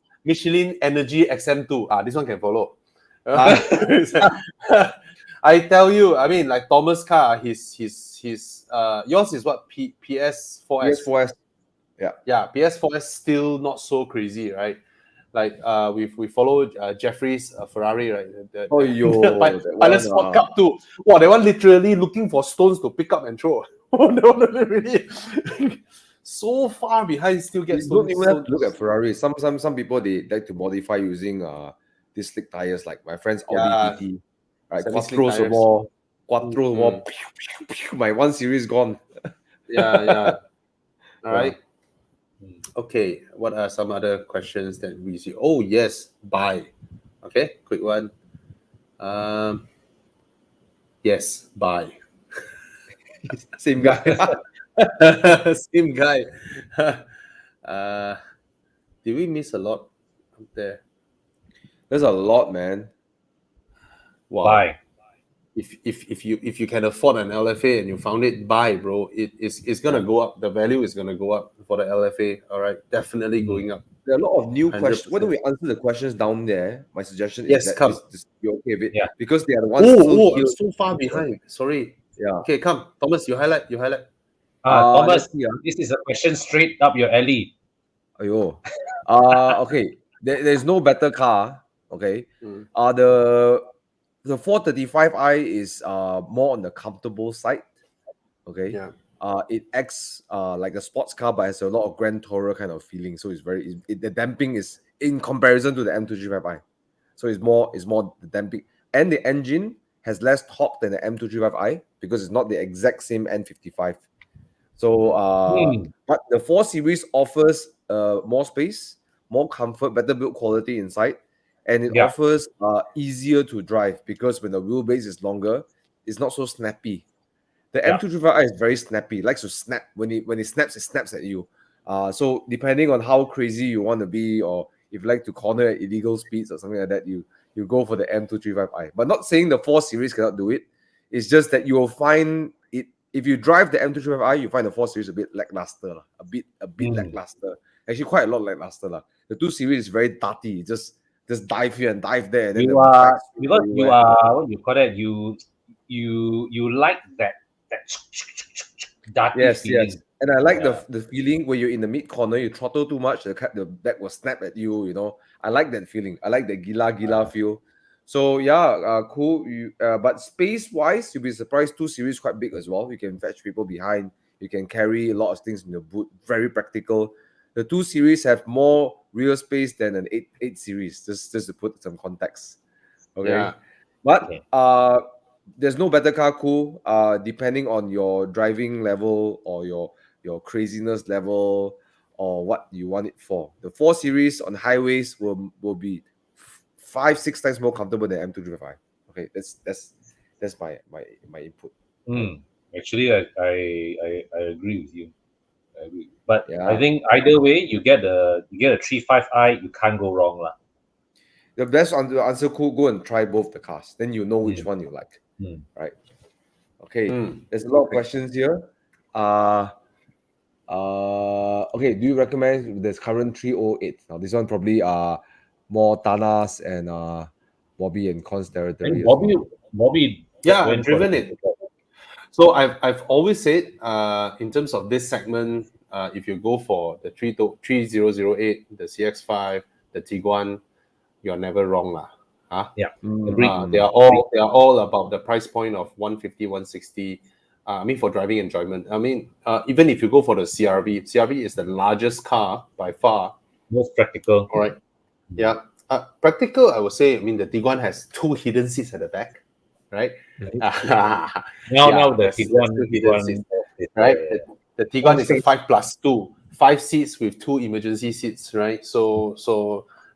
Energy XM2. This one can follow. I tell you, I mean, like Thomas' car, his yours is what, PS4S? PS4S. Yeah, PS4S still not so crazy, right? Like we followed Jeffrey's Ferrari, right? Pilot Sport Cup 2. Wow, they were literally looking for stones to pick up and throw. They were really so far behind, still get stones. Don't even have to look at Ferrari. Some people, they like to modify using these slick tires, like my friend's Audi TT. Right, Quattro more. My 1 Series gone. All right. Okay, what are some other questions that we see? Oh yes, buy. Okay, quick one. Yes, buy. Same guy. Same guy. Did we miss a lot up there? There's a lot, man. Wow. Buy. If you can afford an LFA and you found it, buy, bro. It's gonna go up. The value is gonna go up for the LFA. All right, definitely going up. There are a lot of new questions. Why don't we answer the questions down there? My suggestion is that you're okay with it. Yeah. Because they are the ones I'm so far behind. Sorry. Yeah. Okay, come. Thomas, you highlight. Thomas, this is a question straight up your alley. Ayo. Okay. There's no better car. Okay. The 435i is more on the comfortable side. Okay. Yeah. It acts like a sports car, but has a lot of Grand Tourer kind of feeling. So it's the damping is in comparison to the M235i. So it's more the damping, and the engine has less torque than the M235i because it's not the exact same N55. So but the 4 Series offers more space, more comfort, better build quality inside. And it offers easier to drive because when the wheelbase is longer, it's not so snappy. The M235i is very snappy. It likes to snap. When it snaps at you. So depending on how crazy you want to be, or if you like to corner at illegal speeds or something like that, you go for the M235i. But not saying the 4 Series cannot do it. It's just that you will find it, if you drive the M235i, you find the 4 Series a bit lackluster. A bit lackluster. Actually, quite a lot lackluster. The 2 Series is very dirty. Just dive here and dive there. And You are what you call that? You like that dirty feeling. Yes. And I like the feeling when you're in the mid corner, you throttle too much, the back will snap at you. I like that feeling. I like the gila feel. So cool. But space wise, you'll be surprised. 2 Series quite big as well. You can fetch people behind. You can carry a lot of things in your boot. Very practical. The 2 Series have more rear space than an 8 Series. Just to put some context. Okay. Yeah. But there's no better car, cool. Depending on your driving level or your craziness level or what you want it for. The 4 Series on highways will be 5-6 times more comfortable than M235. Okay, that's my input. Actually, I agree with you. I agree. But I think either way, you get a 3.5i, you can't go wrong lah. The best answer, cool. Go and try both the cars, then you know which one you like. Right? Okay. There's a lot of questions here. Okay. Do you recommend this current 308? Now this one probably more Tanas and Bobby and Cons territory. Bobby. Yeah, I've driven it. So I've always said, in terms of this segment, if you go for the 3008, the CX5, the Tiguan, you're never wrong lah. Huh? Yeah. They are all about the price point of 150, 160. I mean, for driving enjoyment. I mean, even if you go for the CRV is the largest car by far. Most practical. All right. Yeah. Practical, I would say. I mean, the Tiguan has 2 hidden seats at the back, right? Now the Tiguan seats, right? The Tiguan is a 5+2, 5 seats with 2 emergency seats, right? So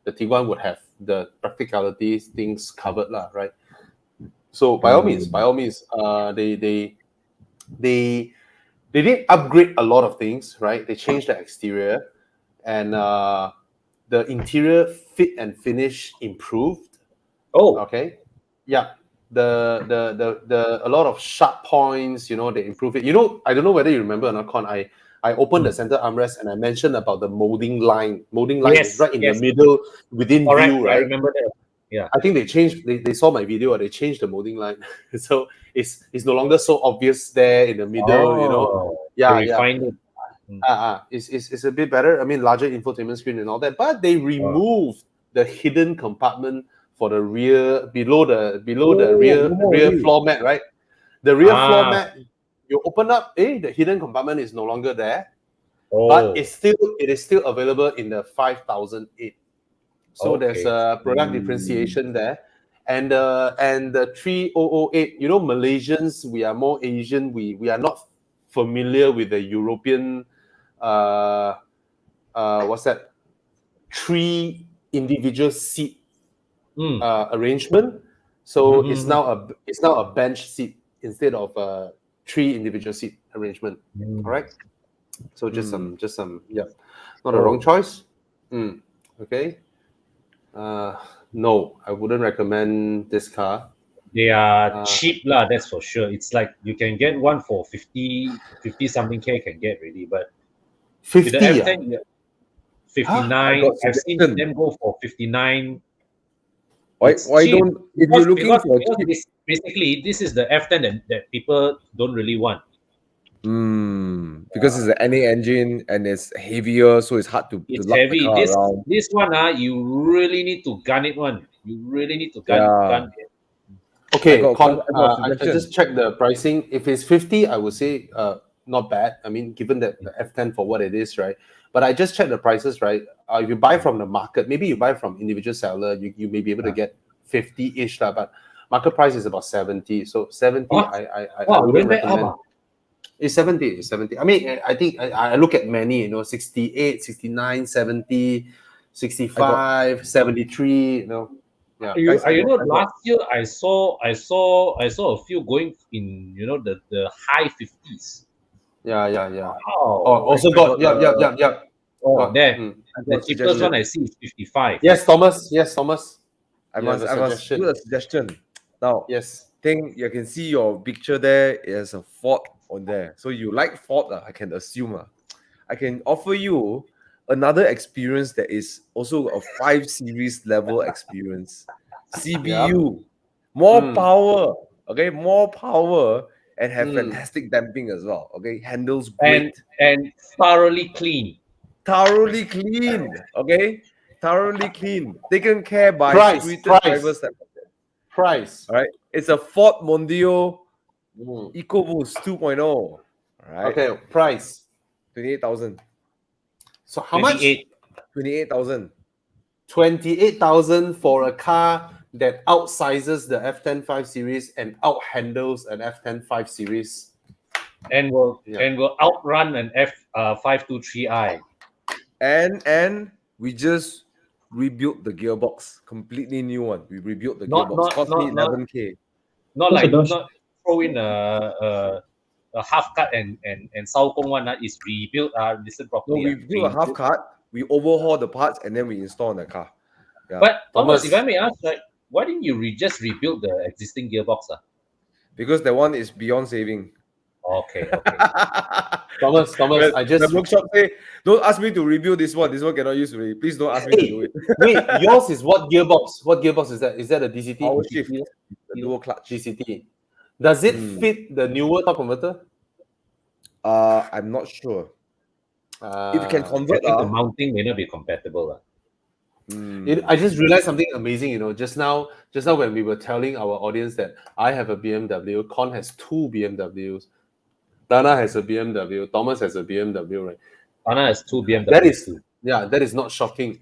the Tiguan would have the practicality things covered lah, right? So by all means, they did upgrade a lot of things, right? They changed the exterior, and the interior fit and finish improved. Oh, okay, yeah. The a lot of sharp points, they improve it. I don't know whether you remember or not, Con. I opened the center armrest and I mentioned about the molding line. Molding line is right in the middle within view, right? I remember that. Yeah. I think they changed. They saw my video, or they changed the molding line, so it's no longer so obvious there in the middle. Yeah. It. It's a bit better. I mean, larger infotainment screen and all that, but they removed the hidden compartment for the rear, below the rear floor mat, right? The rear floor mat, you open up, the hidden compartment is no longer there, but it is still available in the 5008. So there's a product differentiation there, and the 3008. Malaysians, we are more Asian. We are not familiar with the European what's that? 3 individual seat arrangement. So it's now a bench seat instead of a 3 individual seat arrangement. All right. So just some not a wrong choice. Okay. No, I wouldn't recommend this car. They are cheap lah, that's for sure. It's like you can get one for 50 something K can get really, but 50. 59. I've seen them go for 59. Why don't, if you're looking for cheap, basically this is the F10 that people don't really want. Because it's an NA engine and it's heavier, so it's hard to It's lock heavy. the car around. This one you really need to gun it one. You really need to gun it. Okay, I got I suggestion. just checked the pricing. If it's 50, I would say not bad. I mean, given that the F10 for what it is, right? But I just checked the prices, right? If you buy from the market, maybe you buy from individual seller, you may be able to get 50-ish, but market price is about 70. So 70, I wouldn't recommend. It's 70. It's 70. I mean, I think I look at many, 68, 69, 70, 65, 73, Yeah. Last year I saw a few going in, the high 50s. Yeah. Oh, Also got, yeah. Oh, there. The cheapest one I see is 55. Yes, Thomas. I must do a suggestion. Now, Yes. you can see your picture there is a Ford on there. So you like Ford, I can assume. I can offer you another experience that is also a 5 series level experience. CBU. More power. Okay, more power and have fantastic damping as well. Okay, handles great. And thoroughly clean. Thoroughly clean. Okay? Thoroughly clean. Taken care by drivers. Price. All right. It's a Ford Mondeo EcoBoost 2.0. All All right. Okay, price. 28,000. So how much? 28,000. 28,000 for a car that outsizes the F10 5 Series and outhandles an F10 5 Series. And will outrun an F523i. And we just rebuilt the gearbox, completely new one. We rebuilt the gearbox. Cost me 11K. Not throw in a half cut and Sao Kong one is rebuilt. Listen properly. No, we do a half cut. We overhaul the parts and then we install on the car. Yeah. But Thomas, if I may ask, like, why didn't you just rebuild the existing gearbox? Because that one is beyond saving. Okay. Thomas, I just the workshop say, don't ask me to rebuild this one. This one cannot use already. Please don't ask me to do it. Wait, yours is what gearbox? What gearbox is that? Is that a DCT? Power shift, the dual clutch. DCT. Does it fit the newer top converter? I'm not sure. If you can convert, the mounting may not be compatible. I just realized something amazing. Just now when we were telling our audience that I have a BMW, Con has 2 BMWs, Dana has a BMW, Thomas has a BMW, right? Dana has 2 BMWs. That is not shocking.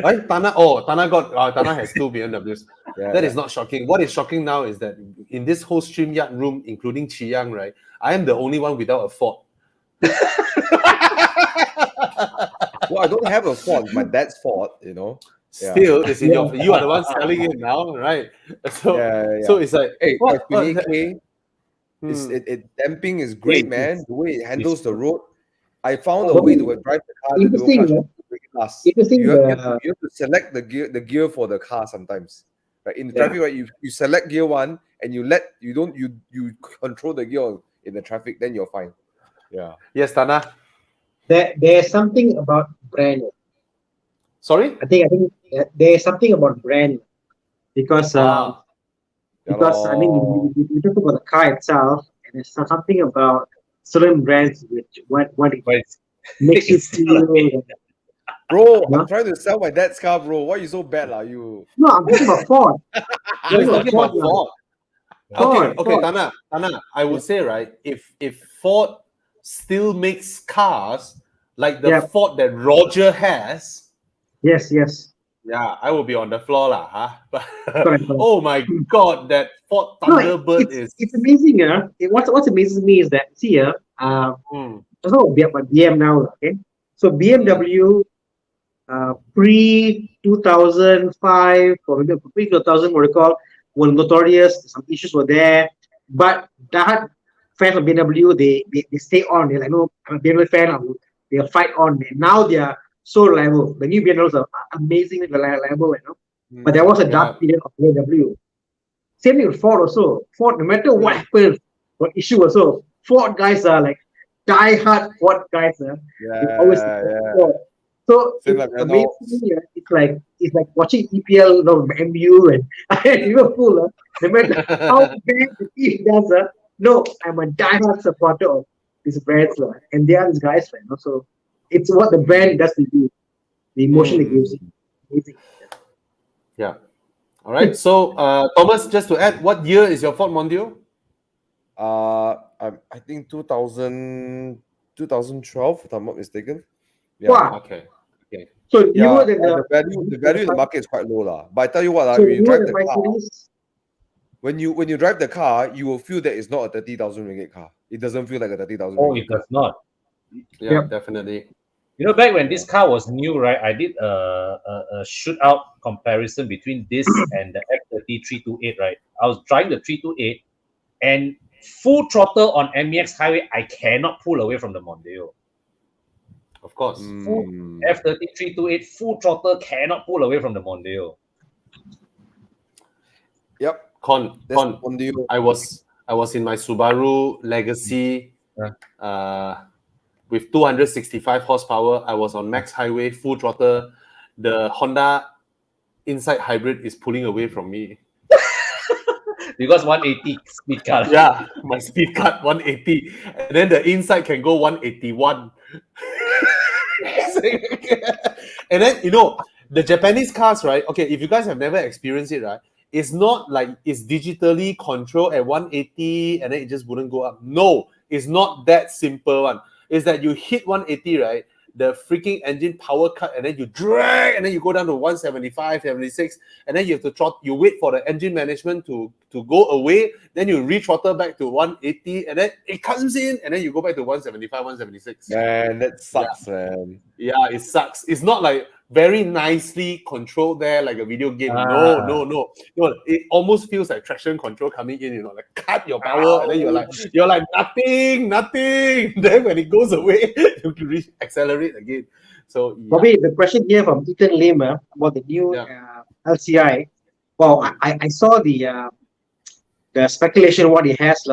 Right? Tana has 2 BMWs. That is not shocking. What is shocking now is that in this whole StreamYard room, including Chiang, right, I am the only one without a Ford. Well, I don't have a Ford. My dad's Ford, Still, it's in you are the one selling it now, right? So it's like, hey, 28K. Damping is great, man. The way it handles the road. I found a way to drive the car. You have to select the gear for the car sometimes. Right? In the traffic, right, you select gear 1 and you control the gear in the traffic, then you're fine. Yeah. Yes, Tana. There's something about brand. Sorry? I think there's something about brand because I mean we talk about the car itself, and there's something about certain brands which what it makes you feel. Bro, I'm trying to sell my dad's car, bro. Why are you so bad, lah? You? No, I'm talking about Ford. You're talking about Ford. Okay, Tana. I would say, right, if Ford still makes cars like the Ford that Roger has. Yes. Yeah, I will be on the floor, lah, huh? But oh my God, that Ford Thunderbird it's amazing, What amazes me is that that's about BM now, okay? So BMW pre-2005 or maybe pre-2000, what we call, were notorious. Some issues were there, but that fans of BMW, they stay on. They're like, no, I'm a BMW fan. They'll fight on. And now they are so reliable. The new BMWs are amazingly reliable, But there was a dark period of BMW. Same thing with Ford also. Ford, no matter what happens, what issue also, Ford guys are like die-hard Ford guys. They always Ford. So it's like watching EPL, MU and Liverpool. No matter how bad the team does, no, I'm a die-hard supporter of these brands, and they are these guys, So it's what the brand does to you, the emotion it gives you. Amazing. Yeah. All right. So Thomas, just to add, what year is your Ford Mondeo? I think 2012, if I'm not mistaken. Yeah. Wow. Okay. So the value in the market is quite low, lah. But I tell you what, when you drive the car, when you drive the car, you will feel that it's not a 30,000 ringgit car. It doesn't feel like a 30,000. Oh, it does not. Yeah, definitely. Back when this car was new, right? I did a shootout comparison between this and the F30 328, right? I was driving the 328, and full throttle on MEX highway, I cannot pull away from the Mondeo. Of course. F30 328 full throttle cannot pull away from the Mondeo. Yep. Con. I was in my Subaru Legacy with 265 horsepower. I was on max highway, full throttle. The Honda Insight Hybrid is pulling away from me. Because 180 speed cut. Yeah, my speed cut 180. And then the Insight can go 181. And then, the Japanese cars, right? Okay, if you guys have never experienced it, right? It's not like it's digitally controlled at 180 and then it just wouldn't go up. No, is not that simple one. Is that you hit 180, right? The freaking engine power cut, and then you drag, and then you go down to 175, 76, and then you have to you wait for the engine management to go away, then you re-throttle back to 180, and then it comes in, and then you go back to 175, 176. Man, that sucks, man. Yeah, it sucks. It's not like very nicely controlled there, like a video game. No. It almost feels like traction control coming in, like cut your power, and then you're like nothing. Then when it goes away, you can accelerate again. So Bobby, the question here from Ethan Lim about the new LCI. Well, I saw the speculation what it has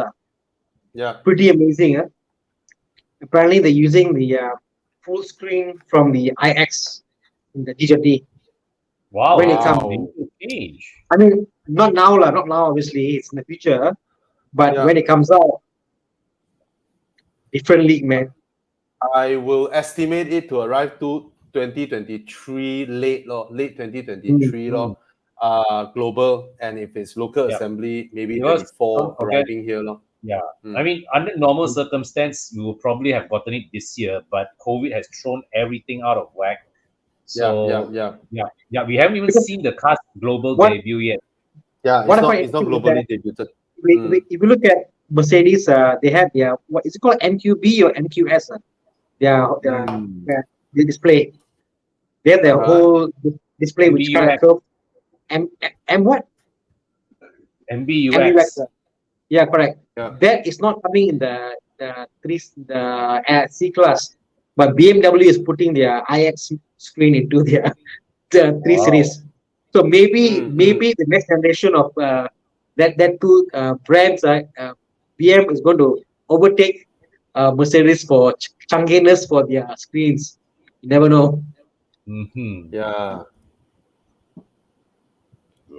pretty amazing. Apparently they're using the full screen from the iX in the DJD. Wow. When it comes, I mean, not now, obviously, it's in the future. But when it comes out, different league, man. I will estimate it to arrive to 2023 late 2023 global, and if it's local assembly, maybe 24 arriving here Yeah, I mean, under normal circumstance, you will probably have gotten it this year, but COVID has thrown everything out of whack. So we haven't even seen the car's global debut yet. Yeah, it's not globally debuted. If you look at Mercedes, they have their, what is it called, MQB or MQS? Their display. They have their whole display, which kind of curve. M what? MBUX. Yeah, correct. Yeah. That is not coming in the C class, but BMW is putting their iX screen into their 3 Series. So maybe the next generation of that two brands, BM is going to overtake Mercedes for chunkiness for their screens. You never know. Yeah.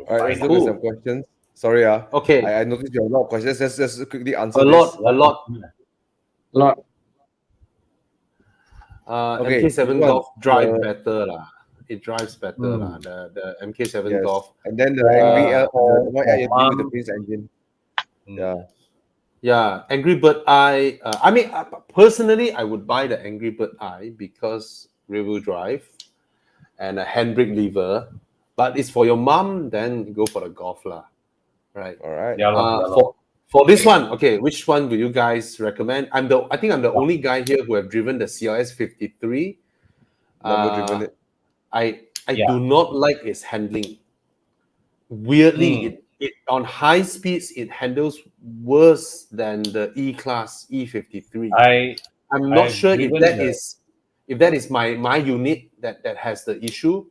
All right, let's look at some questions. Sorry, okay. I noticed you have a lot of questions. Let's just quickly answer a this. lot. Okay, MK7 Golf drive better lah. It drives better lah. The MK7 Golf. And then the Angry with the Prince engine. Yeah, Angry Bird Eye. I mean, personally, I would buy the Angry Bird Eye because rear-wheel drive and a handbrake lever. But it's for your mom, then go for the Golf lah. Right. All right. For this one, okay, which one do you guys recommend? I think I'm the only guy here who have driven the CLS 53. Never driven it. I do not like its handling. Weirdly, it on high speeds it handles worse than the E-Class E53. I'm not sure if that is my unit that has the issue.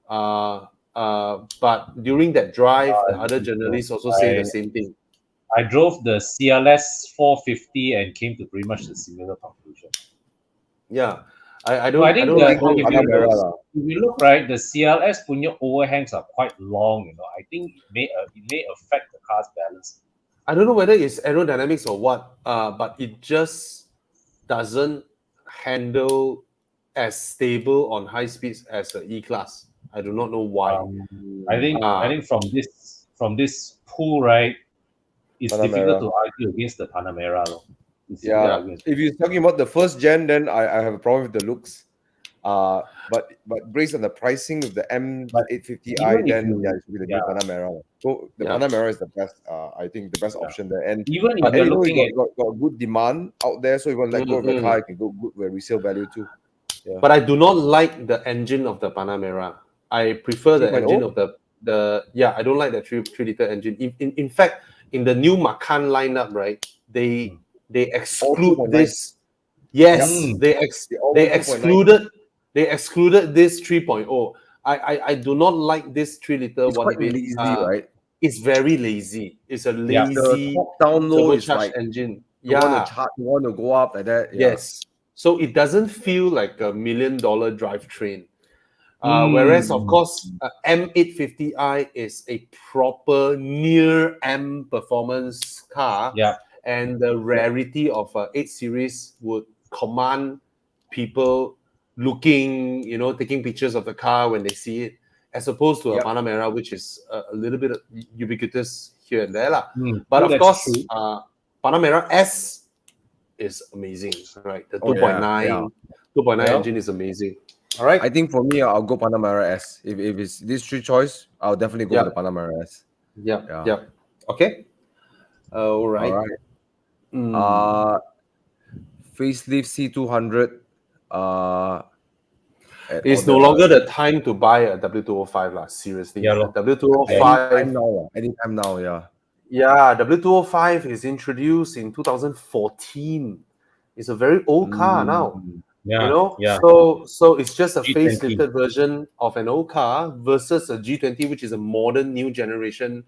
But during that drive, the other journalists also say the same thing. I drove the CLS 450 and came to pretty much the similar conclusion. Yeah, I think if you look right, the CLS punya overhangs are quite long. I think it may affect the car's balance. I don't know whether it's aerodynamics or what, but it just doesn't handle as stable on high speeds as the E-Class. I do not know why. I think from this pool, right, it's Panamera. difficult to argue against the Panamera. If you're talking about the first gen, then I have a problem with the looks. But based on the pricing of the M850i, then it should be the new Panamera. So the Panamera is the best. I think the best option there. And even if you're looking at got good demand out there, so if you want to let go of the car, it can go good with resale value too. Yeah. But I do not like the engine of the Panamera. I prefer the engine of the I don't like the 3-liter engine. In fact, in the new Macan lineup, right, they exclude this. Yes, they excluded this 3.0. I do not like this 3-liter one. Quite lazy, right? It's very lazy. It's a lazy down low is like engine. You want to go up like that. Yeah. Yes. So it doesn't feel like $1 million drivetrain. Whereas, of course, M850i is a proper near M performance car. Yeah. And the rarity of 8 Series would command people looking, taking pictures of the car when they see it, as opposed to a Panamera, which is a little bit ubiquitous here and there. But of course, Panamera S is amazing, right? The Oh, 2.9, yeah. 2.9 Yeah. engine is amazing. All right. I think for me, I'll go Panamera S. If it's these three choice, I'll definitely go Yeah. for the Panamera S. Yeah. Yeah. Yeah. Okay. All right. All right. Mm. Facelift C200. It's no longer the time to buy a W205 lah. Seriously, Yeah, lor. W205. anytime now. Anytime now, yeah. Yeah, W205 is introduced in 2014. It's a very old car now. Yeah. You know, Yeah. so it's just a G20. facelifted version of an old car versus a G20, which is a modern new generation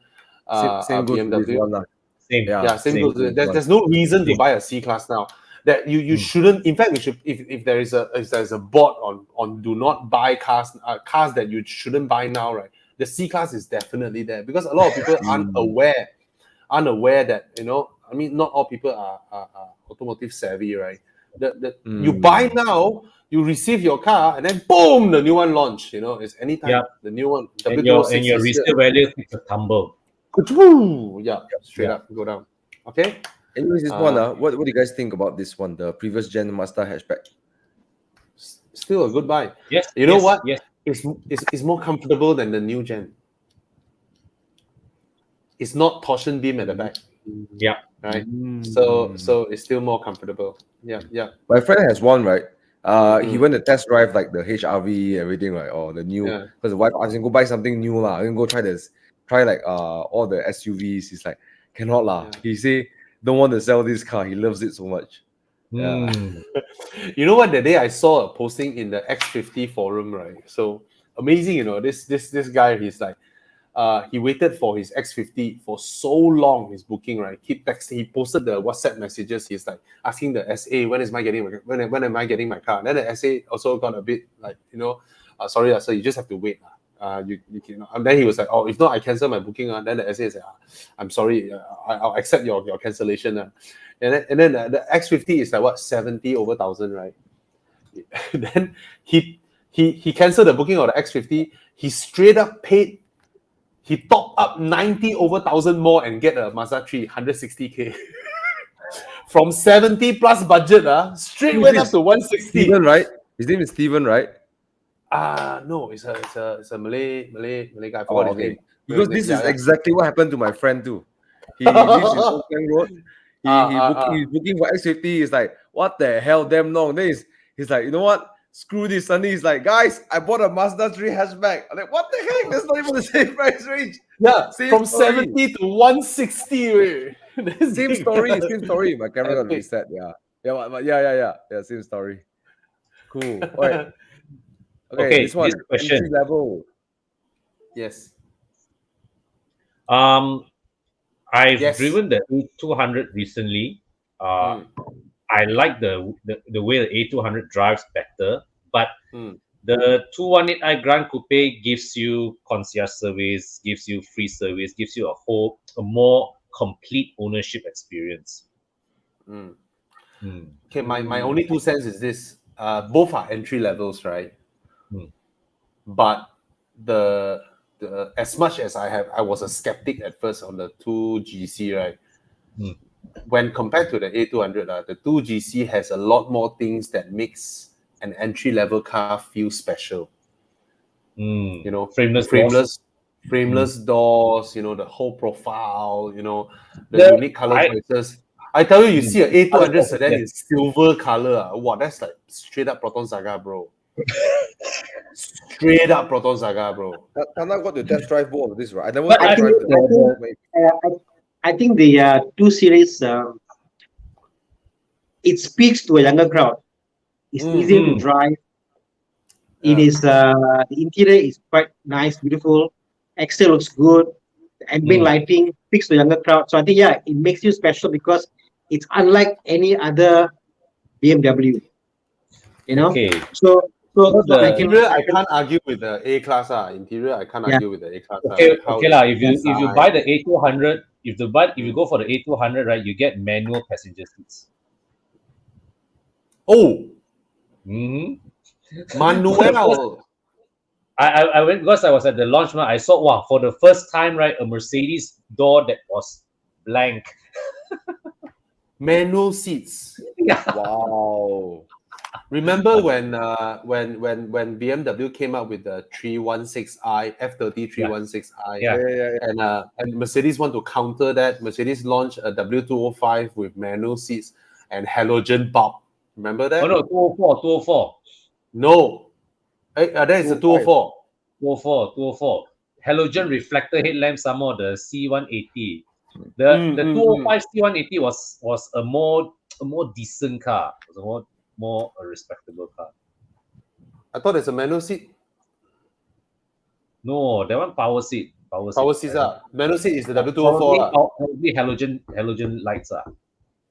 Same goes to this BMW. one lah. Same. Yeah, same same goes. goes There's no reason to Same. buy a C class now. That you shouldn't. In fact, we should. If there's a board on do not buy cars that you shouldn't buy now, right? The C class is definitely there because a lot of people aren't aware that, you know. I mean, not all people are automotive savvy, right? You buy now, you receive your car, and then boom, the new one launch. You know, it's anytime. Yeah. The new one. And W206 your is resale value takes a tumble. Yeah, straight up, go down. Okay. Anyways, this one, what do you guys think about this one? The previous gen Mazda hatchback. Still a good buy. Yes. You know yes, what? Yes. It's more comfortable than the new gen. It's not torsion beam at the back, Yeah. right? So it's still more comfortable. Yeah. My friend has one, right? He went to test drive like the HRV, everything, right? Or the new, Yeah. because the wife asked him go buy something new lah. Then go try like all the SUVs. He's like, cannot lah. Yeah. He say don't want to sell this car. He loves it so much. Yeah. You know what? The day I saw a posting in the X50 forum, right? So amazing, you know, this guy, he's like, he waited for his X50 for so long, his booking, right? Keep texting. He posted the WhatsApp messages. He's like asking the SA, when am I getting my car? And then the SA also got a bit like, you know, sorry, sir, you just have to wait. You can. And then he was like, oh, if not, I cancel my booking. Then the SA said, I'm sorry, I'll accept your cancellation. And then the X50 is like what, 70 over 1,000, right? Then he canceled the booking of the X50. He straight up paid. He topped up 90 over 1,000 more and get a Mazda 3, 160K. From 70 plus budget, straight went up to 160. Steven, right? His name is Steven, right? No, it's a Malay guy. I forgot his name. Because this is exactly what happened to my friend too. He lives in Old Klang Road. He's booking for X50. He's like, what the hell, damn long. Then he's like, you know what? Screw this. Suddenly he's like, guys, I bought a Mazda 3 hatchback. I'm like, what the heck? That's not even the same price range. Yeah, Same from story. 70 to 160. Same story. My camera got reset. Yeah. Same story. Cool. All right. Okay, this one. Question. Entry level. Yes. I've driven the A200 recently. I like the way the A200 drives better, but the 218i Grand Coupe gives you concierge service, gives you free service, gives you a more complete ownership experience. Okay, my only 2 cents is this. Both are entry levels, right? But the as much as I was a skeptic at first on the 2GC, right? When compared to the A200, the 2GC has a lot more things that makes an entry level car feel special. You know, frameless doors. You know, the whole profile. You know, the unique color choices. I tell you, you see an A200 sedan in silver color. Wow, that's like straight up Proton Saga, bro. Straight up Proton Saga, bro. Tana got to test drive both of this, right? I think the 2 Series, it speaks to a younger crowd. It's easier to drive. It is the interior is quite nice, beautiful. Exterior looks good. The ambient lighting speaks to a younger crowd. So I think it makes you special because it's unlike any other BMW. You know. Okay. So interior, I can't argue with the A class. Interior, I can't argue with the A class. Okay lah. If you buy the A200, if you go for the A200, right, you get manual passenger seats. Oh. Manuel. I went because I was at the launch. I saw for the first time, right, a Mercedes door that was blank. manual seats. Wow. Remember when BMW came up with the 316i F30 316i, and Mercedes want to counter that. Mercedes launched a W205 with manual seats and halogen bulb. Remember that? Oh no, 204. No, that is a 204. 204. Halogen reflector headlamp, some more the C180. The 205 C180 was a more decent car. It was a more a respectable car. I thought it's a manual seat. No, that one power seat. Power seats are. Manual seat is the W204. Probably halogen lights are.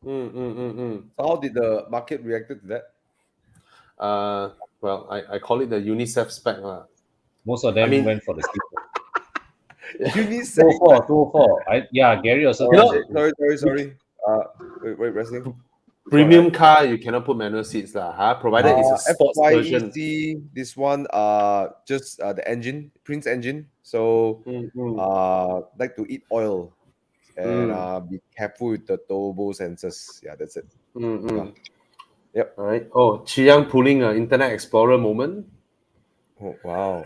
So how did the market react to that? Well, I call it the UNICEF spec. Most of them went for the seat. UNICEF 204. Gary also. Sorry. Wait, resting. Premium car, you cannot put manual seats, provided it's a sports version. This one, just the engine, Prince engine. So, like to eat oil and be careful with the turbo sensors. Yeah, that's it. Yep. All right. Oh, Chi Yang pulling an Internet Explorer moment. Oh, wow.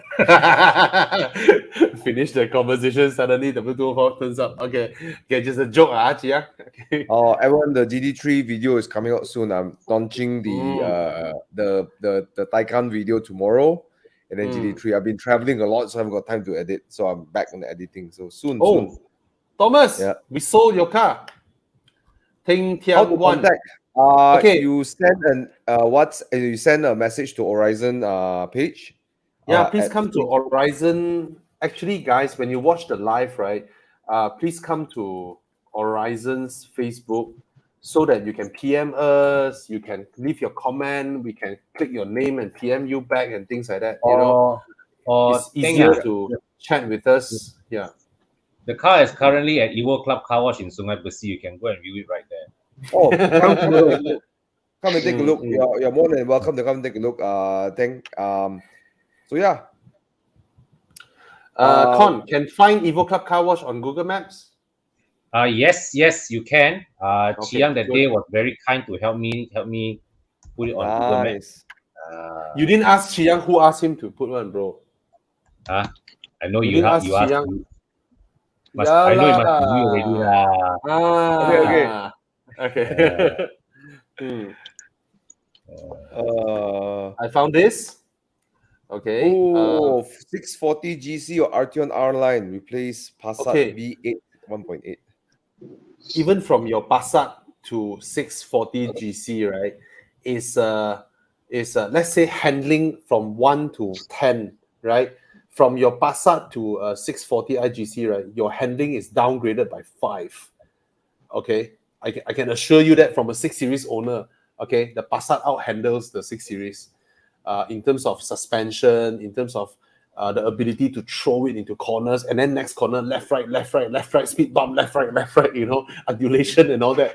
Finish the conversation. Suddenly, the W204 turns up. Okay, just a joke, Chi Yang. Okay. Everyone, the GD3 video is coming out soon. I'm launching the Taycan video tomorrow, and then GD3. I've been traveling a lot, so I haven't got time to edit. So I'm back on the editing. So soon. Thomas, we sold your car. Ting Tiang One. Okay, you send you send a message to Horizon page. Yeah, please come to Horizon. Actually, guys, when you watch the live, right, please come to Horizon's Facebook so that you can PM us, you can leave your comment, we can click your name and PM you back and things like that. Or it's easier to chat with us. Yeah. The car is currently at Evo Club Car Wash in Sungai Besi. You can go and view it right there. Oh, come and take a look. You're more than welcome to come and take a look. So yeah. Con, can find Evo Club Car Wash on Google Maps? Yes, you can. Chiang that day was very kind to help me put it on Google Maps. You didn't ask Chiang who asked him to put one, bro. I know you asked. I know it must be you already. Okay. I found this. Okay. 640 GC or Arteon R line replace Passat V8 1.8. Even from your Passat to 640 GC, right? Is let's say handling from 1 to 10, right? From your Passat to 640 IGC, right? Your handling is downgraded by 5. Okay. I can assure you that from a 6 Series owner, okay, the Passat out-handles the 6 Series in terms of suspension, in terms of the ability to throw it into corners, and then next corner, left, right, speed bump, left, right, undulation and all that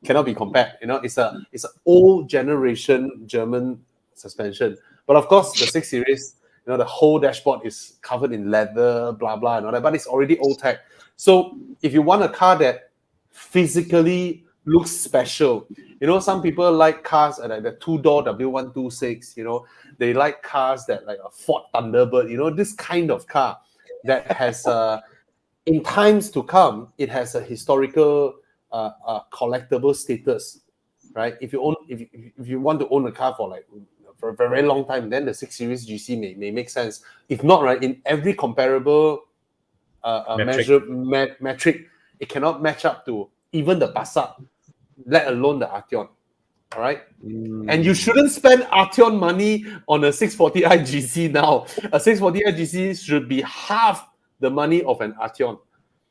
cannot be compared. It's an old generation German suspension. But of course, the 6 Series, the whole dashboard is covered in leather, blah, blah, and all that, but it's already old tech. So if you want a car that physically looks special, some people like cars like the 2-door W126, they like cars that like a Ford Thunderbird, this kind of car that has in times to come, it has a historical collectible status, right? If you want to own a car for a very long time, then the 6 Series GC may make sense. If not, right, in every comparable metric, it cannot match up to even the Passat, let alone the Arteon. All right? And you shouldn't spend Arteon money on a 640i GC now. A 640i GC should be half the money of an Arteon.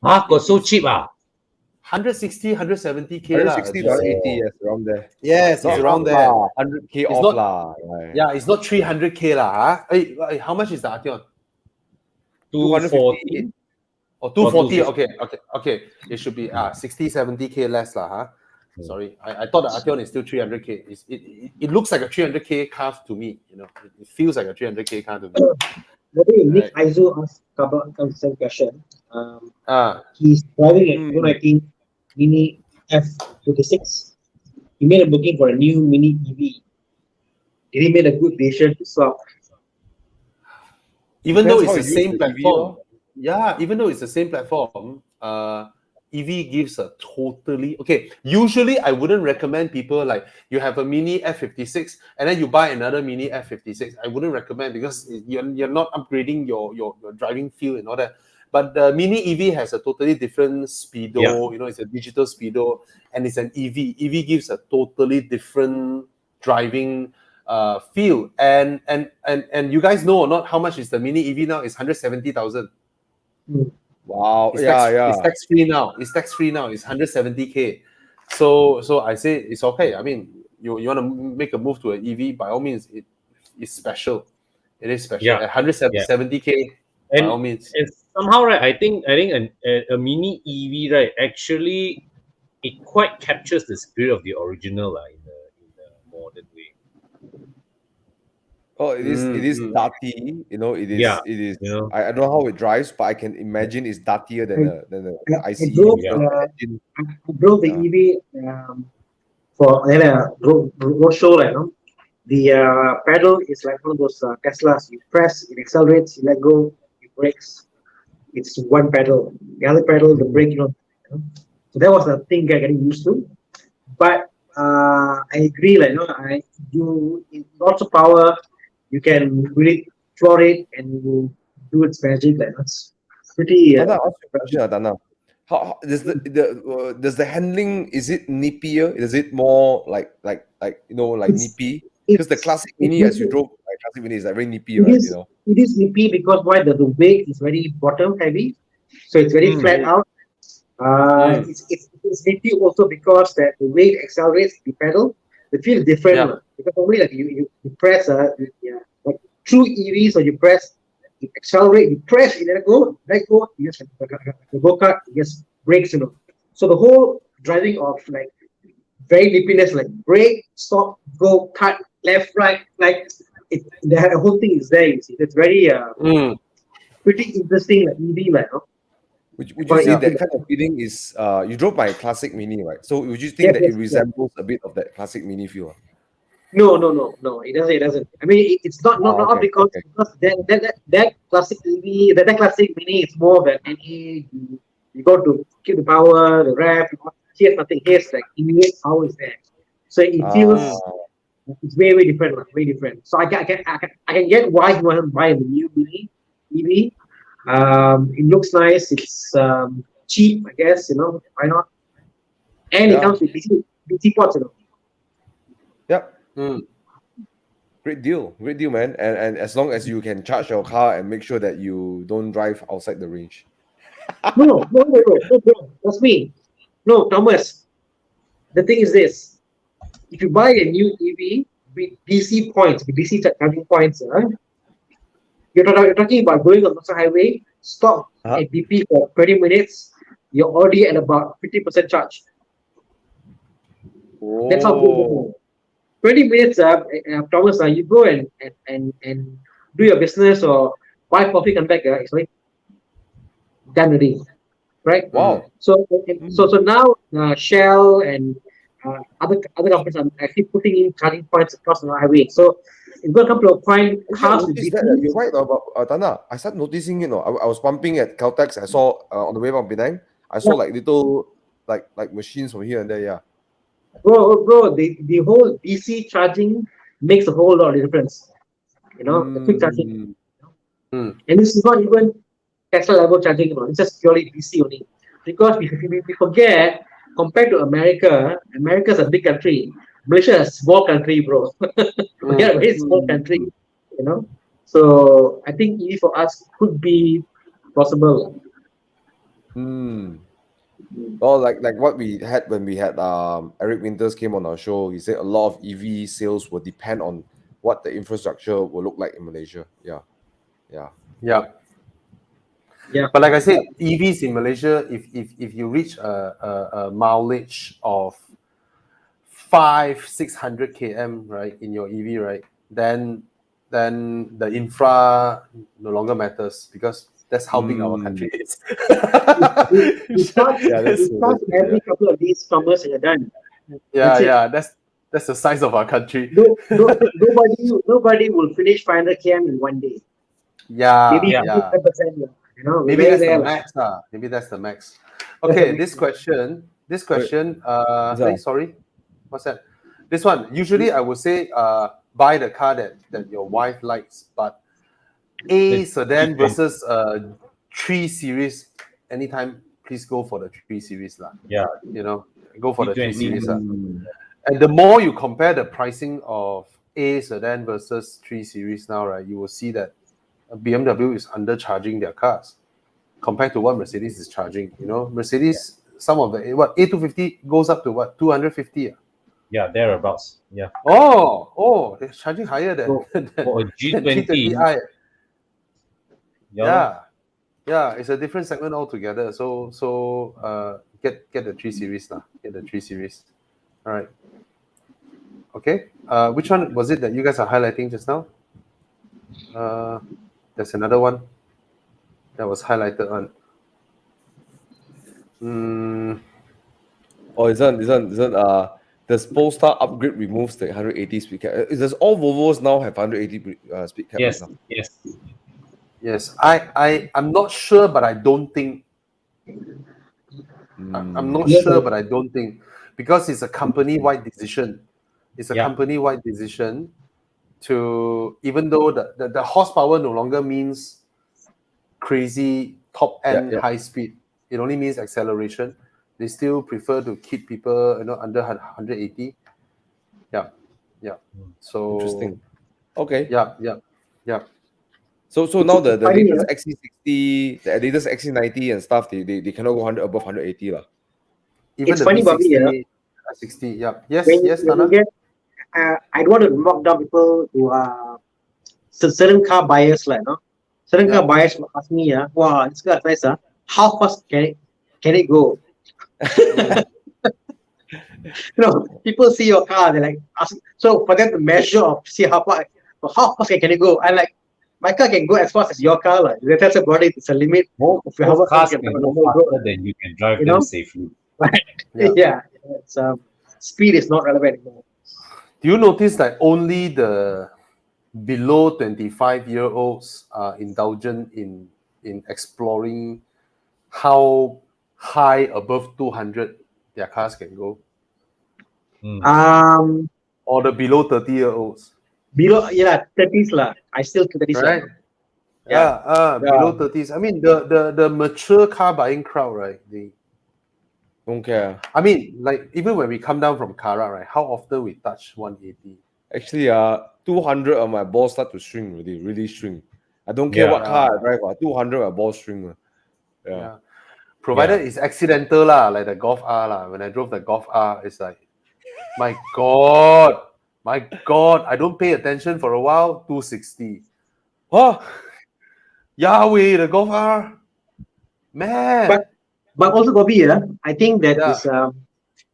Got so cheap, 160, 170k. 160 to 180, yes, around there. Yes, it's around there. 100k off. Right. Yeah, it's not 300k. Hey, how much is the Arteon? 240. Or 240, okay. It should be 60, 70k less. Sorry, I thought the Arteon is still 300k. It looks like a 300k car to me. It feels like a 300k car to me. Nick Aizu asked about the same question. He's driving a 219 Mini F56. He made a booking for a new mini EV. Did he make a good decision to swap? Even though Depends it's how the you use same the EV, platform, even though it's the same platform, EV gives a totally okay. Usually, I wouldn't recommend people like you have a mini F56 and then you buy another mini F56. I wouldn't recommend because you're not upgrading your driving feel and all that. But the mini EV has a totally different speedo. Yeah. You know, it's a digital speedo and it's an EV. EV gives a totally different driving feel. And you guys know or not how much is the mini EV now? It's 170,000. Wow. It's Yeah. tax free now. It's tax free now. It's 170K. So I say it's okay. I mean, you want to make a move to an EV, by all means, it's special. It is special. Yeah. At 170K, by all means. And somehow, right, I think a mini EV, right, actually it quite captures the spirit of the original in the modern way. Oh, it is dirty. You know, it is. Yeah, It is. you know. I don't know how it drives, but I can imagine it's dirtier than the I ICE. drove, because engine- I drove the EV for a road show, like, the pedal is like one of those Teslas. You press, it accelerates, you let go, it brakes. It's one pedal. The other pedal, the brake, So that was the thing I'm getting used to. But I agree, like, in lots of power, you can really floor it and do its magic. Like, it's pretty. Dana, ask you a question, Dana. How does does the handling, is it nippier? Is it more like nippy? Because the classic mini, as you drove, like classic mini is like very nippy, right? It is nippy because why the weight is very bottom heavy, so it's very flat out. It's nippy also because that the weight accelerates the pedal. The feel different because normally like you press like through EVs, or you press, you accelerate, you press, you let go, you just the go kart, it just brakes, So the whole driving of like very nippiness, like brake, stop, go, cut, left, right, like the whole thing is there. You see, it's very pretty interesting, like EV, like. Would you say that kind of feeling is you drove my classic mini, right? So would you think that it resembles a bit of that classic mini feel? No, it doesn't. It doesn't. I mean, it's not because that classic EV, that classic mini is more of an NA. You got to keep the power, the rev. Here's nothing. Here's like immediate power is there. So it feels it's very different, very different. So I can get why you want to buy the new mini EV. It looks nice. It's cheap, I guess. Why not? And it comes with DC ports. Yep. Great deal, man. And as long as you can charge your car and make sure that you don't drive outside the range. No, that's me. No, Thomas. The thing is this: if you buy a new EV with DC points, with DC charging points, you're talking about going on the highway, stop at BP for 20 minutes. You're already at about 50% charge. That's how good. 20 minutes, Thomas, you go and do your business or buy coffee, come back, it's like done already, right? Wow. So now Shell and other companies are actually putting in charging points across the highway. So it's going to come to a point. You're right about Tana. I started noticing, I was pumping at Caltex. I saw on the way from Penang, I saw like little like machines from here and there. Yeah. Bro, the whole DC charging makes a whole lot of difference. The quick charging. And this is not even Tesla level charging, it's just purely DC only. Because if we forget, compared to America, America's a big country. Malaysia is a small country, bro. We are a very small country, So I think EV for us could be possible. Well, like what we had when we had Eric Winters came on our show, he said a lot of EV sales will depend on what the infrastructure will look like in Malaysia. Yeah. But like I said, EVs in Malaysia, if you reach a mileage of 500-600 km, right, in your EV, right, then the infra no longer matters because That's how big our country is. Because every couple of days, commerce are done. That's the size of our country. Nobody will finish 500 km in one day. Maybe 5%. Maybe that's the max. Maybe that's the max. Okay, this question. Sorry, what's that? This one. Usually, I would say, buy the car that your wife likes, but A sedan versus 3 Series. Anytime, please go for the 3 Series, lah. Yeah. Go for the 3 Series. And the more you compare the pricing of A sedan versus 3 Series now, right, you will see that BMW is undercharging their cars compared to what Mercedes is charging. Mercedes, some of the A250 goes up to 250. Yeah, thereabouts. Yeah. Oh, they're charging higher than for a G20. Yeah, it's a different segment altogether. So get the 3 Series now. Get the 3 Series. All right. Okay. Which one was it that you guys are highlighting just now? There's another one that was highlighted on. Does Polestar upgrade removes the 180 speed cap? Does all Volvos now have 180 speed cap? Yes, right now? Yes. I'm not sure, but I don't think. I'm not sure, but I don't think, because it's a company-wide decision. It's a company-wide decision to, even though the horsepower no longer means crazy top-end high speed. It only means acceleration. They still prefer to keep people, under 180. Yeah. So interesting. Okay. Yeah. So now the latest XC60, the latest XC90 and stuff, they cannot go above 180 lah. Even It's the funny, Bobby, V60, 60. Yeah. Yes, when Nana. you I don't want to knock down people who are certain car buyers, like certain car buyers ask me, wow, this car is nice, how fast can it go? People see your car, they're like, so for them to measure or see how fast can it go? I'm like, my car can go as fast as your car. That's about it. It's a limit. Most cars can go faster than you can drive them safely. Right. Yeah. Speed is not relevant anymore. Do you notice that only the below 25-year-olds are indulgent in exploring how high above 200 their cars can go? Or the below 30-year-olds? Below 30s lah. I still 30s. Right. Below 30s. I mean, the mature car buying crowd, right? They don't care. I mean, like, even when we come down from Kara, right? How often we touch 180? Actually, 200 on my balls start to shrink already. Really shrink. I don't care what car I drive. 200 my balls shrink. Yeah. Provided it's accidental lah, like the Golf R lah. When I drove the Golf R, it's like, my God, I don't pay attention for a while. 260. Huh? Yahweh, the Golf R, man. But also, Bobby, I think that is,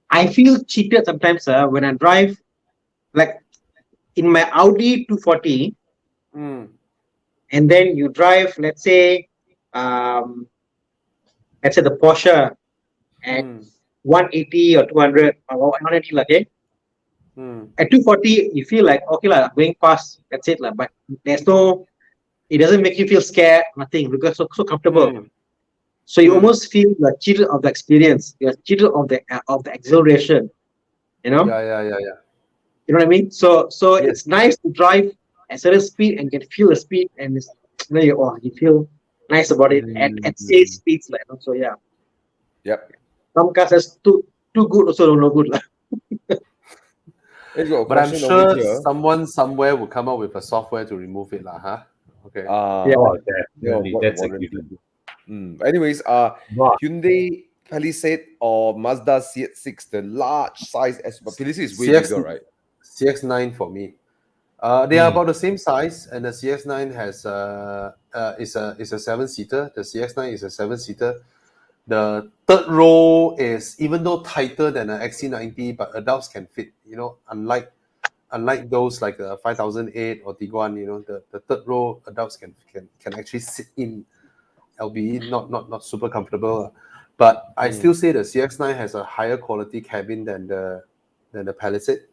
I feel cheated sometimes when I drive, like in my Audi 240, and then you drive, let's say the Porsche at 180 or 200 or 180, okay? At 240, you feel like, okay, going fast, that's it. But there's no, it doesn't make you feel scared, nothing, because so comfortable. So you almost feel you're cheated of the experience. You're cheated of the exhilaration. Yeah. You know what I mean? So it's nice to drive at certain speed and get feel the speed, and it's, you feel nice about it at safe speeds, So yeah. Yep. Some cars are too good, also no good. But I'm sure someone somewhere will come up with a software to remove it, huh? Okay. That's a good. Anyways, Hyundai Palisade or Mazda CX-6, the large size but Palisade is way bigger, right? CX-9 for me. They are about the same size, and the CX-9 has is a 7-seater. The CX-9 is a 7-seater. The third row is, even though tighter than an XC90, but adults can fit. Unlike those like the 5008 or Tiguan, the third row adults can actually sit in. LBE, not super comfortable. But I still say the CX-9 has a higher quality cabin than the Palisade.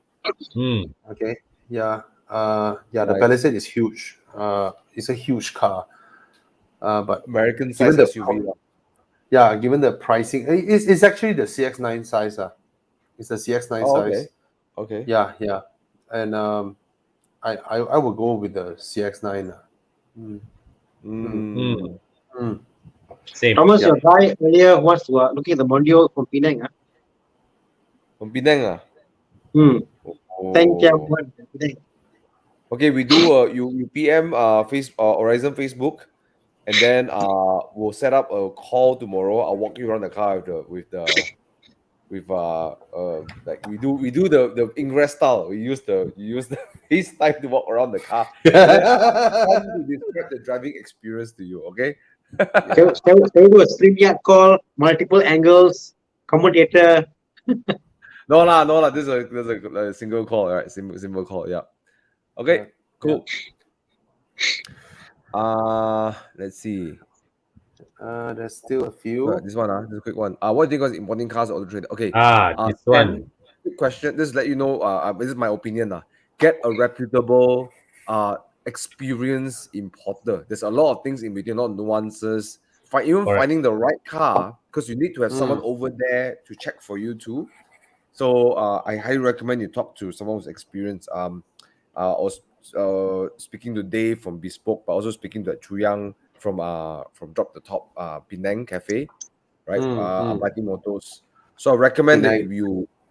Okay, yeah, the Palisade is huge. It's a huge car. But American size given SUV. given the pricing, it's actually the CX-9 size. It's the CX-9 size. Okay. Yeah, and I will go with the CX-9. Same. Thomas, your guy earlier was looking at the Mondio from Penang. From Penang. Hmm. Oh. 10 Penang. Okay, we do you PM Horizon Facebook, and then we'll set up a call tomorrow. I'll walk you around the car with like we do the ingress style. We use the FaceTime to walk around the car. To describe the driving experience to you, okay? Shall we do a StreamYard call, multiple angles, commentator? No lah. This is a single call, right? Simple call, yeah. Okay, cool. Let's see. There's still a few. This one, this is a quick one. What do you think is importing cars or auto trader? Okay. This one. Quick question. Just let you know. This is my opinion. Get a reputable experienced importer. There's a lot of things in between, a lot of nuances. Finding the right car, because you need to have someone over there to check for you too. So I highly recommend you talk to someone who's experienced. Or speaking to Dave from Bespoke, but also speaking to Chu Yang from Drop the Top Penang Cafe, right? Abadi Motors. So I recommend that if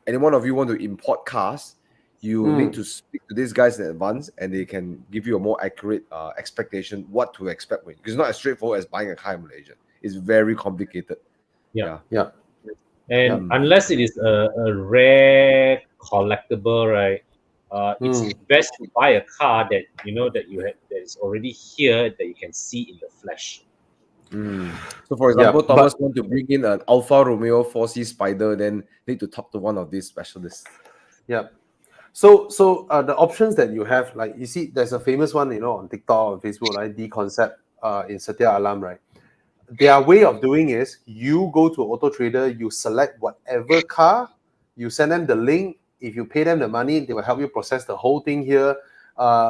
any one of you want to import cars, you need to speak to these guys in advance, and they can give you a more accurate expectation what to expect with. Because it's not as straightforward as buying a car in Malaysia. It's very complicated. Yeah. And unless it is a rare collectible, right? It's best to buy a car that that is already here, that you can see in the flesh. So, for example, Thomas want to bring in an Alfa Romeo 4C Spider, then need to talk to one of these specialists. Yeah. So the options that you have, like you see, there's a famous one, on TikTok or Facebook, like D Concept in Setia Alam, right? Their way of doing is you go to Auto Trader, you select whatever car, you send them the link. If you pay them the money, they will help you process the whole thing here.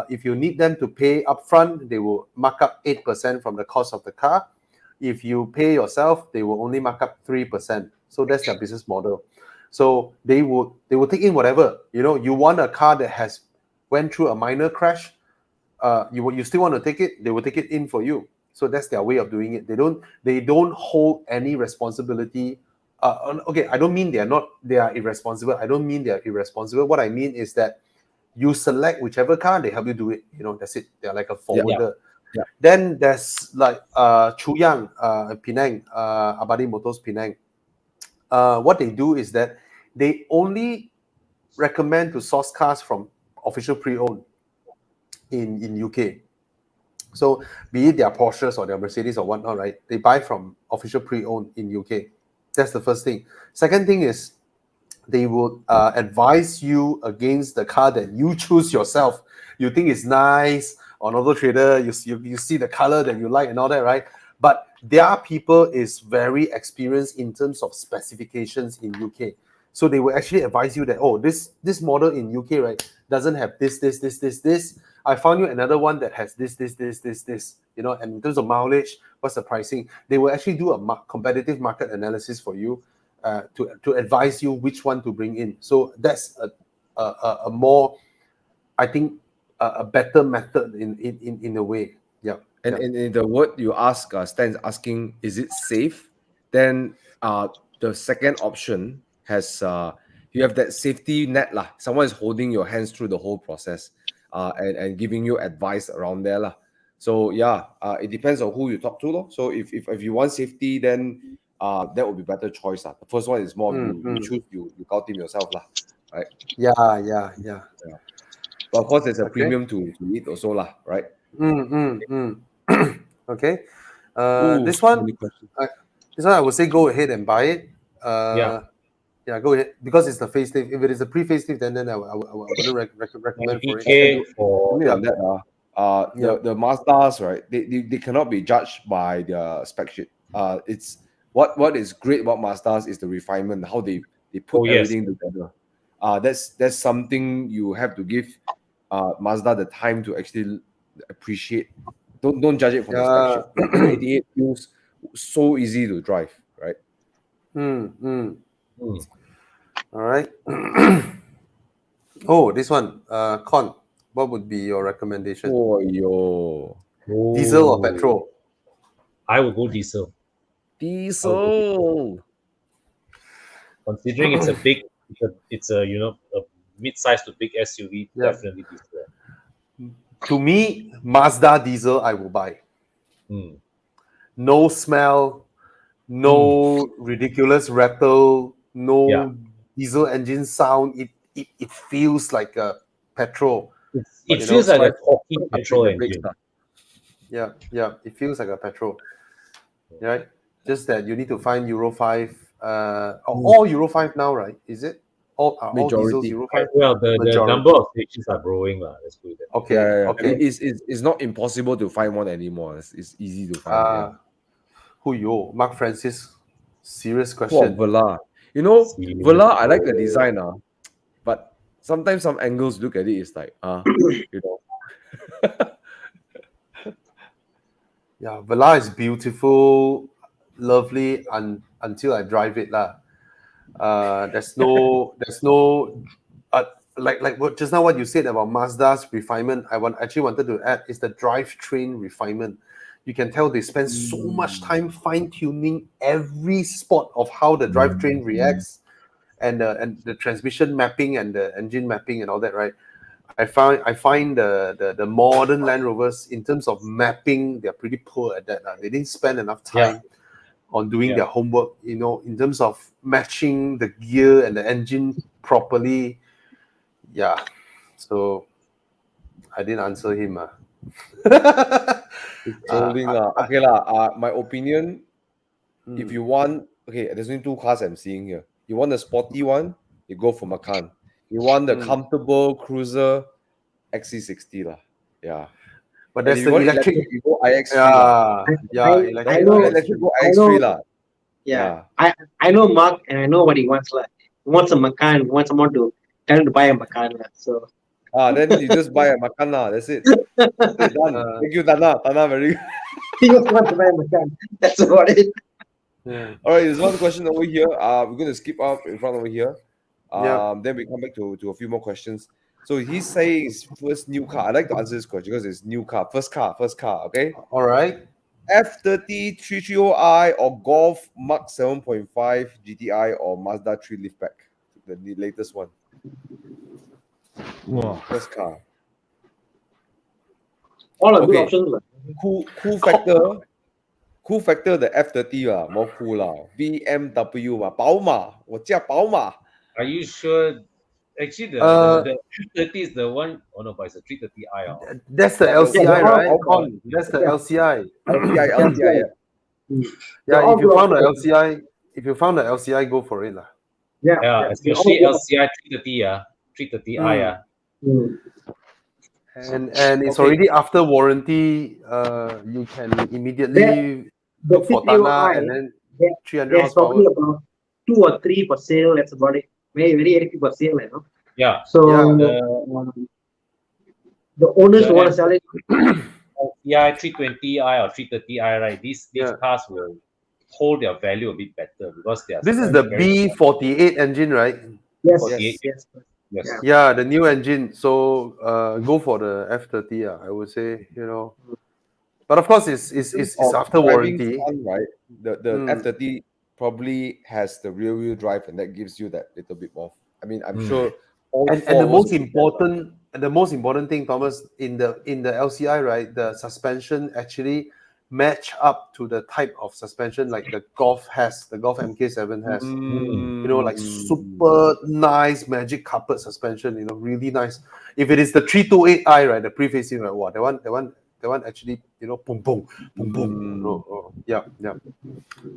If you need them to pay upfront, they will mark up 8% from the cost of the car. If you pay yourself, they will only mark up 3%. So that's their business model. So they will take in whatever. You want a car that has went through a minor crash, you still want to take it, they will take it in for you. So that's their way of doing it. They don't hold any responsibility. Okay, I don't mean they are irresponsible. I don't mean they are irresponsible. What I mean is that you select whichever car, they help you do it. That's it. They're like a forwarder. Yeah. Then there's like Chu Yang, Penang, Abadi Motors Penang. What they do is that they only recommend to source cars from official pre-owned in UK. So be it their Porsches or their Mercedes or whatnot, right? They buy from official pre-owned in UK. That's the first thing. Second thing is they will advise you against the car that you choose yourself. You think it's nice on Auto Trader, you see the color that you like and all that, right? But their people is very experienced in terms of specifications in UK. So they will actually advise you that, this model in UK, right, doesn't have this. I found you another one that has this. And in terms of mileage, what's the pricing? They will actually do a competitive market analysis for you to advise you which one to bring in. So that's a more, I think, a better method in a way. Yeah. And in the word you ask, Stan's asking, is it safe? Then the second option has you have that safety net lah. Someone is holding your hands through the whole process and giving you advice around there lah. So it depends on who you talk to. So if you want safety, then that would be better choice lah. The first one is more you choose you call team yourself lah, right? Yeah. But of course, there's a premium to it also lah, right? Okay. This one I would say go ahead and buy it. Yeah, go ahead, because it's the facelift. If it is a pre-facelift, then I wouldn't recommend for it. For the Mazdas, right? They cannot be judged by their spec sheet. It's what is great about Mazdas is the refinement, how they put everything together. That's something you have to give Mazda the time to actually appreciate. Don't judge it from the spec sheet. 88 feels so easy to drive, right? All right. Oh, this one, Con. What would be your recommendation? Diesel or petrol? I would go diesel. Diesel. Considering it's a big, it's a a mid-size to big SUV, definitely diesel. To me, Mazda diesel I will buy. No smell, no ridiculous rattle, no diesel engine sound. It feels like a petrol. It feels like a talking petrol engine. Yeah, it feels like a petrol. Right? Just that you need to find Euro 5. All Euro 5 now, right? Is it? All diesels Euro 5? Well, the number of stations are growing. Let's put it that way. Okay. It's not impossible to find one anymore. It's easy to find. Mark Francis, serious question. Velar. Velar, I like the design, but sometimes some angles look at it, it's like, Yeah, Velar is beautiful, lovely, until I drive it there's no like what just now what you said about Mazda's refinement. I actually wanted to add is the drivetrain refinement. You can tell they spend so much time fine-tuning every spot of how the drivetrain reacts, and the transmission mapping and the engine mapping and all that, right? I find the modern Land Rovers, in terms of mapping, they're pretty poor at that. They didn't spend enough time on doing their homework, in terms of matching the gear and the engine properly. Yeah. So I didn't answer him. Okay my opinion, if you want, there's only two cars I'm seeing here. You want the sporty one, you go for Macan. You want the comfortable cruiser, XC60 But that's the electric. You go iX3 electric go iX3 I know Mark, and I know what he wants. He wants a Macan. He wants someone to tell him to buy a Macan. So then you just buy a Macan. That's it. Done. Thank you, Tana. Very good. He just wants to buy a Macan. That's about it. All right, there's one question over here. We're going to skip up in front over here. Then we come back to a few more questions. So he's saying his first new car. I'd like to answer this question because it's new car. First car, okay? All right. F30 330i or Golf Mark 7.5 GTI or Mazda 3 liftback, the latest one. Wow. First car. All are good options. Cool factor, the F30 more cool BMW 宝马，我驾宝马。 Are you sure? Actually, the 330 is the one. Oh no, but it's a 330i. That's the LCI, right? That's the LCI. LCI. Yeah, if you found the LCI, go for it, Yeah, especially LCI 330, 330i. And it's already after warranty. You can immediately look for Tana and then 300 There's probably about 2 or 3 for sale. That's about it. Very few for sale, Yeah. So the owners who want to sell it. LCI 320i or 330i, right? These cars will hold their value a bit better because they are. This is the B48 engine, right? Yes. Yeah, the new engine. So go for the F30. I would say, but of course it's after warranty, fun, right? The F30 probably has the rear wheel drive, and that gives you that little bit more. I mean, I'm sure. And the most important thing, Thomas, in the LCI, right? The suspension actually match up to the type of suspension like the Golf has, the Golf MK7 has. Like super nice magic carpet suspension. Really nice. If it is the 328i, right, the pre-facing, right, wow, that one actually, boom, boom, boom, boom. Yeah.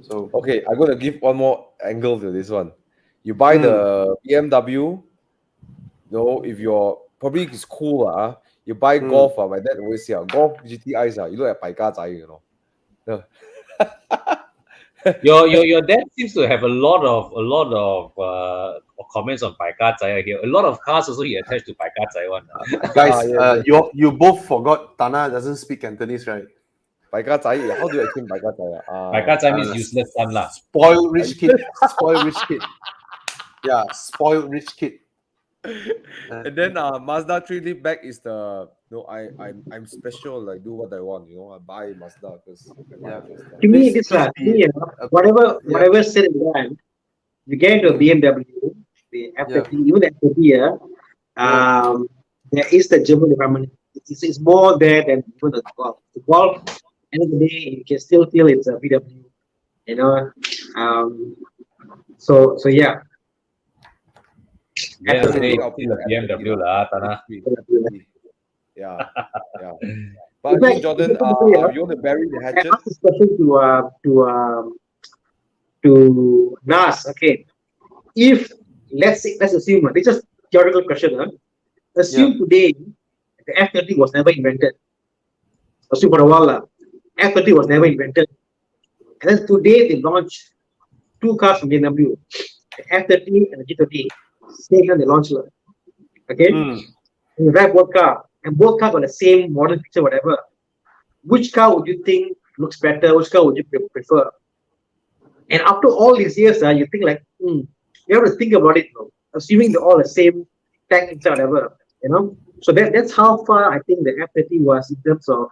So okay, I'm gonna give one more angle to this one. You buy the BMW. If you're probably it's cool, You buy Golf, my dad always say, Golf GTIs, you look at Pai Ka Zai, you know. Yeah. Your dad seems to have a lot of comments on Pai Ka Zai here. A lot of cars also he attached to Pai Ka Zai one. Guys, you both forgot Tana doesn't speak Cantonese, right? Pai Ka Zai, how do you explain Pai Ka Zai? Pai Ka Zai means useless son lah. Spoiled rich kid. Spoiled rich kid. Yeah, spoiled rich kid. And then Mazda 3 liftback is the I'm special, like do what I want, you know. I buy Mazda because to me this whatever said and done, you get into a BMW, the F30, even the F30, there is the German environment. It's more there than even the Golf. The Golf, end of the day, you can still feel it's a VW, you know. So yeah. Yeah, they still a BMW lah, Tana. Yeah. But I think, Jordan, you want to bury the hatchet? I asked this question to Nas. Okay, if let's assume this is theoretical question. Assume today the F30 was never invented. Assume for a while, F30 was never invented, and then today they launched two cars from BMW, the F30 and the G30. Same time they launched. Okay, and you drive both car, and both cars got the same model feature, whatever. Which car would you think looks better? Which car would you prefer? And after all these years, you think like, you have to think about it, assuming they're all the same tech and whatever, you know. So that's how far I think the F30 was in terms of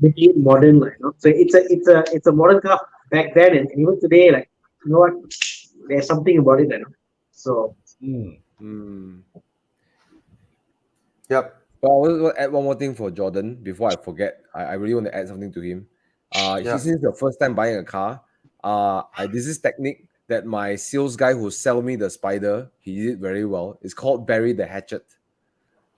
making modern, you know. So it's a modern car back then, and even today, like, you know what, there's something about it, you know. So. Yep. But I want to add one more thing for Jordan before I forget. I really want to add something to him. Since the first time buying a car, this is technique that my sales guy who sell me the Spider, he did very well. It's called bury the hatchet.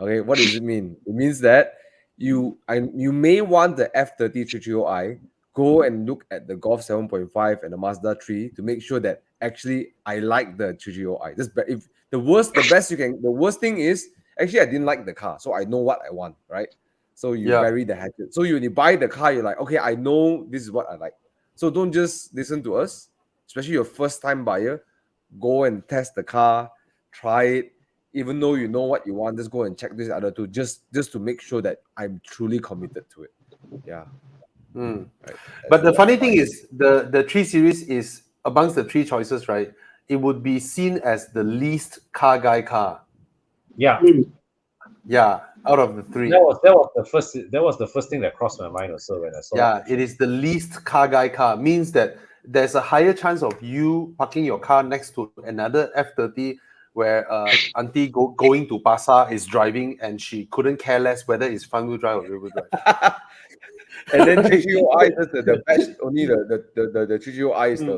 Okay, what does it mean? It means that you may want the F30 330i, go and look at the Golf 7.5 and the Mazda 3 to make sure that actually I like the 330i. If the worst thing is actually I didn't like the car, so I know what I want, right? So you bury the hatchet. So when you buy the car, you're like, okay, I know this is what I like. So don't just listen to us, especially your first time buyer. Go and test the car, try it. Even though you know what you want, just go and check this other two, just to make sure that I'm truly committed to it. Yeah. Right. But the funny thing is, the 3 Series is amongst the 3 choices, right? It would be seen as the least car guy car. Yeah. Yeah, out of the 3. That was the first thing that crossed my mind also when I saw it. Yeah, it is the least car guy car. Means that there's a higher chance of you parking your car next to another F30 where auntie going to Pasar is driving and she couldn't care less whether it's front wheel drive or rear wheel drive. And then 330i is the best. Only the 330i is it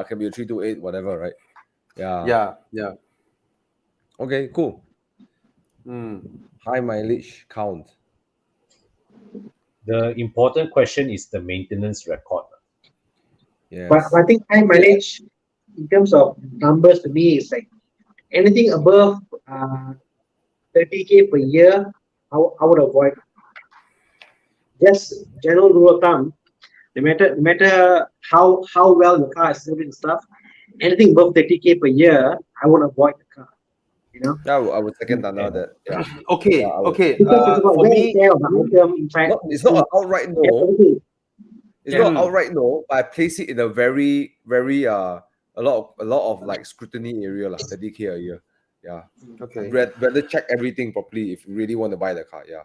can be a 328, whatever, right? Yeah. Okay, cool. High mileage count. The important question is the maintenance record. Yes. But I think high mileage, in terms of numbers, to me, is like anything above 30K per year, I would avoid. Just general rule of thumb, no matter how well your car is serviced and stuff, anything above 30K per year, I would avoid the car. You know? Yeah, I would second that. Yeah. Okay. For me, it's not an outright no. It's not outright no, but I place it in a very, very a lot of like scrutiny area, like 30K a year. Yeah. Okay. Rather check everything properly if you really want to buy the car. Yeah.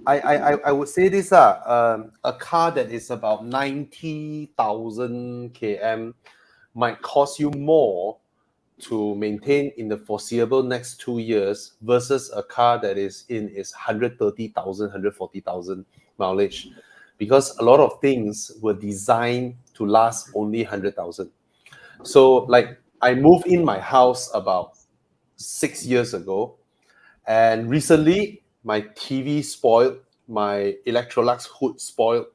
I would say this a car that is about 90,000 km might cost you more to maintain in the foreseeable next 2 years versus a car that is in its 130,000, 140,000 mileage, because a lot of things were designed to last only 100,000. So like I moved in my house about 6 years ago, and recently my TV spoiled, my Electrolux hood spoiled,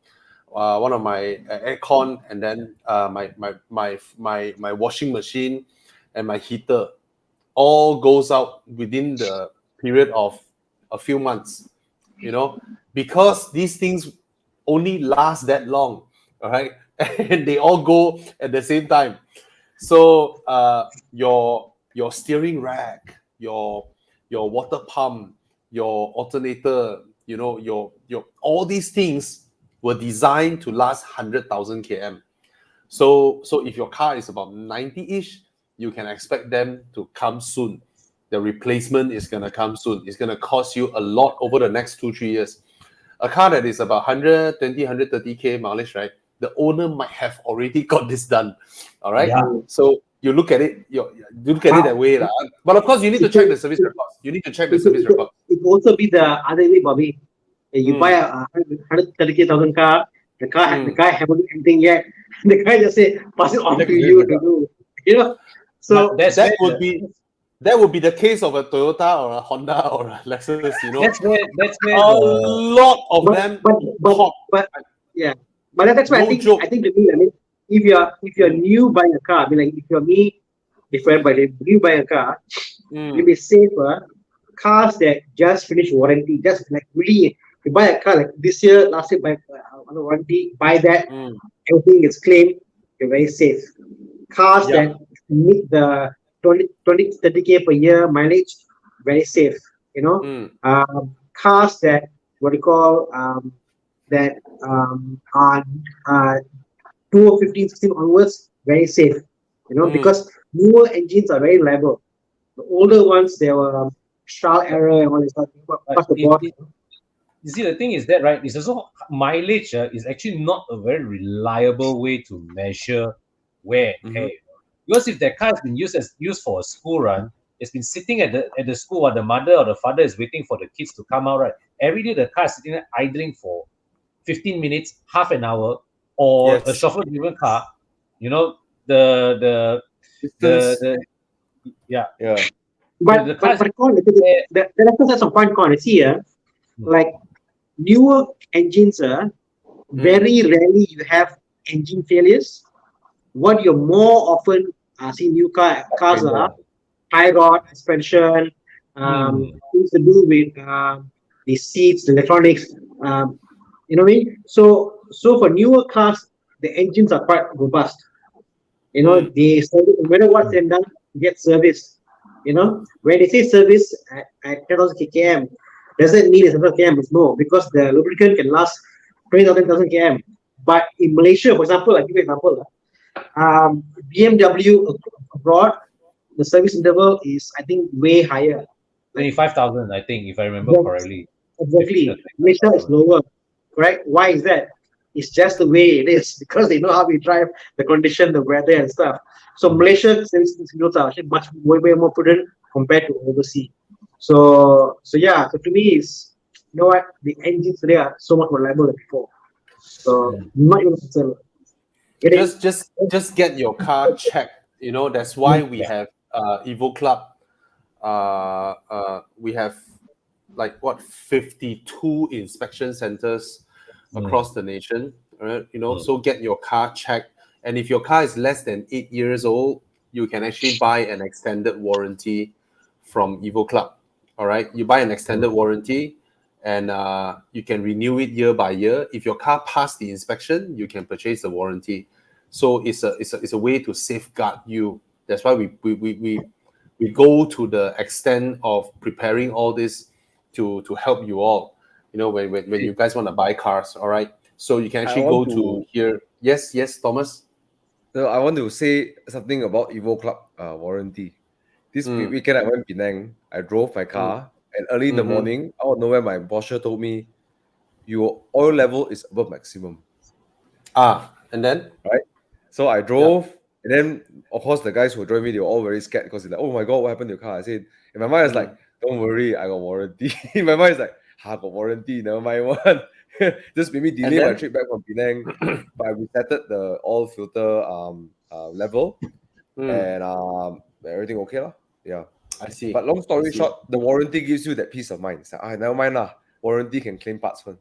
one of my aircon, and then my washing machine and my heater all goes out within the period of a few months, because these things only last that long, all right? And they all go at the same time. So your steering rack, your water pump, your alternator, your all these things were designed to last 100,000 km. So if your car is about 90-ish, you can expect them to come soon. The replacement is going to come soon. It's going to cost you a lot over the next 2-3 years. A car that is about 120, 130k mileage, right? The owner might have already got this done. All right. Yeah. So you look at it, you look at it that way. But of course, you need to check the service records. It could also be the other way, Bobby. You buy a 130,000 car, the guy haven't done anything yet. The guy just say, pass it on to you to do. So that would be the case of a Toyota or a Honda or a Lexus, That's where a lot of them. But that's why I think to me, if you're new buying a car, if you're me, if you're new buying a car, it'll be safer. Cars that just finished warranty, just like really, you buy a car like this year, last year, buy on warranty, buy that, everything is claimed, you're very safe. Cars that meet the 20-30k per year mileage, very safe. Cars that are 2015, 16 onwards, very safe. Because newer engines are very reliable. The older ones, they were trial error and all this stuff. You see, the thing is that, right, it's also mileage is actually not a very reliable way to measure wear and tear. Because if that car has been used for a school run, it's been sitting at the school while the mother or the father is waiting for the kids to come out, right? Every day the car is sitting there idling for 15 minutes, half an hour, or a chauffeur-driven car, the But the Lexus has some point con. See, like newer engines, very rarely you have engine failures. What you're more often see new cars are tie rod, suspension, things to do with the seats, the electronics. You know what I mean? So for newer cars, the engines are quite robust. They service, no matter what's done, get service. When they say service at 10,000 km, doesn't mean it's 100 km. No, because the lubricant can last 20,000 km. But in Malaysia, for example, I'll give you an example. BMW abroad, the service interval is, I think, way higher. 25,000, I think, if I remember correctly. Exactly. Malaysia is lower. Correct? Why is that? It's just the way it is, because they know how we drive, the condition, the weather and stuff. So Malaysia service signals are actually way more prudent compared to overseas. So to me, it's, the engines today are so much more reliable than before. So not even concerned. Just get your car checked. That's why we have Evo Club. We have 52 inspection centers across the nation. Right? So get your car checked. And if your car is less than 8 years old, you can actually buy an extended warranty from Evo Club. All right, you buy an extended warranty, and you can renew it year by year. If your car passed the inspection, you can purchase the warranty. So it's a way to safeguard you. That's why we go to the extent of preparing all this to help you all. When you guys want to buy cars, all right. So you can actually go to here. Yes, Thomas. So I want to say something about Evo Club warranty. This weekend I went Penang. I drove my car, and early in the morning, out of nowhere, my bosser told me, "Your oil level is above maximum." And then right. So I drove, and then of course the guys who drove me, they were all very scared because they're like, "Oh my god, what happened to your car?" I said, in my mind, it's like, "Don't worry, I got warranty." In my mind, it's like, "I got warranty, never mind one." Just maybe delay my trip back from Penang, but I resetted the oil filter level, and everything okay lah. Yeah, I see. But long story short, the warranty gives you that peace of mind. It's like, never mind lah. Warranty can claim parts one.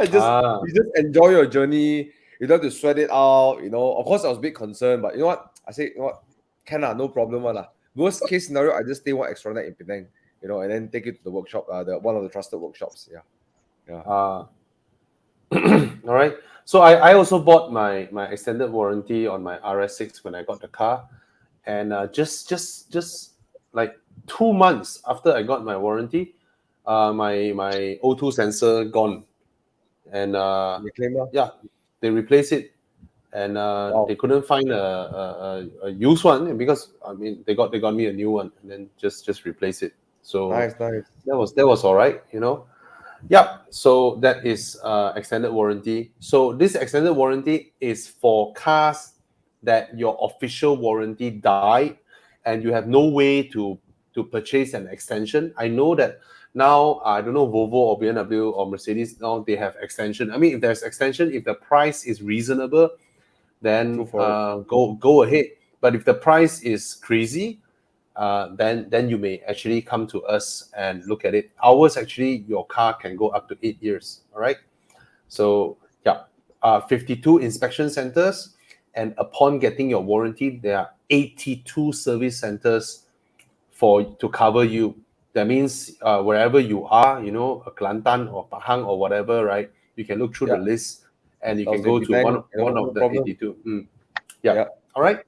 You just enjoy your journey. You don't have to sweat it out. Of course I was a bit concerned, but you know what? I said, can lah, no problem one lah. Worst case scenario, I just stay one extra night in Penang. you know, and then take it to the workshop, the one of the trusted workshops. Yeah. All right. So I also bought my extended warranty on my RS6 when I got the car, and just like 2 months after I got my warranty, my O2 sensor gone, and You claim lah. yeah, they replaced it, and they couldn't find a used one, because I mean they got me a new one, and then just replace it. So Nice. that was all right, you know. Yeah, so that is extended warranty. So this extended warranty is for cars that your official warranty died and you have no way to purchase an extension. I know that now, I don't know, Volvo or BMW or Mercedes, now they have extension. I mean, if there's extension, if the price is reasonable, then go ahead. But if the price is crazy, then you may actually come to us and look at it. Ours, actually, your car can go up to 8 years. All right. So yeah, 52 inspection centers, and upon getting your warranty, there are 82 service centers to cover you. That means wherever you are, you know, Kelantan or Pahang or whatever, right? You can look through the list, and you can go to one of the 82. Yeah. All right.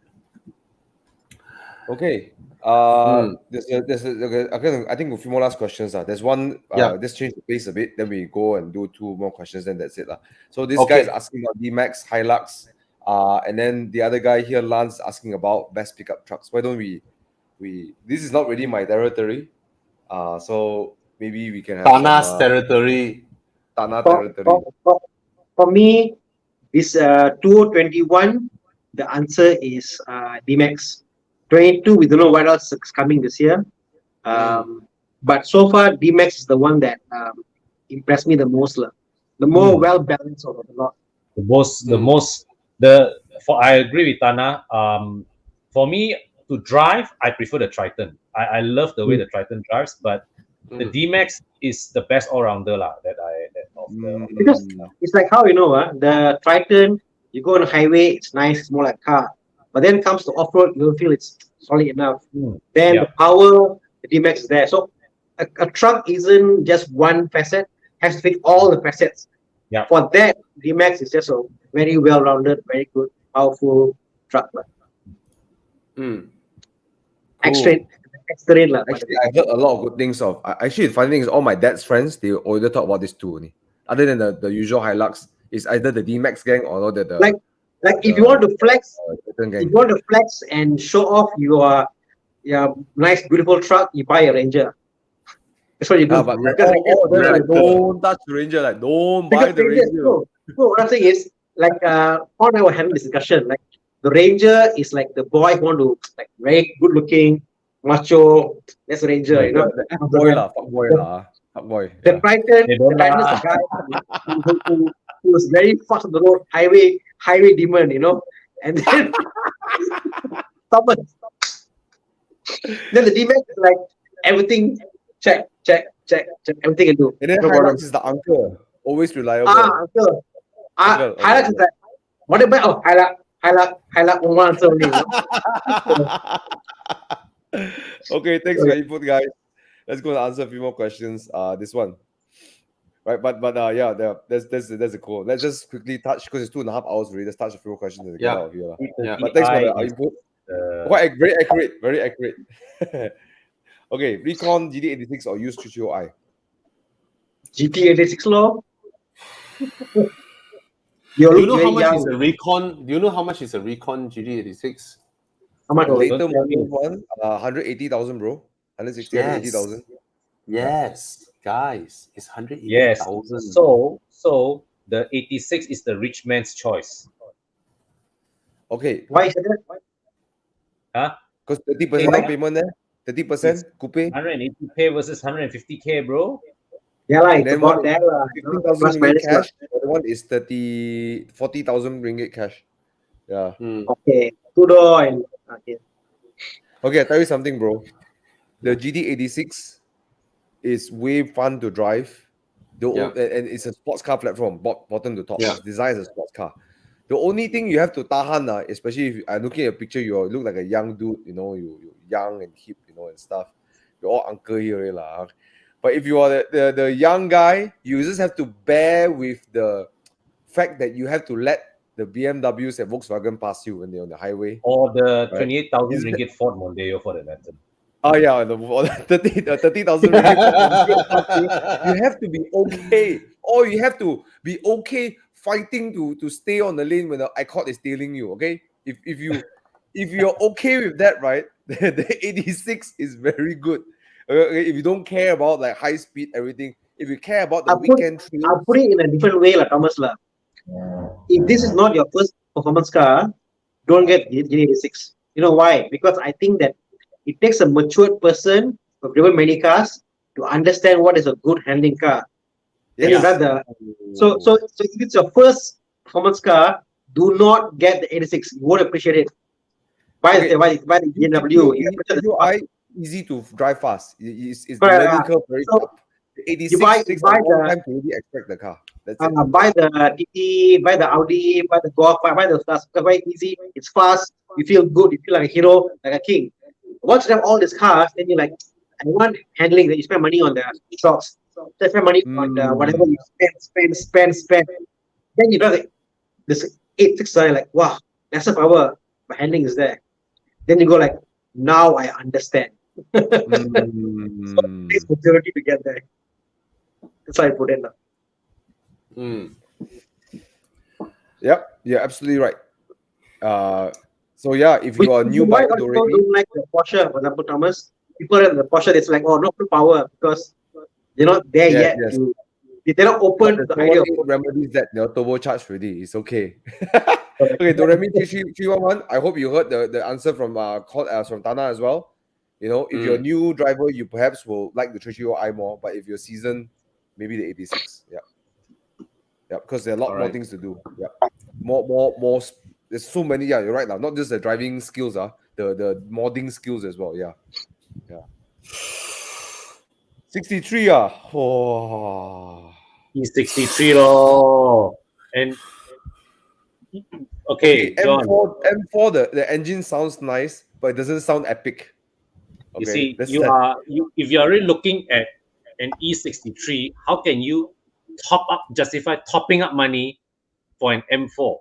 Okay. There's I think a few more last questions. There's one, let's change the pace a bit, then we go and do 2 more questions, then that's it. So this guy is asking about D-Max, Hilux, and then the other guy here, Lance, asking about best pickup trucks. Why don't we this is not really my territory, so maybe we can have Tana's territory. Tana territory. For me, this 2021, the answer is D-Max. 22, we don't know what else is coming this year. But so far, D-Max is the one that impressed me the most. The more well-balanced of the lot. I agree with Tana. For me, to drive, I prefer the Triton. I love the way the Triton drives, but the D-Max is the best all-rounder because it's like how, you know, the Triton, you go on a highway, it's nice, it's more like a car. But then it comes to off-road, you don't feel it's solid enough. Then the power, the D-Max is there. So a truck isn't just one facet, has to fit all the facets. Yeah. For that, D-Max is just a very well-rounded, very good, powerful truck. Extra. Actually, I heard a lot of good things of. Actually, the funny thing is, all my dad's friends, they already talk about this too. Other than the usual Hilux, it's either the D-Max gang or the like if you want to flex, and show off your nice, beautiful truck, you buy a Ranger. That's what you do. But don't touch the Ranger. Like, don't buy the Ranger. So what I'm saying is, like, Paul and I were having this discussion. Like, the Ranger is like the boy who want to, like, very good looking, macho. That's a Ranger, you know. Fuck boy. The Triton is the guy who was very fast on the road, highway demon, you know. And then stubborn. Then the D-Max is like everything, check, everything can do. And then Hilux is the uncle, always reliable. Uncle. Hilux is like, what about Hilux one answer only. Okay, thanks for your input, guys. Let's go and answer a few more questions. This one. Right, but yeah, there's a cool. Let's just quickly touch, because it's 2.5 hours already. Let's touch a few more questions and get out of here. But thanks for the input. Quite very accurate. Okay, Recon GT86 or use 330i? GT86 law. Do you know how much is a Recon? Do you know how much is a Recon GT86? How much? Later model one, 180,000, bro. 160, 180,000. Yes, guys, it's 180,000. Yes. So the 86 is the rich man's choice. Okay. Why is that? Huh? Because 30% down payment there. 30% coupe. 180K versus 150K, bro. Yeah, like then about one that. 15,000 ringgit cash. The other one is 40,000 ringgit cash. Yeah. Okay. Two-door and Okay, I tell you something, bro. The GT86 is way fun to drive. And it's a sports car platform, bottom to top. It's designed as a sports car. The only thing you have to tahan, especially if I'm looking at a picture, you look like a young dude, you know, you're young and hip, you know, and stuff. you're all uncle here lah. But if you are the young guy, you just have to bear with the fact that you have to let the BMWs and Volkswagen pass you when they're on the highway. Or the Right. 28,000 ringgit Ford Mondeo for that matter. Oh yeah, the 30,000 ringgit. You have to be okay. Or you have to be okay fighting to stay on the lane when the ICOT is tailing you. Okay, if you're okay with that, right? The 86 is very good. Okay, if you don't care about like high speed, everything. If you care about the weekend thrills, I'll put it in a different way, Thomas lah. If this is not your first performance car, don't get the 86. You know why? Because I think that it takes a matured person who've driven many cars to understand what is a good handling car. Then you got the so if it's your first performance car, do not get the 86. You won't appreciate it. Buy the BMW. Easy to drive fast. It's the Correct, learning curve very up. The 86 takes a long time to really expect the car. That's it. Buy the TT, buy the Audi, buy the Golf, buy the stuff. It's very easy. It's fast. You feel good. You feel like a hero, like a king. Once you have all these cars, then you're like, I want handling. That you spend money on the shocks. So spend money on the whatever you spend. Then you know like this 86 like wow, that's a power. But handling is there. Then you go like, now I understand. So it takes maturity to get there. That's how I put it now. Yep, you're absolutely right. So yeah, if you are a new bike, don't like the Porsche, for example, Thomas. People in the Porsche, it's like, oh, no power because they're not there yet. Yes. They're not open to the idea of remedies that they're turbocharged already. It's okay. Okay, Doremi 311. I hope you heard the answer from Tana as well. You know, if you're a new driver, you perhaps will like the 330i more, but if you're seasoned, maybe the 86. Yeah, because there are a lot more things to do. Yeah, more. There's so many. Yeah, you're right now. Not just the driving skills, the modding skills as well. Yeah. 63. Oh. He's 63 lor. And okay, John. M4, the engine sounds nice, but it doesn't sound epic. Okay, you see, if you're really looking at an E63, how can you justify topping up money for an M4?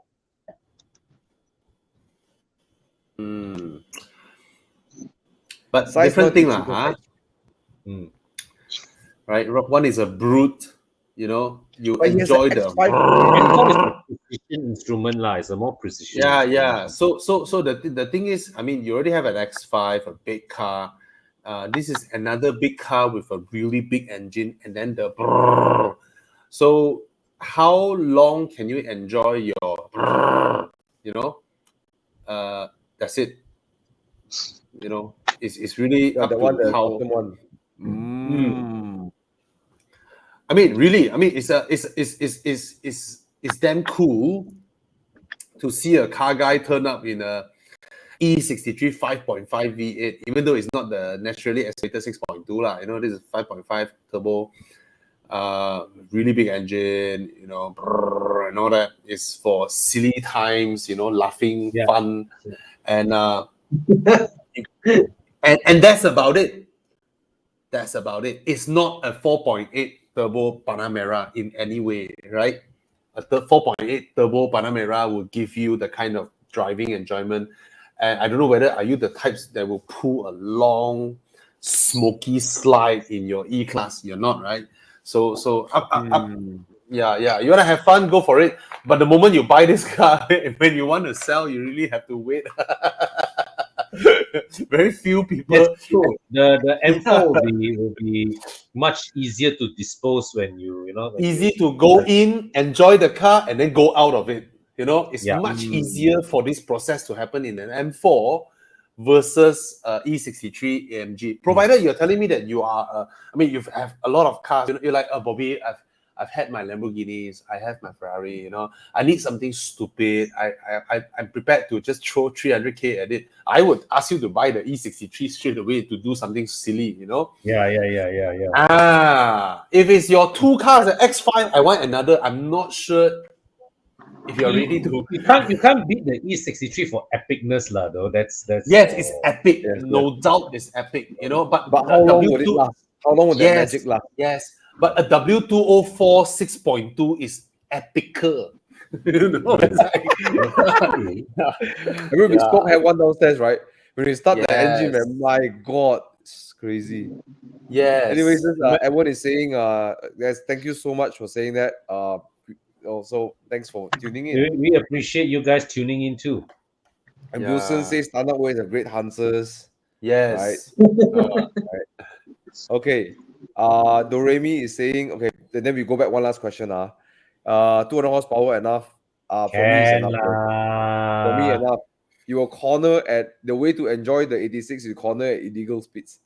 But different thing lah, huh? Right, one is a brute. You know, you enjoy the precision instrument lah. It's a more precision. Yeah. So the thing is, I mean, you already have an X5, a big car. This is another big car with a really big engine, and then the brrr. So how long can you enjoy your brrr, you know? That's it. You know, it's really up to how. I mean, really. I mean, it's damn cool to see a car guy turn up in a E63 5.5 V8, even though it's not the naturally aspirated 6.2 lah. You know, this is 5.5 turbo, really big engine. You know, brrr, and all that is for silly times. You know, laughing, fun, and and that's about it. That's about it. It's not a 4.8 turbo Panamera in any way, right? A 4.8 turbo Panamera will give you the kind of driving enjoyment. And I don't know whether are you the types that will pull a long, smoky slide in your E-Class. You're not, right? So up. Yeah. You want to have fun, go for it. But the moment you buy this car, when you want to sell, you really have to wait. Very few people. The M4 will be much easier to dispose when you know. Easy to go in, enjoy the car, and then go out of it. You know, it's much easier for this process to happen in an M4 versus E63 AMG. Provided you're telling me that you are, you have a lot of cars. You know, you're like, oh, Bobby, I've had my Lamborghinis, I have my Ferrari, you know, I need something stupid. I'm prepared to just throw 300k at it. I would ask you to buy the E63 straight away to do something silly, you know? Yeah. If it's your two cars, the X5, I want another. I'm not sure if you're ready to. You can't beat the E63 for epicness, lah. Though that's Yes, it's epic. Yes, No doubt, it's epic. But how long would it W2 last? How long would that magic last? Yes, but a W204 6.2 is epical. It's like, I remember we spoke had one downstairs, right? When we start the engine, Yes. man, my God, it's crazy. yes. Anyways, everyone is saying, guys, thank you so much for saying that. Also, thanks for tuning in. we appreciate you guys tuning in too. And Wilson says Standard Way is a great Hansers. Yes. Right. Okay. Doremi is saying, okay, then we go back one last question. 200 horsepower enough. For me, it's enough. For me, enough. You will corner at the way to enjoy the 86, you corner at illegal speeds.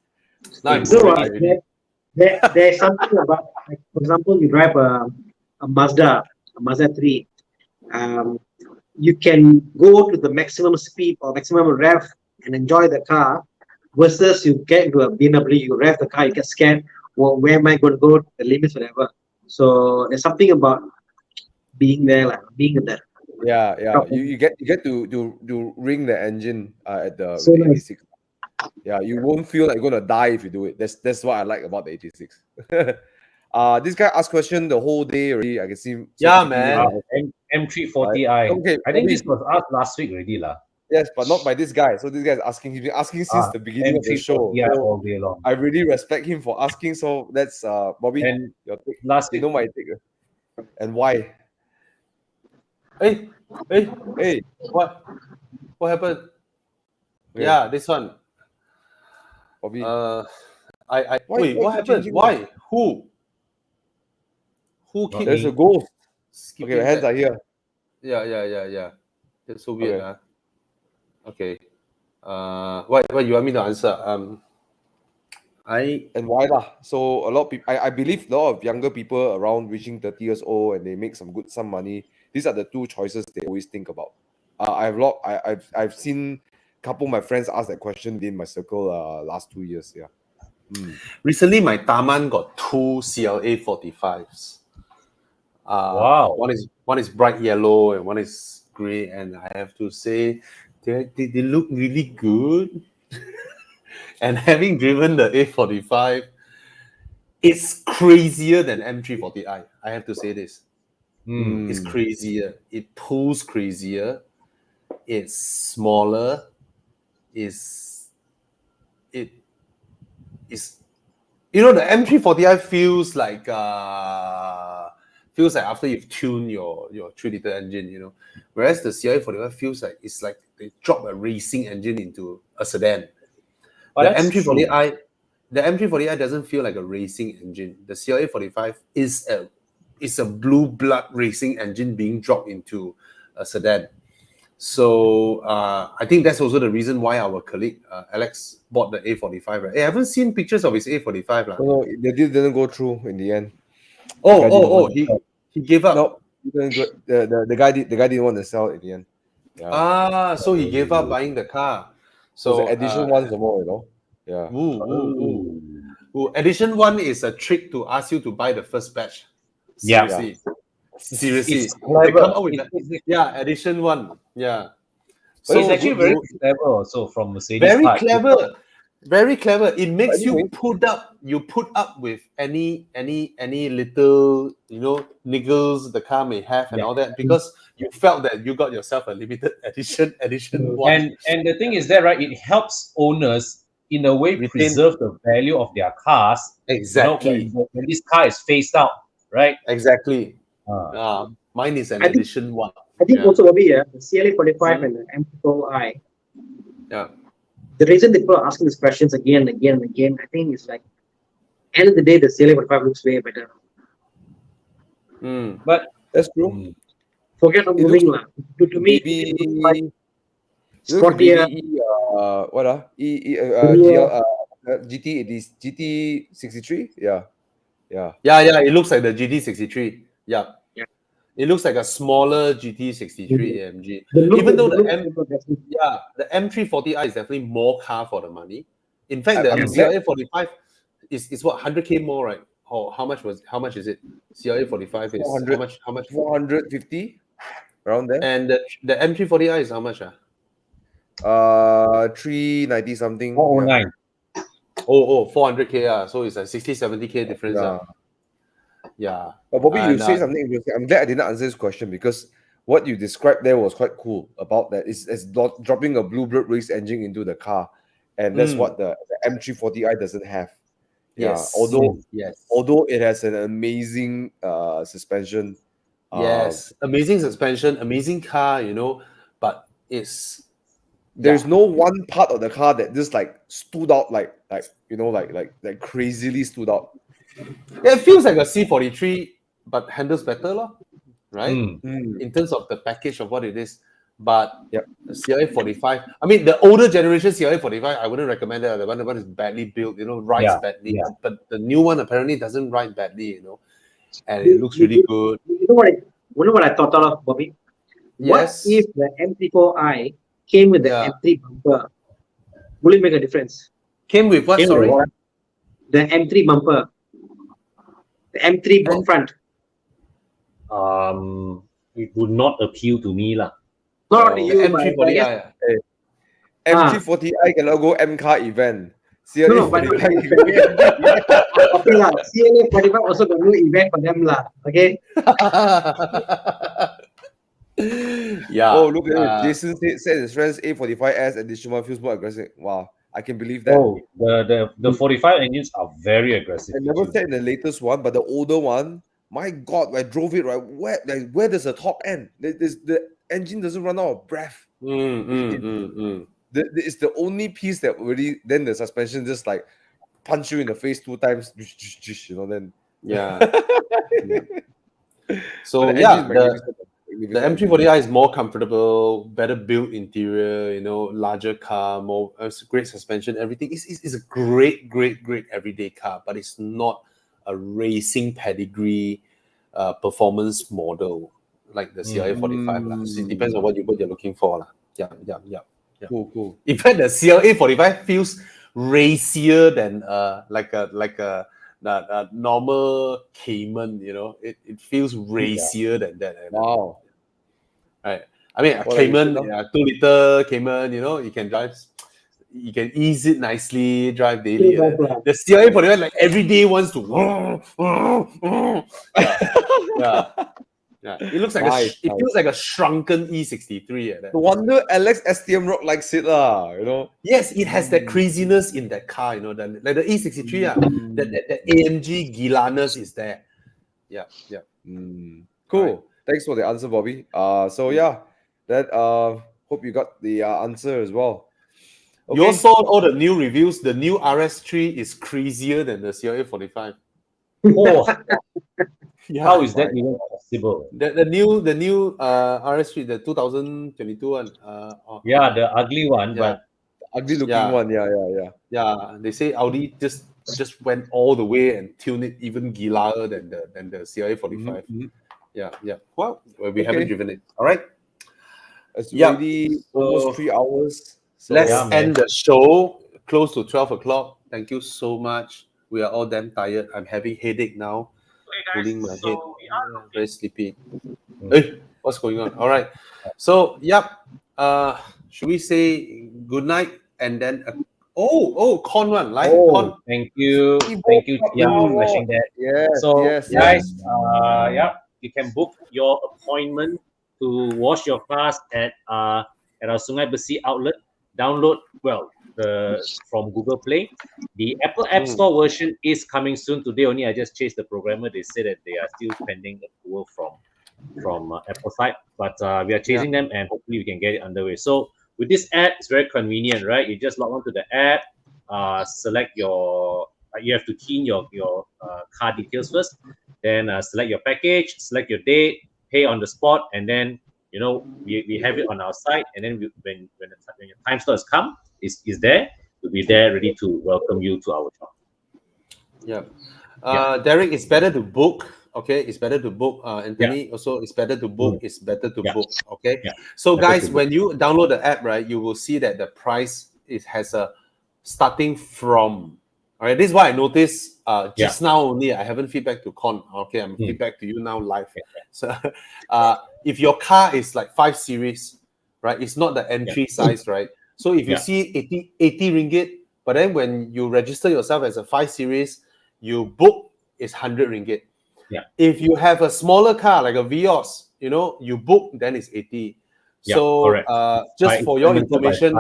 Nice. So there's something about, like, for example, you drive a Mazda 3. You can go to the maximum speed or maximum rev and enjoy the car, versus you get into a BMW, you rev the car, you get scared. Well, where am I going to go? The limits, whatever. So there's something about being there, like being there. Yeah. You get to ring the engine at the So nice. 86. Yeah, you won't feel like you're gonna die if you do it. That's what I like about the 86. This guy asked question the whole day already. I can see. Yeah, man. M340i. Okay, I think this was asked last week already, lah. Yes, but not by this guy. So this guy is asking. He's been asking since the beginning of the show. Yeah, So all day long. I really respect him for asking. So that's Bobby. And your take. last You week, know my take. And why? Hey, Hey, what happened? Okay. Yeah, this one. Bobby. Wait, what happened? Why? Who kicked There's me? a ghost. Skipping Okay, the hands back. are here. Yeah. That's so weird. Okay. Okay. What you want me to answer? And why lah? So a lot of people, I believe a lot of younger people around reaching 30 years old and they make some money. These are the two choices they always think about. I've seen a couple of my friends ask that question in my circle last 2 years. Yeah. Recently, my Taman got two CLA 45s. Wow. One is bright yellow and one is grey, and I have to say they look really good. And having driven the A45, it's crazier than M340i. I have to say this. It's crazier. It pulls crazier. It's smaller. The M340i feels like after you've tuned your 3-liter engine, whereas the CLA45 feels like it's like they drop a racing engine into a sedan. The M340i doesn't feel like a racing engine. The CLA45 is a blue blood racing engine being dropped into a sedan. So I think that's also the reason why our colleague Alex bought the A45. Right? Hey, I haven't seen pictures of his A45. No, the deal didn't go through in the end. He gave up. No, the guy didn't want to sell in the end. Yeah. So he gave up buying the car. So the edition one some more, Yeah. Edition 1 is a trick to ask you to buy the first batch. Seriously. It's They clever. come out with that. Edition 1. Yeah. So it's actually very clever also from Mercedes. Very part. clever. Very clever. It makes you put up with any little niggles the car may have and all that, because you felt that you got yourself a limited edition 1. And the thing is that, right, it helps owners in a way preserve the value of their cars. Exactly. When this car is phased out, right? Exactly. Mine is an edition 1. I think also Bobby, the CLA45 and the M4i. Yeah. The reason people are asking these questions again and again and again, I think is like, end of the day, the CLA45 looks way better. But that's true. Forget about moving lah. To me, maybe sportier. GT63? Yeah. It looks like the GT63. Yeah. It looks like a smaller GT63 AMG. Even though the M340i is definitely more car for the money. In fact, the CLA45 is what, 100k more, right? How much is it? CLA45 is how much? 450. around there. And the M340i is how much? 390 something. 409. Oh, 400k. So it's a 60-70k difference. Yeah. But Bobby, you And, say something interesting. I'm glad I didn't answer this question because what you described there was quite cool about that. It's dropping a Bluebird race engine into the car, and that's what the M340i doesn't have. Yes. Although it has an amazing suspension. Yes, amazing suspension, amazing car, but there's no one part of the car that just like stood out like crazily stood out. Yeah, it feels like a C43, but handles better, right? In terms of the package of what it is. But the CLA45, I mean, the older generation CLA45, I wouldn't recommend that. The one is badly built, rides badly. But the new one apparently doesn't ride badly, and it looks really good. You know what I thought of, Bobby? Yes. What if the M34i came with the M3 bumper? Will it make a difference? Came with what? Sorry? The M3 bumper. The M3 front. It would not appeal to me, lah. Not you, M340i. M340i cannot go M car event. No, but okay lah. CLA45 also got no event for them lah. Okay. Yeah. Oh, look at it. Jason said his friend's A45S additional feels more aggressive. Wow, I can believe that. Oh, the 45 engines are very aggressive. I never said in the latest one, but the older one, my God, I drove it right. Where does the top end? The engine doesn't run out of breath. It's the only piece that really, then the suspension just like punch you in the face 2 times, then. Yeah. So the M340i is more comfortable, better built interior, larger car, more great suspension, everything. It's a great everyday car, but it's not a racing pedigree performance model like the CLA45. It depends on what you're looking for. Yeah. Cool. In fact, the CLA45 feels racier than like a normal Cayman. It feels racier than that. Wow. Right. I mean, a Cayman, 2-liter Cayman. You can drive. You can ease it nicely, drive daily. The CLA45 like every day wants to. Yeah, it looks like it feels like a shrunken E63. No wonder Alex STM Rock likes it, Yes, it has that craziness in that car, like the E63. That AMG Gilaness is there. Yeah. Cool. Right. Thanks for the answer, Bobby. That hope you got the answer as well. Okay. You all saw all the new reviews. The new RS3 is crazier than the CLA45. Oh. Yeah, how is that even possible? The new RS3, the 2022 one. The ugly one, but ugly looking one. Yeah, they say Audi just went all the way and tuned it even gilaer than the CLA45. Yeah. Well, we haven't driven it. All right. It's already almost 3 hours. So let's end the show close to 12 o'clock. Thank you so much. We are all damn tired. I'm having headache now. Pulling my head. Very sleepy. Hey, what's going on? All right. So, should we say good night and then Con one, like Con. Thank you. Yeah, flashing that. Guys, you can book your appointment to wash your cars at our Sungai Besi outlet. Download from Google Play. The Apple App Store version is coming soon. Today only I just chased the programmer. They said that they are still pending approval from Apple side, but we are chasing them and hopefully we can get it underway. So with this app, it's very convenient, right? You just log on to the app, select you have to key in your car details first, then select your package, select your date, pay on the spot, and then we have it on our site, and then when your time slot has come, is there, we'll be there ready to welcome you to our shop. Derek, it's better to book. Okay, it's better to book. Anthony, also it's better to book. It's better to book. Okay. So guys, when you download the app, right, you will see that the price has a starting from. All right, this is what I noticed just now only. I haven't feedback to Con. Okay, I'm feedback to you now live. So if your car is like 5 Series, right, it's not the entry size, right? So if you see 80 ringgit, but then when you register yourself as a 5 Series, you book is 100 ringgit. If you have a smaller car like a Vios, you know, you book, then it's 80. So just for your information,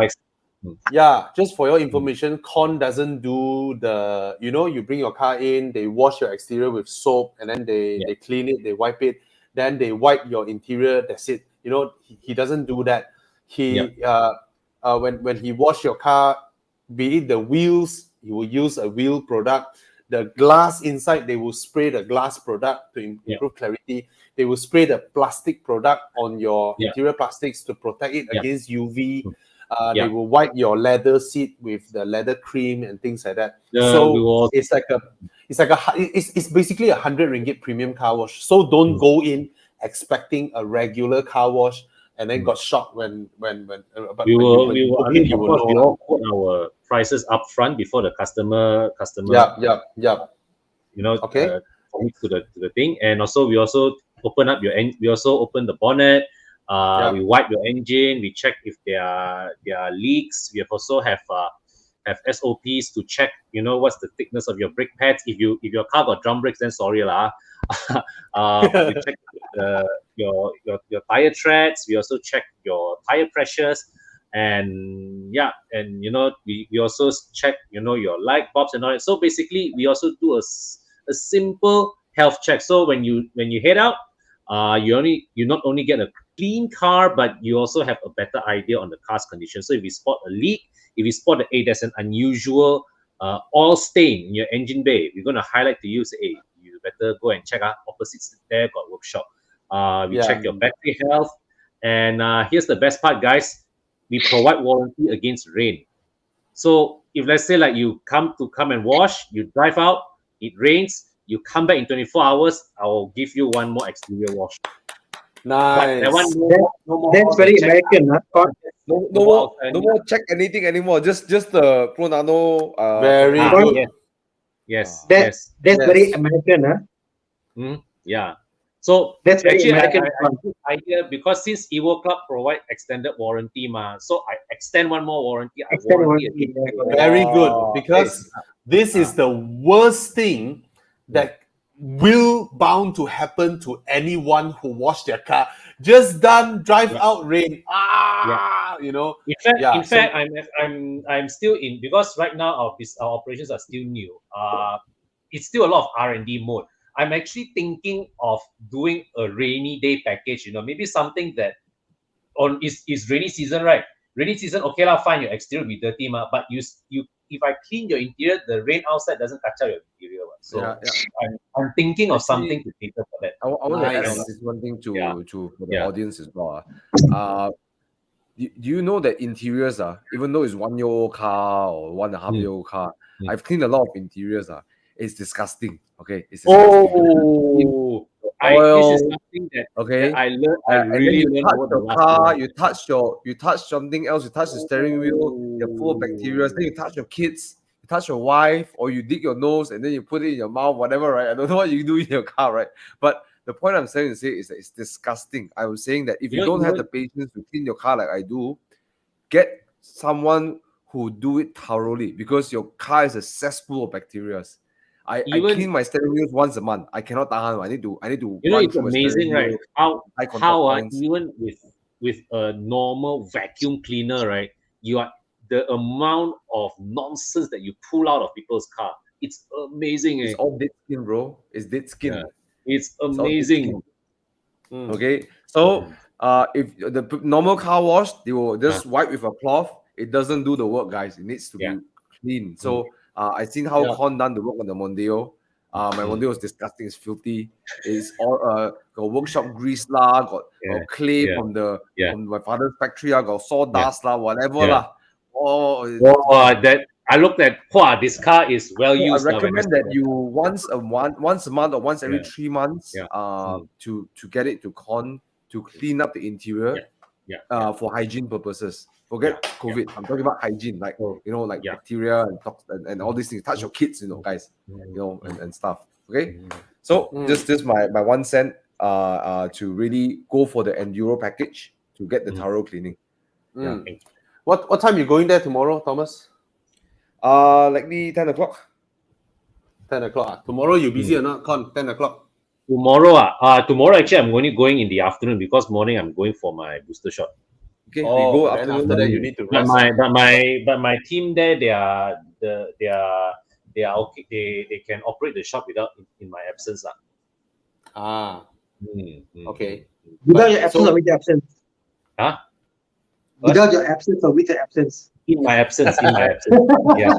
just for your information, Con doesn't do the, you know, you bring your car in, they wash your exterior with soap, and then they clean it, they wipe it, then they wipe your interior, that's it. You know, he doesn't do that. He when he wash your car, be it the wheels, he will use a wheel product. The glass inside, they will spray the glass product to improve clarity. They will spray the plastic product on your interior plastics to protect it against UV. They will wipe your leather seat with the leather cream and things like that. So it's basically 100 ringgit premium car wash. So don't go in expecting a regular car wash and then got shocked when we all put our prices up front before the customer you know to the thing. And also we also open up we also open the bonnet, we wipe your engine, we check if there are leaks. We also have SOPs to check, you know, what's the thickness of your brake pads. If your car got drum brakes, then sorry lah. We check your tire treads. We also check your tire pressures, and you know, we also check, you know, your light bulbs and all that. So basically we also do a simple health check. So when you head out, you not only get a clean car, but you also have a better idea on the car's condition. So if we spot a leak, if we spot that, hey, there's an unusual oil stain in your engine bay, we're going to highlight to you, say, hey, you better go and check out opposite there, got workshop. We check your battery health. And here's the best part, guys. We provide warranty against rain. So if let's say like you come and wash, you drive out, it rains, you come back in 24 hours, I will give you one more exterior wash. Nice. That's very American, huh? No more check anything anymore. Just the Pro Nano. Very good. Yes. That's very American, huh? Yeah. So that's actually, American idea, because since Evo Club provide extended warranty, so I extend one more warranty. Very good, because this is the worst thing that will bound to happen to anyone who wash their car. Just done, drive out, rain. You know. In fact, I'm still in, because right now our operations are still new. It's still a lot of R&D mode. I'm actually thinking of doing a rainy day package. You know, maybe something that is rainy season, right? Rainy season, okay lah, fine. Your exterior will be dirty, but you if I clean your interior, the rain outside doesn't touch out your interior. So I'm thinking of something to cater for that. I want to add this one thing to for the audience as well. Do you know that interiors even though it's 1 year old car or 1.5 year old car, I've cleaned a lot of interiors. It's disgusting. Okay, it's disgusting. This is something that I learned. I really learned over the car. You touch something else. You touch the steering wheel. You're full of bacteria. Then you touch your kids. You touch your wife, or you dig your nose and then you put it in your mouth. Whatever, right? I don't know what you do in your car, right? But the point I'm saying to say is that it's disgusting. I was saying that if you don't have the patience to clean your car like I do, get someone who do it thoroughly, because your car is a cesspool of bacteria. I clean my steering wheels once a month. I cannot tahan. I need to. You know, it's amazing, right? How even with a normal vacuum cleaner, right? The amount of nonsense that you pull out of people's car. It's amazing. It's all dead skin, bro. It's dead skin. Yeah. It's amazing. Okay, so if the normal car wash, they will just wipe with a cloth. It doesn't do the work, guys. It needs to be clean. So I seen how Con done the work on the Mondeo. My Mondeo is disgusting. It's filthy. It's all got workshop grease lah, got clay from my father's factory got sawdust lah, whatever lah. That I looked at. This car is well used. I recommend that you once a month or once every 3 months to get it to clean up the interior for hygiene purposes. Forget COVID. I'm talking about hygiene, like bacteria and all these things. Touch your kids, guys, and stuff. Okay, so just my 1 cent to really go for the enduro package to get the thorough cleaning. Yeah. What time you going there tomorrow, Thomas? Likely 10 o'clock. 10 o'clock. Tomorrow you busy or not, Con? 10 o'clock. Tomorrow actually I'm only going in the afternoon because morning I'm going for my booster shot. Okay, we go then after that you need to rest. But my team there, they are okay. They can operate the shop in my absence. Okay. Without your absence or with your absence? Huh? Without your absence or with your absence? In my absence. Yeah.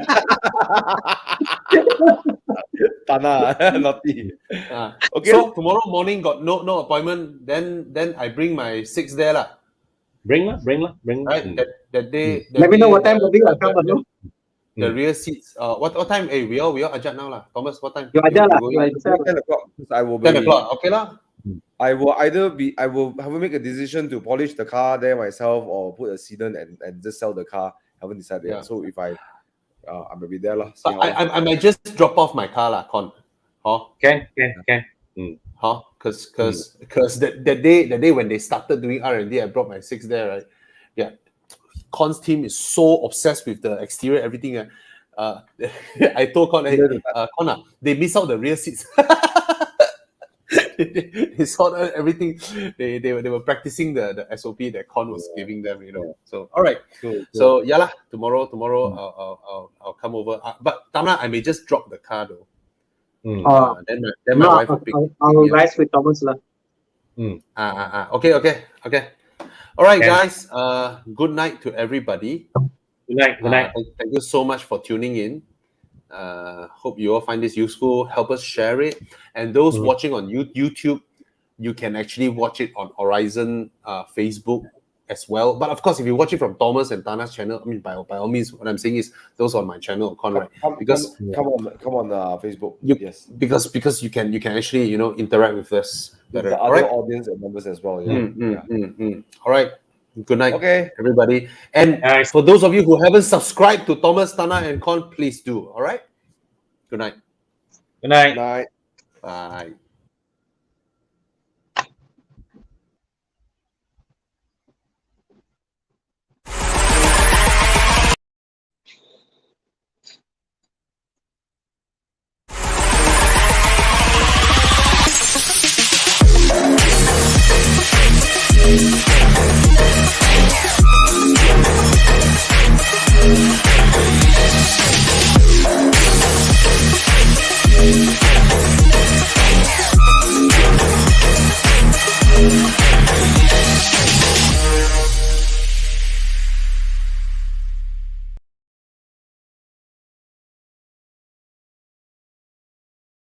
Tana, naughty. Okay. So tomorrow morning got no appointment. Then I bring my 6 there lah. Bring lah. Right. That day. Let me know what time I'll come. The rear seats. What time? Hey, we all ajak now lah. Thomas, what time? You ajak lah. 10 o'clock. I will be. 10 o'clock. Okay lah. I will make a decision to polish the car there myself or put a sedan and just sell the car. Haven't decided yet. So if I will be there lah. I might just drop off my car lah, Con. Can. Because that day when they started doing R&D, I brought my 6 there, right? Yeah. Con's team is so obsessed with the exterior, everything. I told Con, hey, Con, they miss out the rear seats. They saw everything. They were practicing the SOP that Con was giving them, So all right. Cool. So yeah lah. Tomorrow I'll come over. But Tana, I may just drop the car though. Then my wife will pick. I'll rise with Thomas lah. Okay. All right, guys. Good night to everybody. Good night. Thank you so much for tuning in. Hope you all find this useful. Help us share it. And those watching on YouTube, you can actually watch it on Horizon Facebook as well. But of course, if you watch it from Thomas and Tana's channel, I mean, by all means, what I'm saying is those on my channel, Conrad. Because come on Facebook. Yes, because you can actually interact with us better. The other audience and members as well. All right. Good night, okay, everybody. And for those of you who haven't subscribed to Thomas, Tana, and Con, please do. All right. Good night. Good night. Bye.